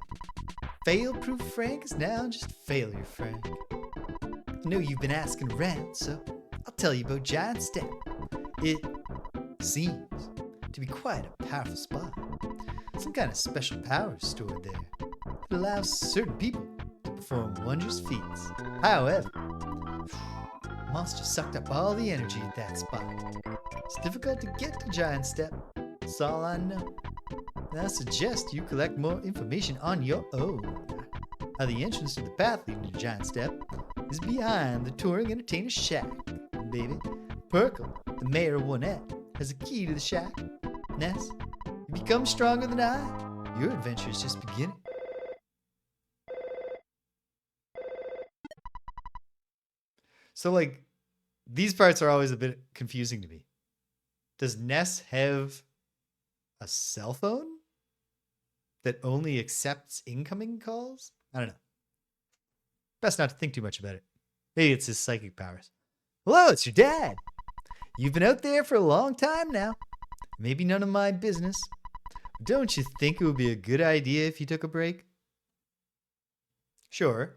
Speaker 1: Fail-proof Frank is now just failure Frank. I know you've been asking around, so I'll tell you about Giant Step. It seems to be quite a powerful spot. Some kind of special powers stored there that allows certain people to perform wondrous feats. However, monster sucked up all the energy at that spot. It's difficult to get to Giant Step. That's all I know. And I suggest you collect more information on your own. Now, the entrance to the path leading to Giant Step is behind the touring entertainer shack. Baby, Perkle, the mayor of Onett, has a key to the shack. Ness, you become stronger than I. Your adventure is just beginning. So, like, these parts are always a bit confusing to me. Does Ness have a cell phone that only accepts incoming calls? I don't know. Best not to think too much about it. Maybe it's his psychic powers. Hello, it's your dad. You've been out there for a long time now. Maybe none of my business. Don't you think it would be a good idea if you took a break? Sure.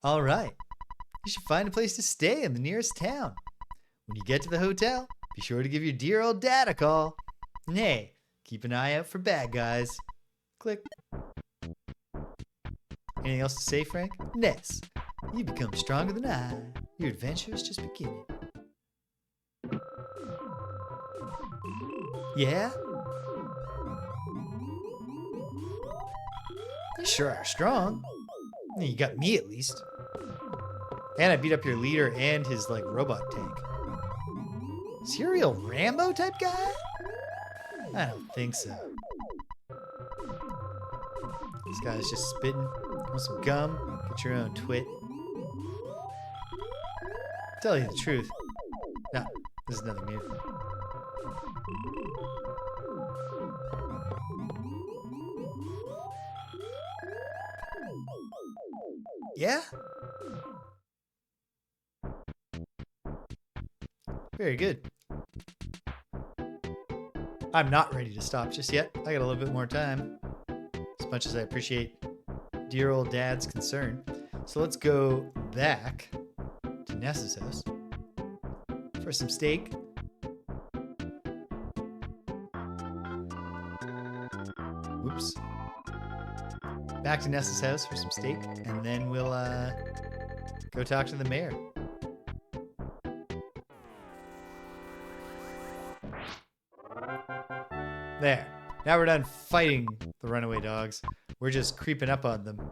Speaker 1: All right. You should find a place to stay in the nearest town. When you get to the hotel, be sure to give your dear old dad a call. And hey, keep an eye out for bad guys. Click. Anything else to say, Frank? Ness, you become stronger than I. Your adventure is just beginning. Yeah? You sure are strong. You got me at least. And I beat up your leader and his, like, robot tank. Is he a real Rambo type guy? I don't think so. This guy's just spitting. Want some gum? Get your own twit. Tell you the truth. No, this is nothing new. Yeah? Very good. I'm not ready to stop just yet. I got a little bit more time. As much as I appreciate dear old dad's concern. So let's go back to Ness's house for some steak. Whoops. Back to Ness's house for some steak, and then we'll go talk to the mayor. There. Now we're done fighting the runaway dogs. We're just creeping up on them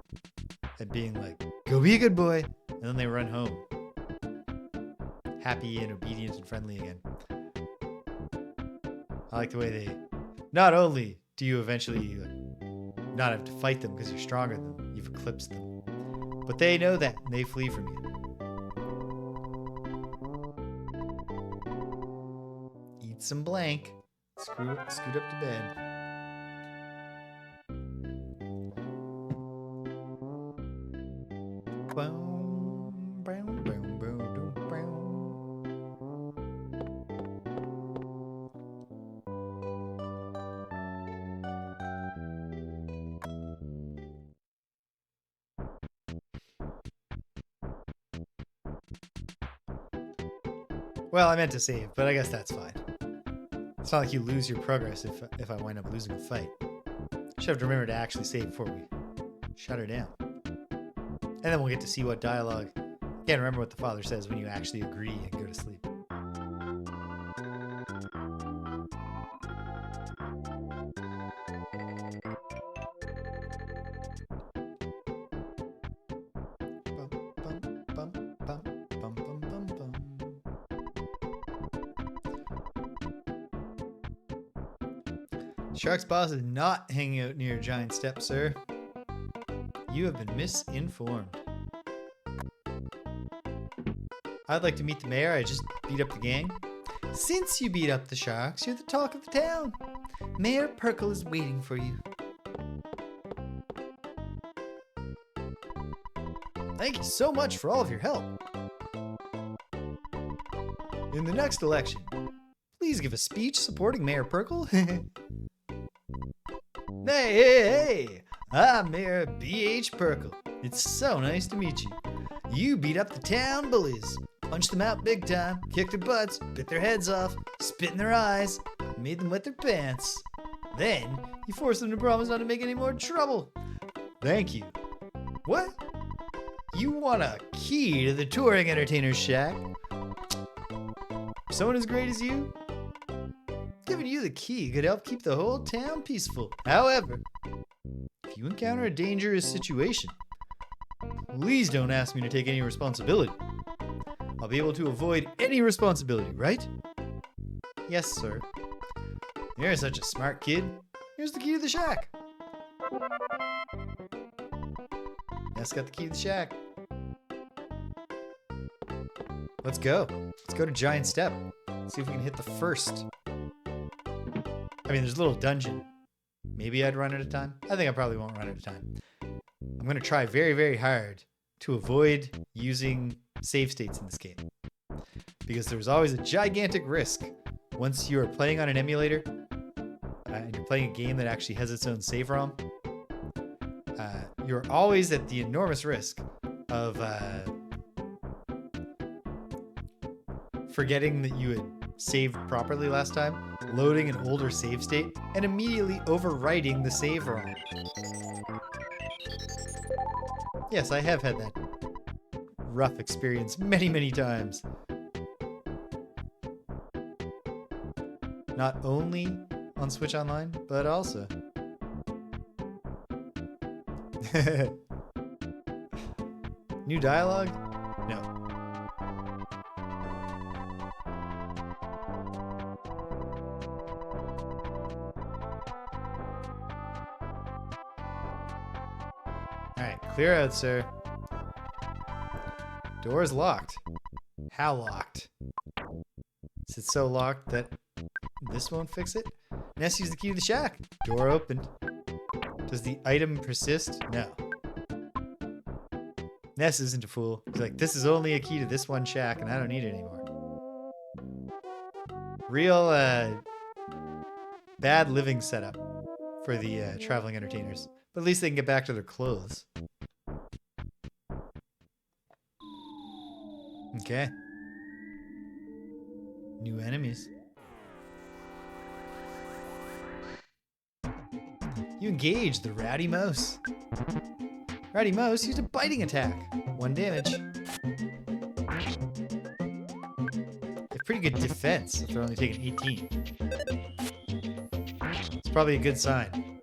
Speaker 1: and being like, go be a good boy. And then they run home. Happy and obedient and friendly again. I like the way they... Not only do you eventually not have to fight them because you're stronger than them, you've eclipsed them, but they know that and they flee from you. Eat some blank. Scoot up to bed. Well, I meant to save, but I guess that's fine. It's not like you lose your progress if I wind up losing a fight. Should have to remember to actually save before we shut her down. And then we'll get to see what dialogue. Can't remember what the father says when you actually agree and go to sleep. Shark's boss is not hanging out near Giant Step, sir. You have been misinformed. I'd like to meet the mayor. I just beat up the gang. Since you beat up the sharks, you're the talk of the town. Mayor Perkle is waiting for you. Thank you so much for all of your help. In the next election, please give a speech supporting Mayor Perkle. Hey, I'm Mayor B.H. Perkle. It's so nice to meet you. You beat up the town bullies. Punched them out big time, kicked their butts, bit their heads off, spit in their eyes, made them wet their pants. Then, you forced them to promise not to make any more trouble. Thank you. What? You want a key to the touring entertainer's shack? Someone as great as you? Giving you the key could help keep the whole town peaceful. However, if you encounter a dangerous situation, please don't ask me to take any responsibility. I'll be able to avoid any responsibility, right? Yes, sir. You're such a smart kid. Here's the key to the shack. Ness got the key to the shack. Let's go. Let's go to Giant Step. See if we can hit the first. I mean, there's a little dungeon. Maybe I'd run out of time. I think I probably won't run out of time. I'm going to try very, very hard to avoid using save states in this game. Because there's always a gigantic risk once you're playing on an emulator and you're playing a game that actually has its own save ROM. You're always at the enormous risk of forgetting that you had saved properly last time, loading an older save state, and immediately overwriting the save ROM. Yes, I have had that rough experience many, many times. Not only on Switch Online, but also. New dialogue? No. Alright, clear out, sir. Door is locked. How locked? Is it so locked that this won't fix it? Ness used the key to the shack. Door opened. Does the item persist? No. Ness isn't a fool. He's like, this is only a key to this one shack, and I don't need it anymore. Real bad living setup for the traveling entertainers. But at least they can get back to their clothes. Okay. New enemies. You engage the Rowdy Mouse. Rowdy Mouse used a biting attack. 1 damage. They have pretty good defense if they're only taking 18. It's probably a good sign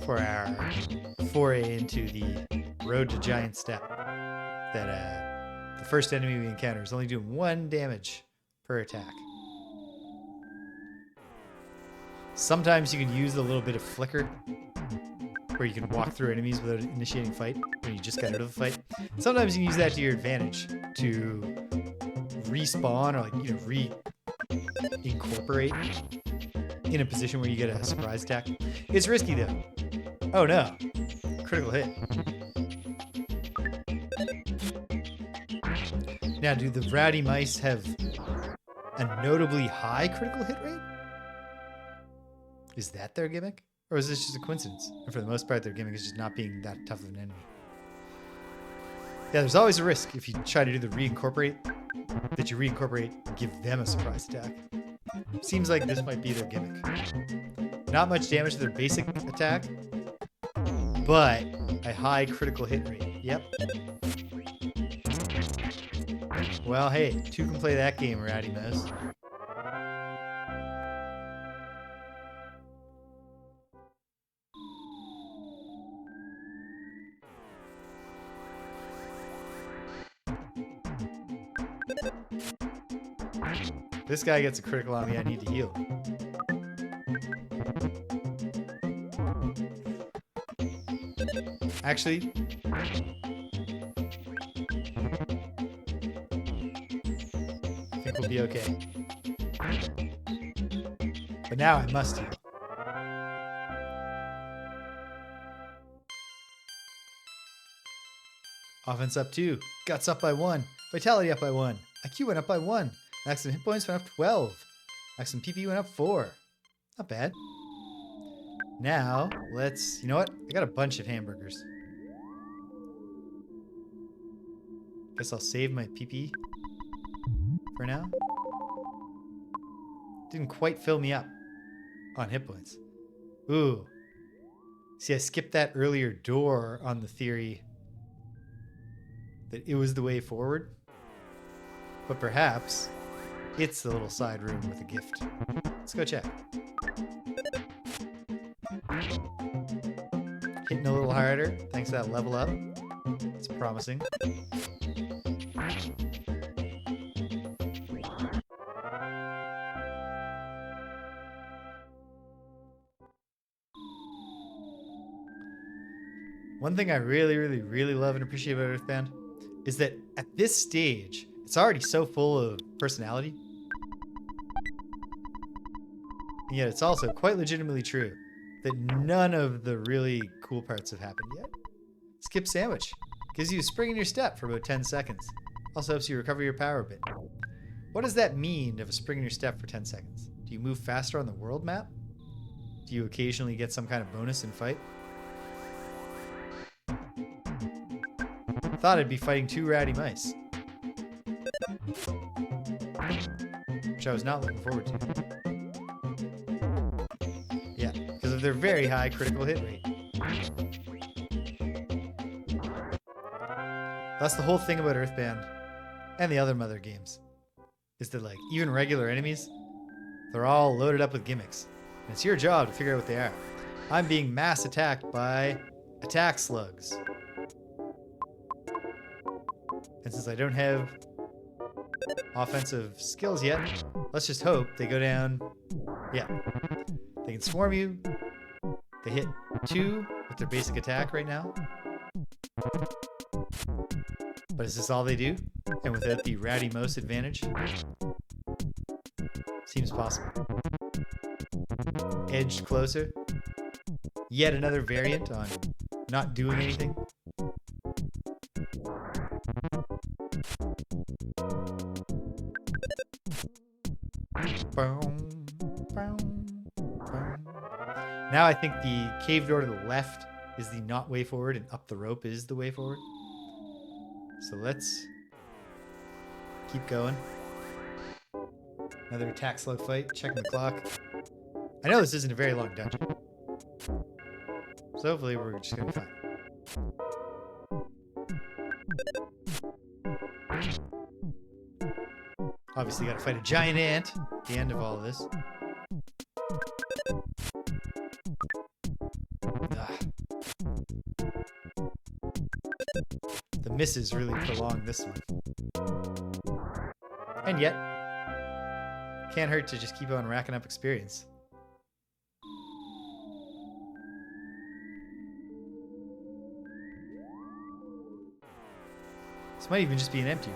Speaker 1: for our foray into the road to Giant Step. That the first enemy we encounter is only doing 1 damage per attack. Sometimes you can use a little bit of flicker, where you can walk through enemies without initiating fight when you just got out of a fight. Sometimes you can use that to your advantage to respawn or re-incorporate in a position where you get a surprise attack. It's risky though. Oh no. Critical hit. Now, do the Rowdy Mice have a notably high critical hit rate? Is that their gimmick? Or is this just a coincidence? And for the most part, their gimmick is just not being that tough of an enemy. Yeah, there's always a risk if you try to do the reincorporate, that you reincorporate and give them a surprise attack. Seems like this might be their gimmick. Not much damage to their basic attack, but a high critical hit rate. Yep. Well, hey, 2 can play that game, Rowdy Mouse. This guy gets a critical on me, I need to heal. Actually, I think we'll be okay. But now I must heal. Offense up 2, guts up by 1, vitality up by 1, IQ went up by 1. Maximum hit points went up 12. Maximum PP went up 4. Not bad. Now, let's... You know what? I got a bunch of hamburgers. Guess I'll save my PP for now. Didn't quite fill me up on hit points. Ooh. See, I skipped that earlier door on the theory that it was the way forward. But perhaps it's the little side room with a gift. Let's go check. Hitting a little harder thanks to that level up. It's promising. One thing I really love and appreciate about EarthBound is that at this stage, it's already so full of personality. And yet it's also quite legitimately true that none of the really cool parts have happened yet. Skip sandwich. Gives you a spring in your step for about 10 seconds. Also helps you recover your power a bit. What does that mean to have a spring in your step for 10 seconds? Do you move faster on the world map? Do you occasionally get some kind of bonus in fight? Thought I'd be fighting 2 rowdy mice. Which I was not looking forward to. Yeah, because of their very high critical hit rate. That's the whole thing about EarthBound and the other Mother games. Is that like, even regular enemies, they're all loaded up with gimmicks. And it's your job to figure out what they are. I'm being mass attacked by attack slugs. And since I don't have offensive skills yet, let's just hope they go down. Yeah. They can swarm you. They hit 2 with their basic attack right now. But is this all they do? And without the rowdy mouse advantage? Seems possible. Edged closer. Yet another variant on not doing anything. Now I think the cave door to the left is the not way forward and up the rope is the way forward. So let's keep going. Another attack slug fight, checking the clock. I know this isn't a very long dungeon. So hopefully we're just gonna be fine. Obviously gotta fight a giant ant at the end of all of this. The misses really prolong this one. And yet, can't hurt to just keep on racking up experience. This might even just be an empty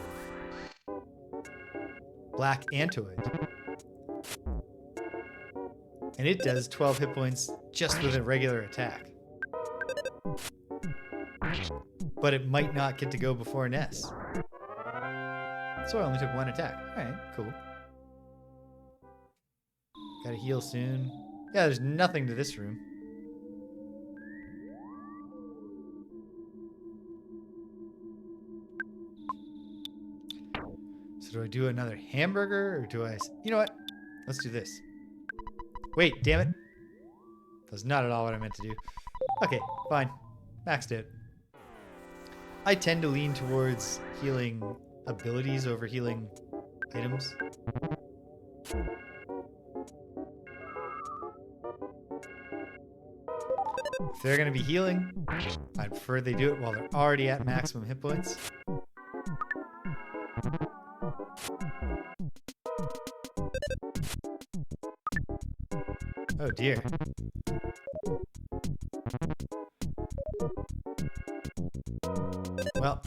Speaker 1: room. Black Antoid. And it does 12 hit points just with a regular attack. But it might not get to go before Ness. So I only took 1 attack. Alright, cool. Gotta heal soon. Yeah, there's nothing to this room. So do I do another hamburger or do I... You know what? Let's do this. Wait, damn it. That's not at all what I meant to do. Okay, fine. Maxed out. I tend to lean towards healing abilities over healing items. If they're going to be healing, I'd prefer they do it while they're already at maximum hit points. Oh dear. Well.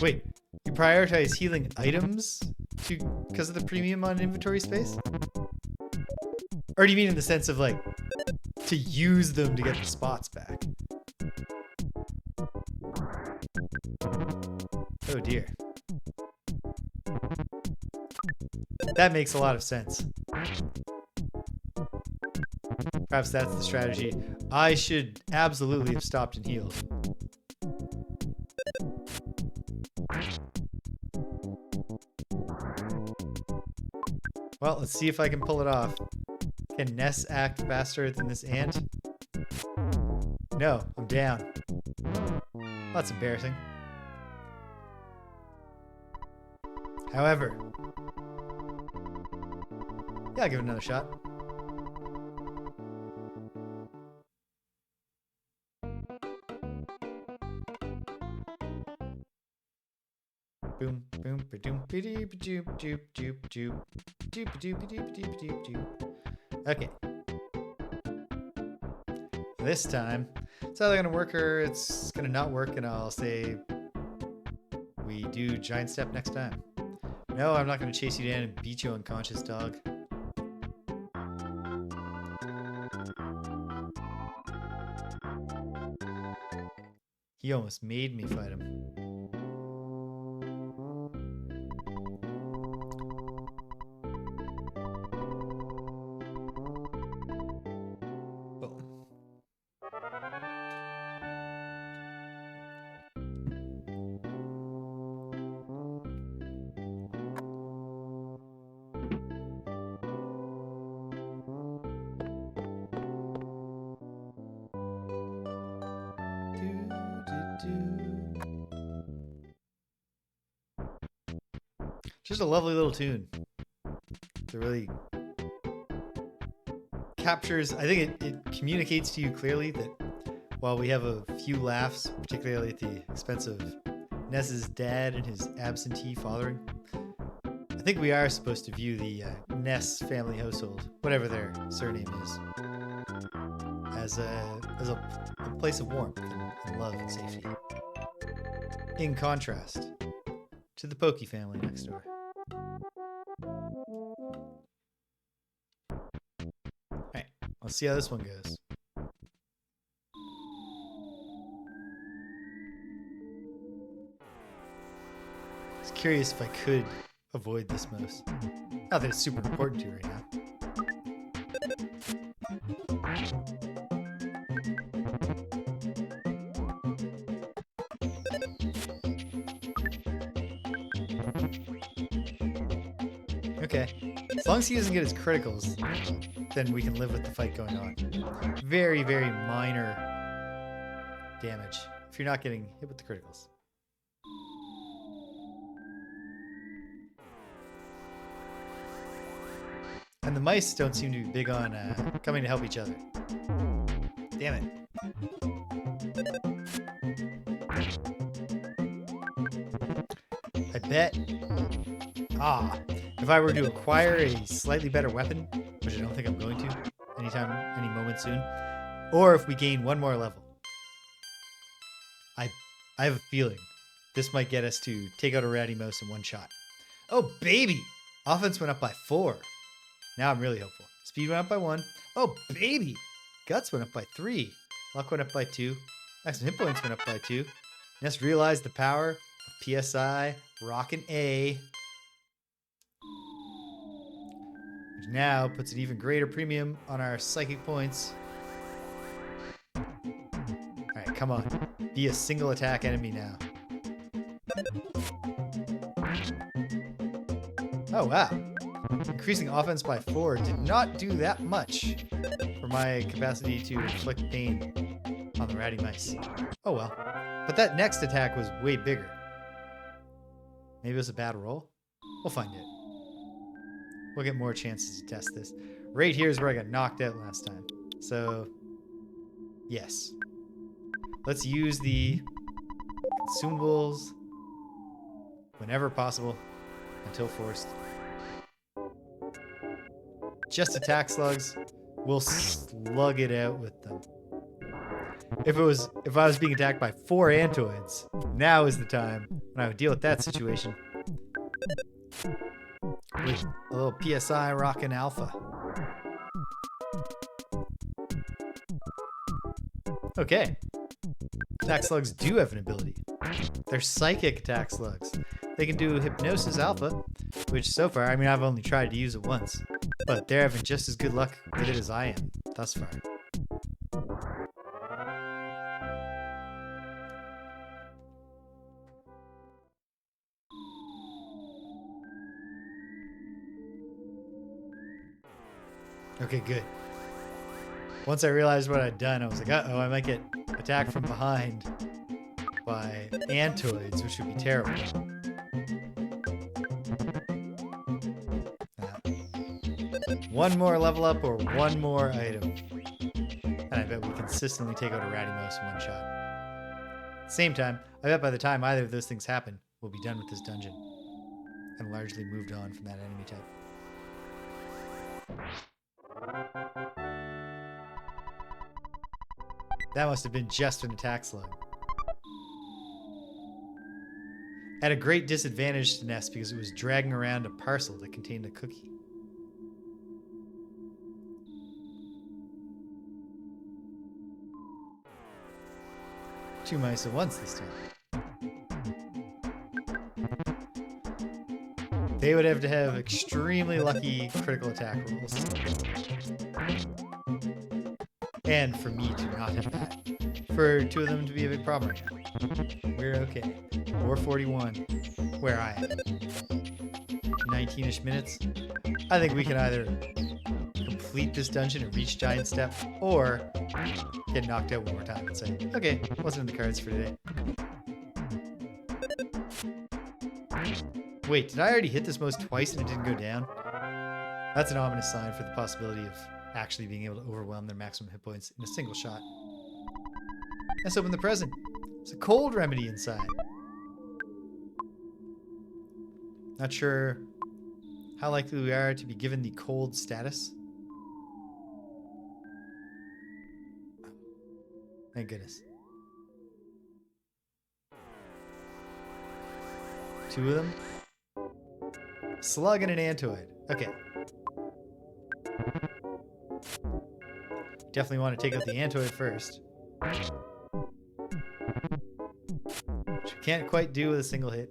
Speaker 1: Wait, you prioritize healing items because of the premium on inventory space? Or do you mean in the sense of like to use them to get the spots back? Oh dear. That makes a lot of sense. Perhaps that's the strategy. I should absolutely have stopped and healed. Well, let's see if I can pull it off. Can Ness act faster than this ant? No, I'm down. That's embarrassing. However, yeah, I'll give it another shot. Boom, boom, ba-doom, ba-doop, ba-doop, doop, doop, doop, doop, ba-doop, ba-doop, ba-doop, doop, doop. Okay. This time, it's either gonna work or it's gonna not work, and I'll say we do giant step next time. No, I'm not gonna chase you down and beat you unconscious, dog. He almost made me fight him. Just a lovely little tune. It really captures, I think it communicates to you clearly that while we have a few laughs, particularly at the expense of Ness's dad and his absentee fathering, I think we are supposed to view the Ness family household, whatever their surname is, as a place of warmth and love and safety. In contrast to the Pokey family next door. Alright, let's see how this one goes. I was curious if I could avoid this most. Not that it's super important to right now. Okay, as long as he doesn't get his criticals, then we can live with the fight going on. Very, very minor damage if you're not getting hit with the criticals. And the mice don't seem to be big on coming to help each other. Damn it. I bet... if I were to acquire a slightly better weapon, which I don't think I'm going to anytime, any moment soon, or if we gain one more level, I have a feeling this might get us to take out a ratty mouse in one shot. Oh, baby! Offense went up by 4. Now I'm really hopeful. Speed went up by 1. Oh, baby! Guts went up by 3. Luck went up by 2. Maximum hit points went up by 2. Ness realized the power of PSI, rockin' A. Which now puts an even greater premium on our psychic points. Alright, come on. Be a single attack enemy now. Oh, wow. Increasing offense by 4 did not do that much for my capacity to inflict pain on the ratty mice. Oh well. But that next attack was way bigger. Maybe it was a bad roll? We'll find it. We'll get more chances to test this. Right here is where I got knocked out last time. So, yes. Let's use the consumables whenever possible until forced. Just attack slugs. We'll slug it out with them. If I was being attacked by 4 Antoids, now is the time when I would deal with that situation. With a little PSI rockin' alpha. Okay. Attack slugs do have an ability. They're psychic attack slugs. They can do Hypnosis Alpha, which so far, I mean, I've only tried to use it once, but they're having just as good luck with it as I am thus far. Okay, good. Once I realized what I'd done, I was like, uh-oh, I might get attacked from behind by Antoids, which would be terrible. One more level up or one more item. And I bet we consistently take out a Ratty Mouse in one shot. Same time, I bet by the time either of those things happen, we'll be done with this dungeon. And largely moved on from that enemy type. That must have been just an attack slug. At a great disadvantage to Ness because it was dragging around a parcel that contained a cookie. Two mice at once this time. They would have to have extremely lucky critical attack rolls. And for me to not have that. For two of them to be a big problem right now. We're okay. 441, where I am. 19-ish minutes. I think we can either complete this dungeon and reach Giant Step, or get knocked out one more time and say, okay, wasn't in the cards for today. Wait, did I already hit this most twice and it didn't go down? That's an ominous sign for the possibility of actually being able to overwhelm their maximum hit points in a single shot. Let's open the present. It's a cold remedy inside. Not sure how likely we are to be given the cold status. Thank goodness. Two of them. Slug and an Antoid. Okay. Definitely want to take out the Antoid first. Which we can't quite do with a single hit.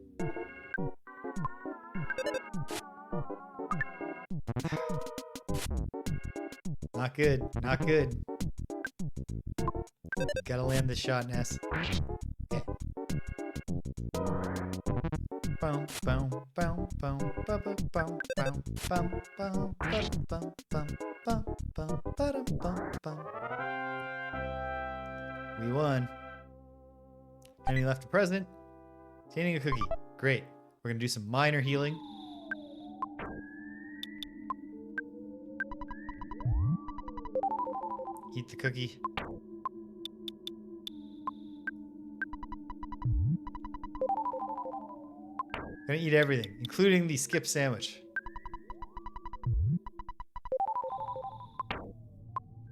Speaker 1: Not good. Not good. Gotta land this shot, Ness. Okay. Boom, boom, boom, boom, boom, boom, boom, boom, boom, boom, boom, boom, boom, boom. We won. Enemy left a present. Obtaining a cookie. Great. We're gonna do some minor healing. Eat the cookie. Gonna eat everything, including the skip sandwich.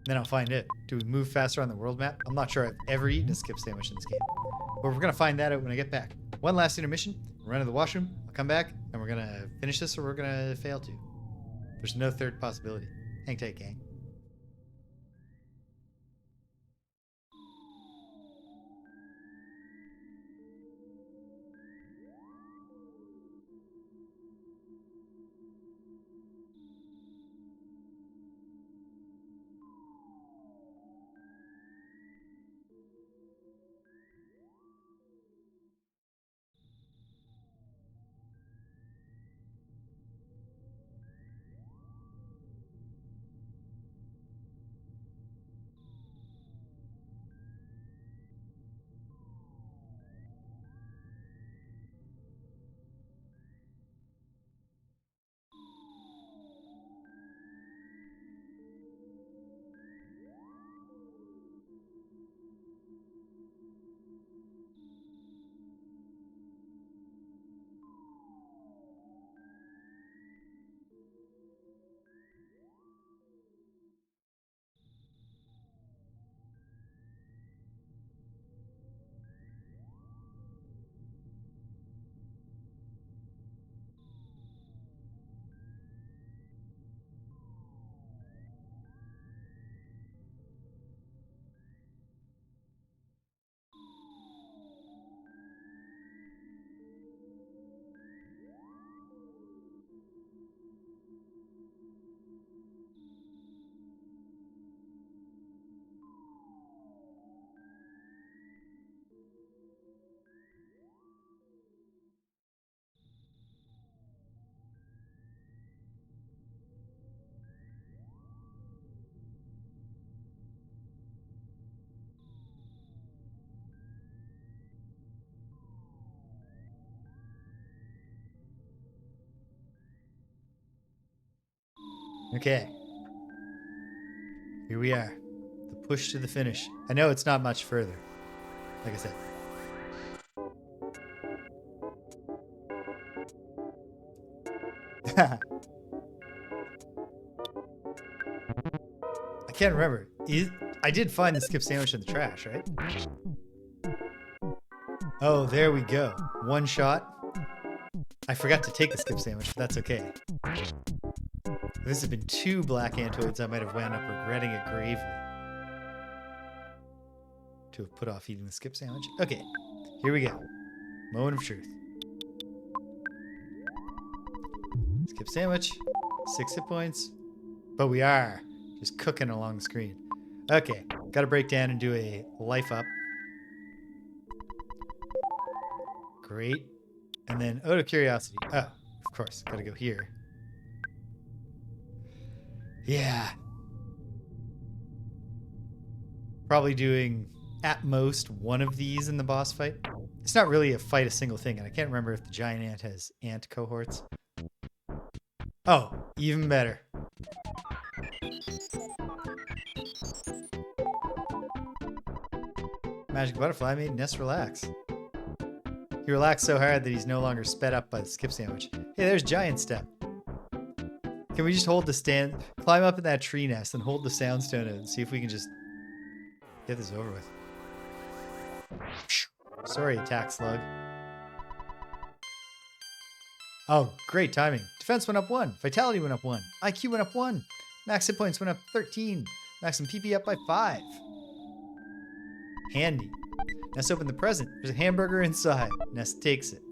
Speaker 1: Then I'll find it. Do we move faster on the world map? I'm not sure I've ever eaten a skip sandwich in this game. But we're gonna find that out when I get back. One last intermission. We'll run to the washroom. I'll come back and we're gonna finish this or we're gonna fail to. There's no third possibility. Hang tight, gang. Okay. Here we are. The push to the finish. I know it's not much further. Like I said. I can't remember. I did find the skip sandwich in the trash, right? Oh, there we go. One shot. I forgot to take the skip sandwich, but that's okay. If this had been 2 black antoids, I might have wound up regretting it gravely. To have put off eating the skip sandwich. Okay, here we go. Moment of truth. Skip sandwich. 6 hit points. But we are just cooking along the screen. Okay, gotta break down and do a life up. Great. And then out of curiosity. Oh, of course, gotta go here. Yeah. Probably doing at most one of these in the boss fight. It's not really a fight a single thing, and I can't remember if the giant ant has ant cohorts. Oh, even better. Magic butterfly made Ness relax. He relaxed so hard that he's no longer sped up by the skip sandwich. Hey, there's giant step. Can we just hold the climb up in that tree nest and hold the soundstone out and see if we can just get this over with? Sorry, attack slug. Oh, great timing. Defense went up 1. Vitality went up 1. IQ went up 1. Max hit points went up 13. Max and PP up by 5. Handy. Ness opened the present. There's a hamburger inside. Ness takes it.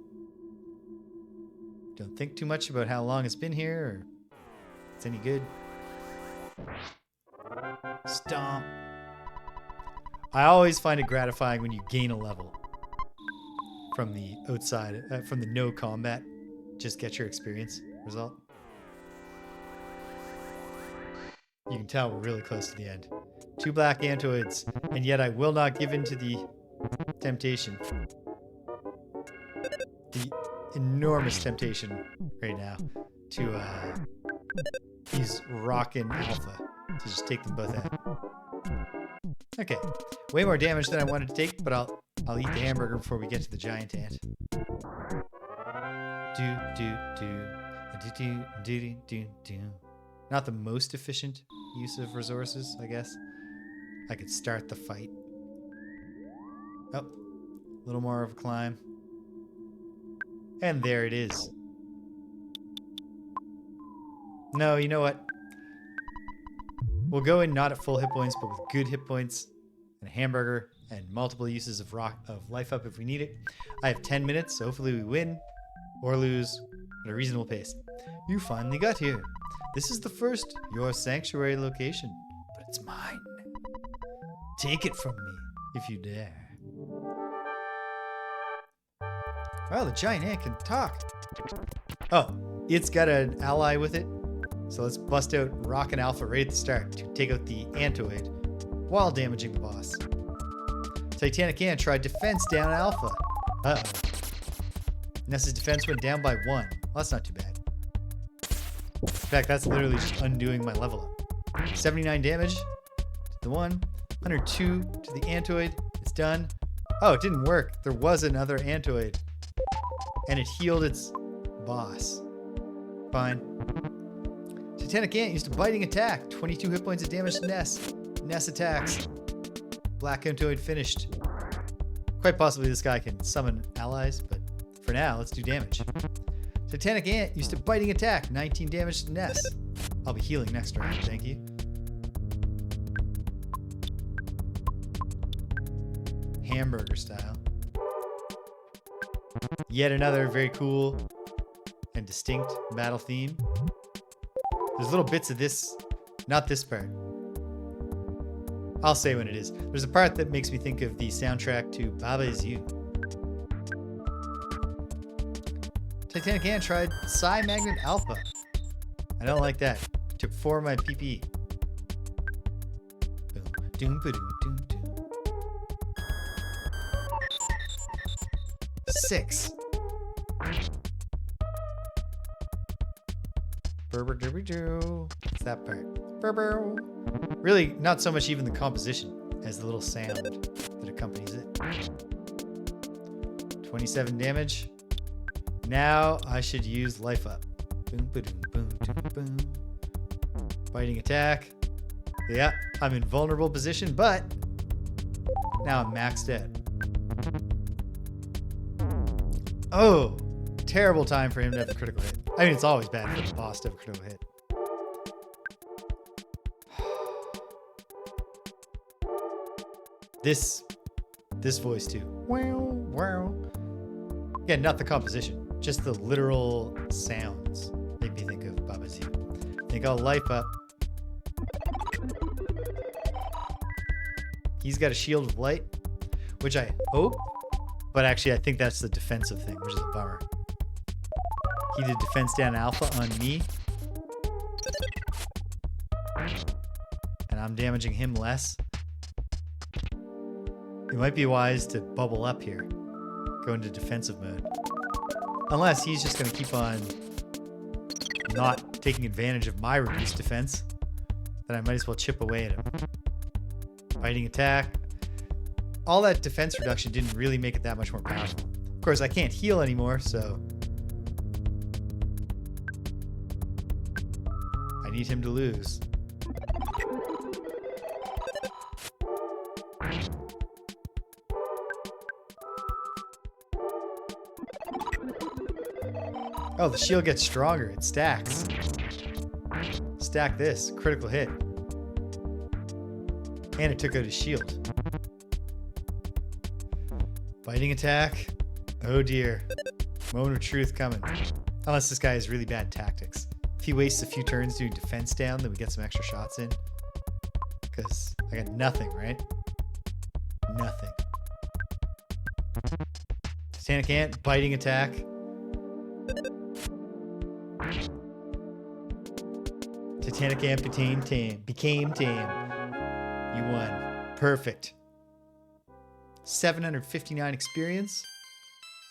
Speaker 1: Don't think too much about how long it's been here or if it's any good. Stomp. I always find it gratifying when you gain a level from the outside, from the no combat. Just get your experience result. You can tell we're really close to the end. 2 black antoids, and yet I will not give in to the temptation. The enormous temptation right now to use Rockin' Alpha to just take them both out. Okay, way more damage than I wanted to take, but I'll eat the hamburger before we get to the giant ant. Not the most efficient use of resources, I guess. I could start the fight. Oh, a little more of a climb. And there it is. No, you know what? We'll go in not at full hit points, but with good hit points and a hamburger and multiple uses of life up if we need it. I have 10 minutes, so hopefully we win or lose at a reasonable pace. You finally got here. This is the first, your sanctuary location, but it's mine. Take it from me, if you dare. Wow, the giant ant can talk. Oh, it's got an ally with it. So let's bust out Rockin' Alpha right at the start to take out the Antoid while damaging the boss. Titanic Ant tried defense down Alpha. Uh-oh. Ness's defense went down by 1. Well, that's not too bad. In fact, that's literally just undoing my level up. 79 damage to the 1. 102 to the Antoid. It's done. Oh, it didn't work. There was another Antoid. And it healed its boss. Fine. Titanic Ant used a biting attack. 22 hit points of damage to Ness. Ness attacks. Black Antoid finished. Quite possibly this guy can summon allies, but for now, let's do damage. Titanic Ant used a biting attack. 19 damage to Ness. I'll be healing next round, thank you. Hamburger style. Yet another very cool and distinct battle theme. There's little bits of this, not this part. I'll say when it is. There's a part that makes me think of the soundtrack to Baba Is You. Titanic Ant tried Psi Magnet Alpha. I don't like that. Took 4 of my PP. Boom. Doom, ba-doom, doom, doom. 6. It's that part. Really, not so much even the composition as the little sound that accompanies it. 27 damage. Now I should use life up. Boom, boom, boom, boom, boom. Biting attack. Yeah, I'm in vulnerable position, but now I'm maxed out. Oh, terrible time for him to have a critical hit. I mean, it's always bad for the boss to have a critical hit. This voice too. Wow, wow. Yeah, not the composition, just the literal sounds make me think of Baba's Zoo. I think I'll life up. He's got a shield of light, which I hope, but actually I think that's the defensive thing, which is a bummer. He did defense down alpha on me, and I'm damaging him less. It might be wise to bubble up here, go into defensive mode. Unless he's just going to keep on not taking advantage of my reduced defense, then I might as well chip away at him. Biting attack. All that defense reduction didn't really make it that much more powerful. Of course, I can't heal anymore, so I need him to lose. Oh, the shield gets stronger. It stacks. Stack this. Critical hit. And it took out his shield. Biting attack. Oh dear. Moment of truth coming. Unless this guy has really bad tactics. If he wastes a few turns doing defense down, then we get some extra shots in. Because I got nothing, right? Nothing. Titanic Ant. Biting attack. Titanic Ant became tame. You won. Perfect. 759 experience.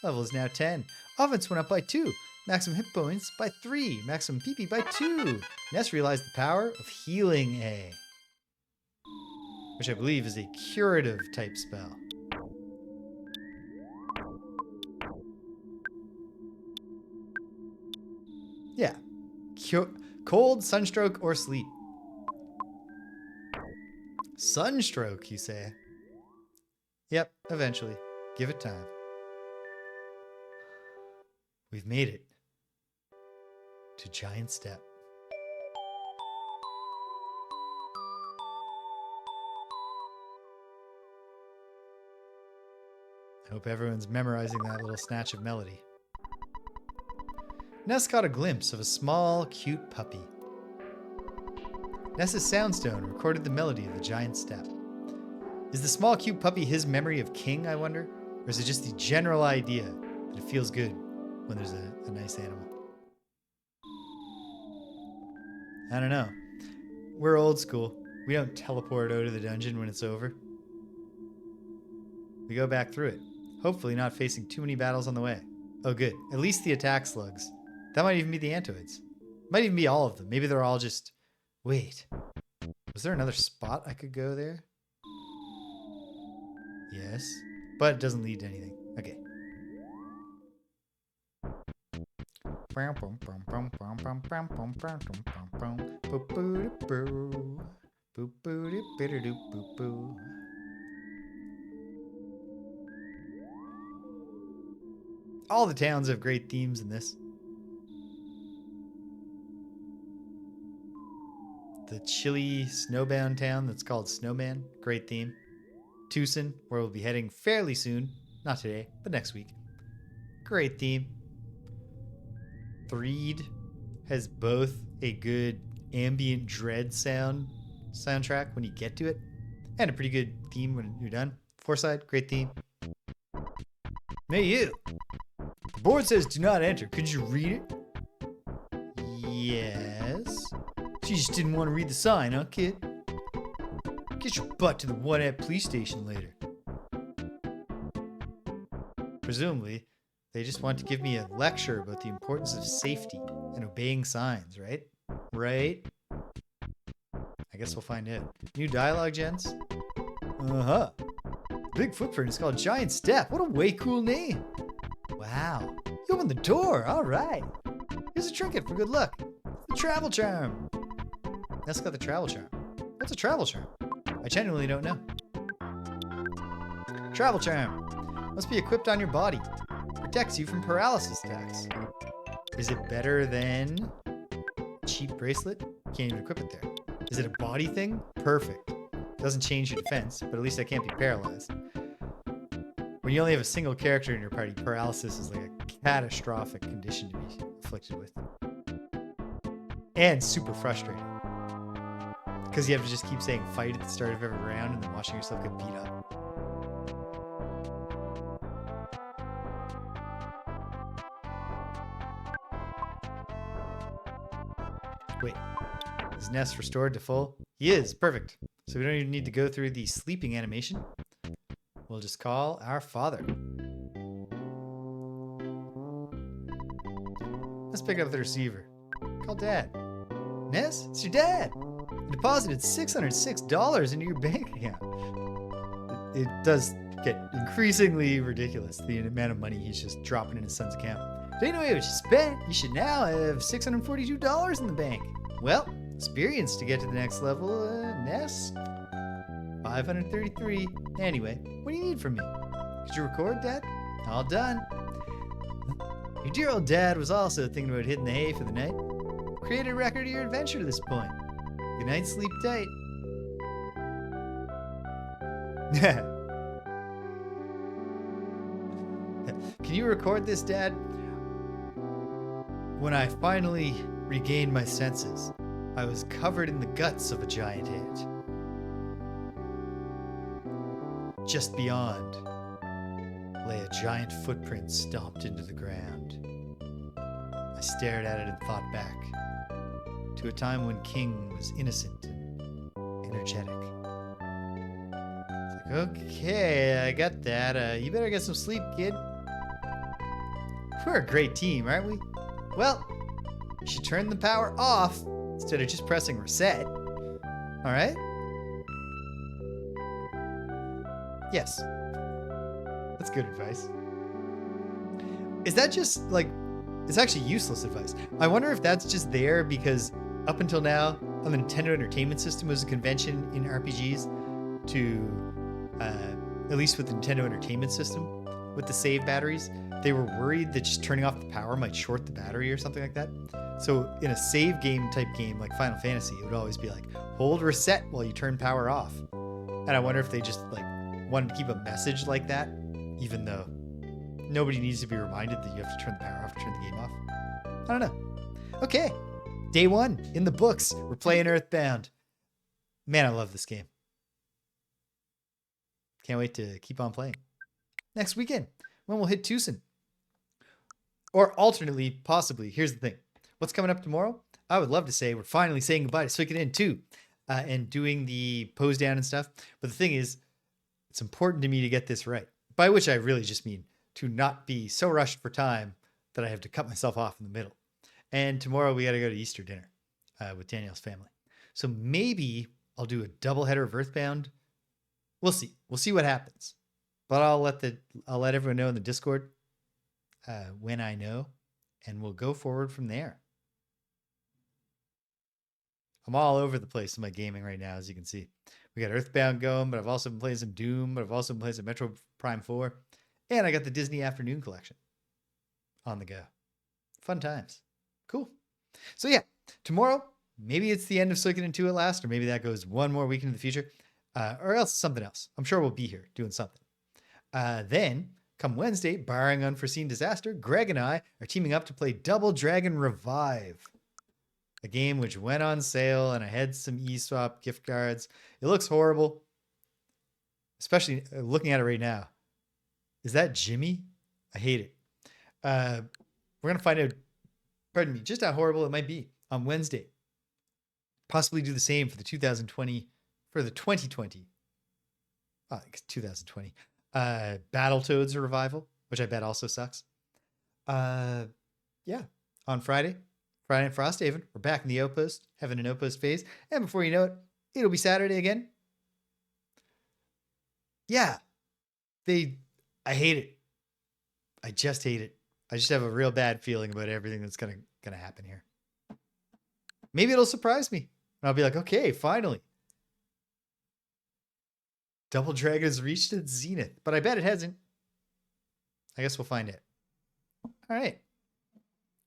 Speaker 1: Level is now 10. Offense went up by 2. Maximum hit points by 3. Maximum PP by 2. Ness realized the power of Healing A, which I believe is a curative type spell. Yeah. Cold, sunstroke, or sleep. Sunstroke, you say? Yep, eventually. Give it time. We've made it to Giant Step. I hope everyone's memorizing that little snatch of melody. Ness caught a glimpse of a small, cute puppy. Ness's soundstone recorded the melody of the Giant Step. Is the small, cute puppy his memory of King, I wonder? Or is it just the general idea that it feels good when there's a nice animal? I don't know. We're old school. We don't teleport out of the dungeon when it's over. We go back through it, hopefully not facing too many battles on the way. Oh good, at least the attack slugs. That might even be the Antoids. Might even be all of them. Maybe they're all just... Wait. Was there another spot I could go there? Yes. But it doesn't lead to anything. Okay. All the towns have great themes in this. The chilly, snowbound town that's called Snowman. Great theme. Tucson, where we'll be heading fairly soon. Not today, but next week. Great theme. Threed has both a good ambient dread soundtrack when you get to it, and a pretty good theme when you're done. Forsyth, great theme. Hey you! The board says do not enter. Could you read it? Yes. You just didn't want to read the sign, huh, kid? Get your butt to the Onett police station later. Presumably, they just want to give me a lecture about the importance of safety and obeying signs, right? right? I guess we'll find out. New dialogue, gents. Uh-huh. Big footprint is called Giant Step. What a way cool name. Wow. You opened the door. All right. Here's a trinket for good luck. The travel charm. Ness got the travel charm. What's a travel charm? I genuinely don't know. Travel charm. Must be equipped on your body. Protects you from paralysis attacks. Is it better than cheap bracelet? Can't even equip it there. Is it a body thing? Perfect. Doesn't change your defense, but at least I can't be paralyzed. When you only have a single character in your party, paralysis is like a catastrophic condition to be afflicted with. And super frustrating. Because you have to just keep saying fight at the start of every round and then watching yourself get beat up. Wait, is Ness restored to full? He is, perfect. So we don't even need to go through the sleeping animation. We'll just call our father. Let's pick up the receiver. Call Dad. Ness, it's your dad. You deposited $606 into your bank account. It does get increasingly ridiculous, the amount of money he's just dropping in his son's account. Taking away what you spent, you should now have $642 in the bank. Well, experience to get to the next level, Ness. 533. Anyway, what do you need from me? Did you record, Dad? All done. Your dear old dad was also thinking about hitting the hay for the night. Create a record of your adventure to this point. Good night, sleep tight. Can you record this, Dad? When I finally regained my senses, I was covered in the guts of a giant ant. Just beyond lay a giant footprint stomped into the ground. I stared at it and thought back to a time when King was innocent and energetic. It's like, okay, I got that. You better get some sleep, kid. We're a great team, aren't we? Well, you should turn the power off instead of just pressing reset. All right? Yes. That's good advice. Is that just like, it's actually useless advice. I wonder if that's just there because up until now, on the Nintendo Entertainment System was a convention in RPGs to, at least with the Nintendo Entertainment System, with the save batteries, they were worried that just turning off the power might short the battery or something like that. So in a save game type game like Final Fantasy, it would always be like, hold reset while you turn power off. And I wonder if they just like wanted to keep a message like that, even though nobody needs to be reminded that you have to turn the power off to turn the game off. I don't know. Okay. Day 1 in the books. We're playing EarthBound. Man, I love this game. Can't wait to keep on playing. Next weekend, when we'll hit Tucson. Or alternately, possibly, here's the thing. What's coming up tomorrow? I would love to say we're finally saying goodbye to Suikoden 2 and doing the pose down and stuff. But the thing is, it's important to me to get this right. By which I really just mean to not be so rushed for time that I have to cut myself off in the middle. And tomorrow we got to go to Easter dinner with Danielle's family. So maybe I'll do a double header of EarthBound. We'll see. We'll see what happens. But I'll let everyone know in the Discord when I know, and we'll go forward from there. I'm all over the place in my gaming right now, as you can see. We got EarthBound going, but I've also been playing some Doom, but I've also been playing some Metro Prime 4, and I got the Disney Afternoon Collection on the go. Fun times. Cool. So yeah, tomorrow, maybe it's the end of Suikoden 2 at last, or maybe that goes one more week into the future, or else something else. I'm sure we'll be here doing something. Then, come Wednesday, barring unforeseen disaster, Greg and I are teaming up to play Double Dragon Revive, a game which went on sale, and I had some eSwap gift cards. It looks horrible, especially looking at it right now. Is that Jimmy? I hate it. We're going to find out, pardon me, just how horrible it might be on Wednesday. Possibly do the same for the 2020, for the 2020, 2020, Battletoads Revival, which I bet also sucks. Yeah, on Friday Friday Night Frosthaven. We're back in the outpost, having an outpost phase. And before you know it, it'll be Saturday again. Yeah. I hate it. I just hate it. I just have a real bad feeling about everything that's gonna happen here. Maybe it'll surprise me. And I'll be like, okay, finally. Double Dragon has reached its zenith. But I bet it hasn't. I guess we'll find it. All right.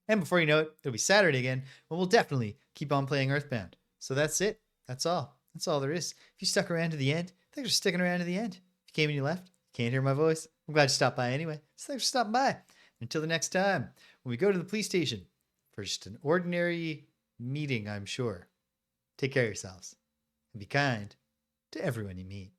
Speaker 1: And before you know it, it'll be Saturday again. But we'll definitely keep on playing EarthBound. So that's it. That's all. That's all there is. If you stuck around to the end, thanks for sticking around to the end. If you came and you left, can't hear my voice. I'm glad you stopped by anyway. So thanks for stopping by. Until the next time, when we go to the police station for just an ordinary meeting, I'm sure. Take care of yourselves and be kind to everyone you meet.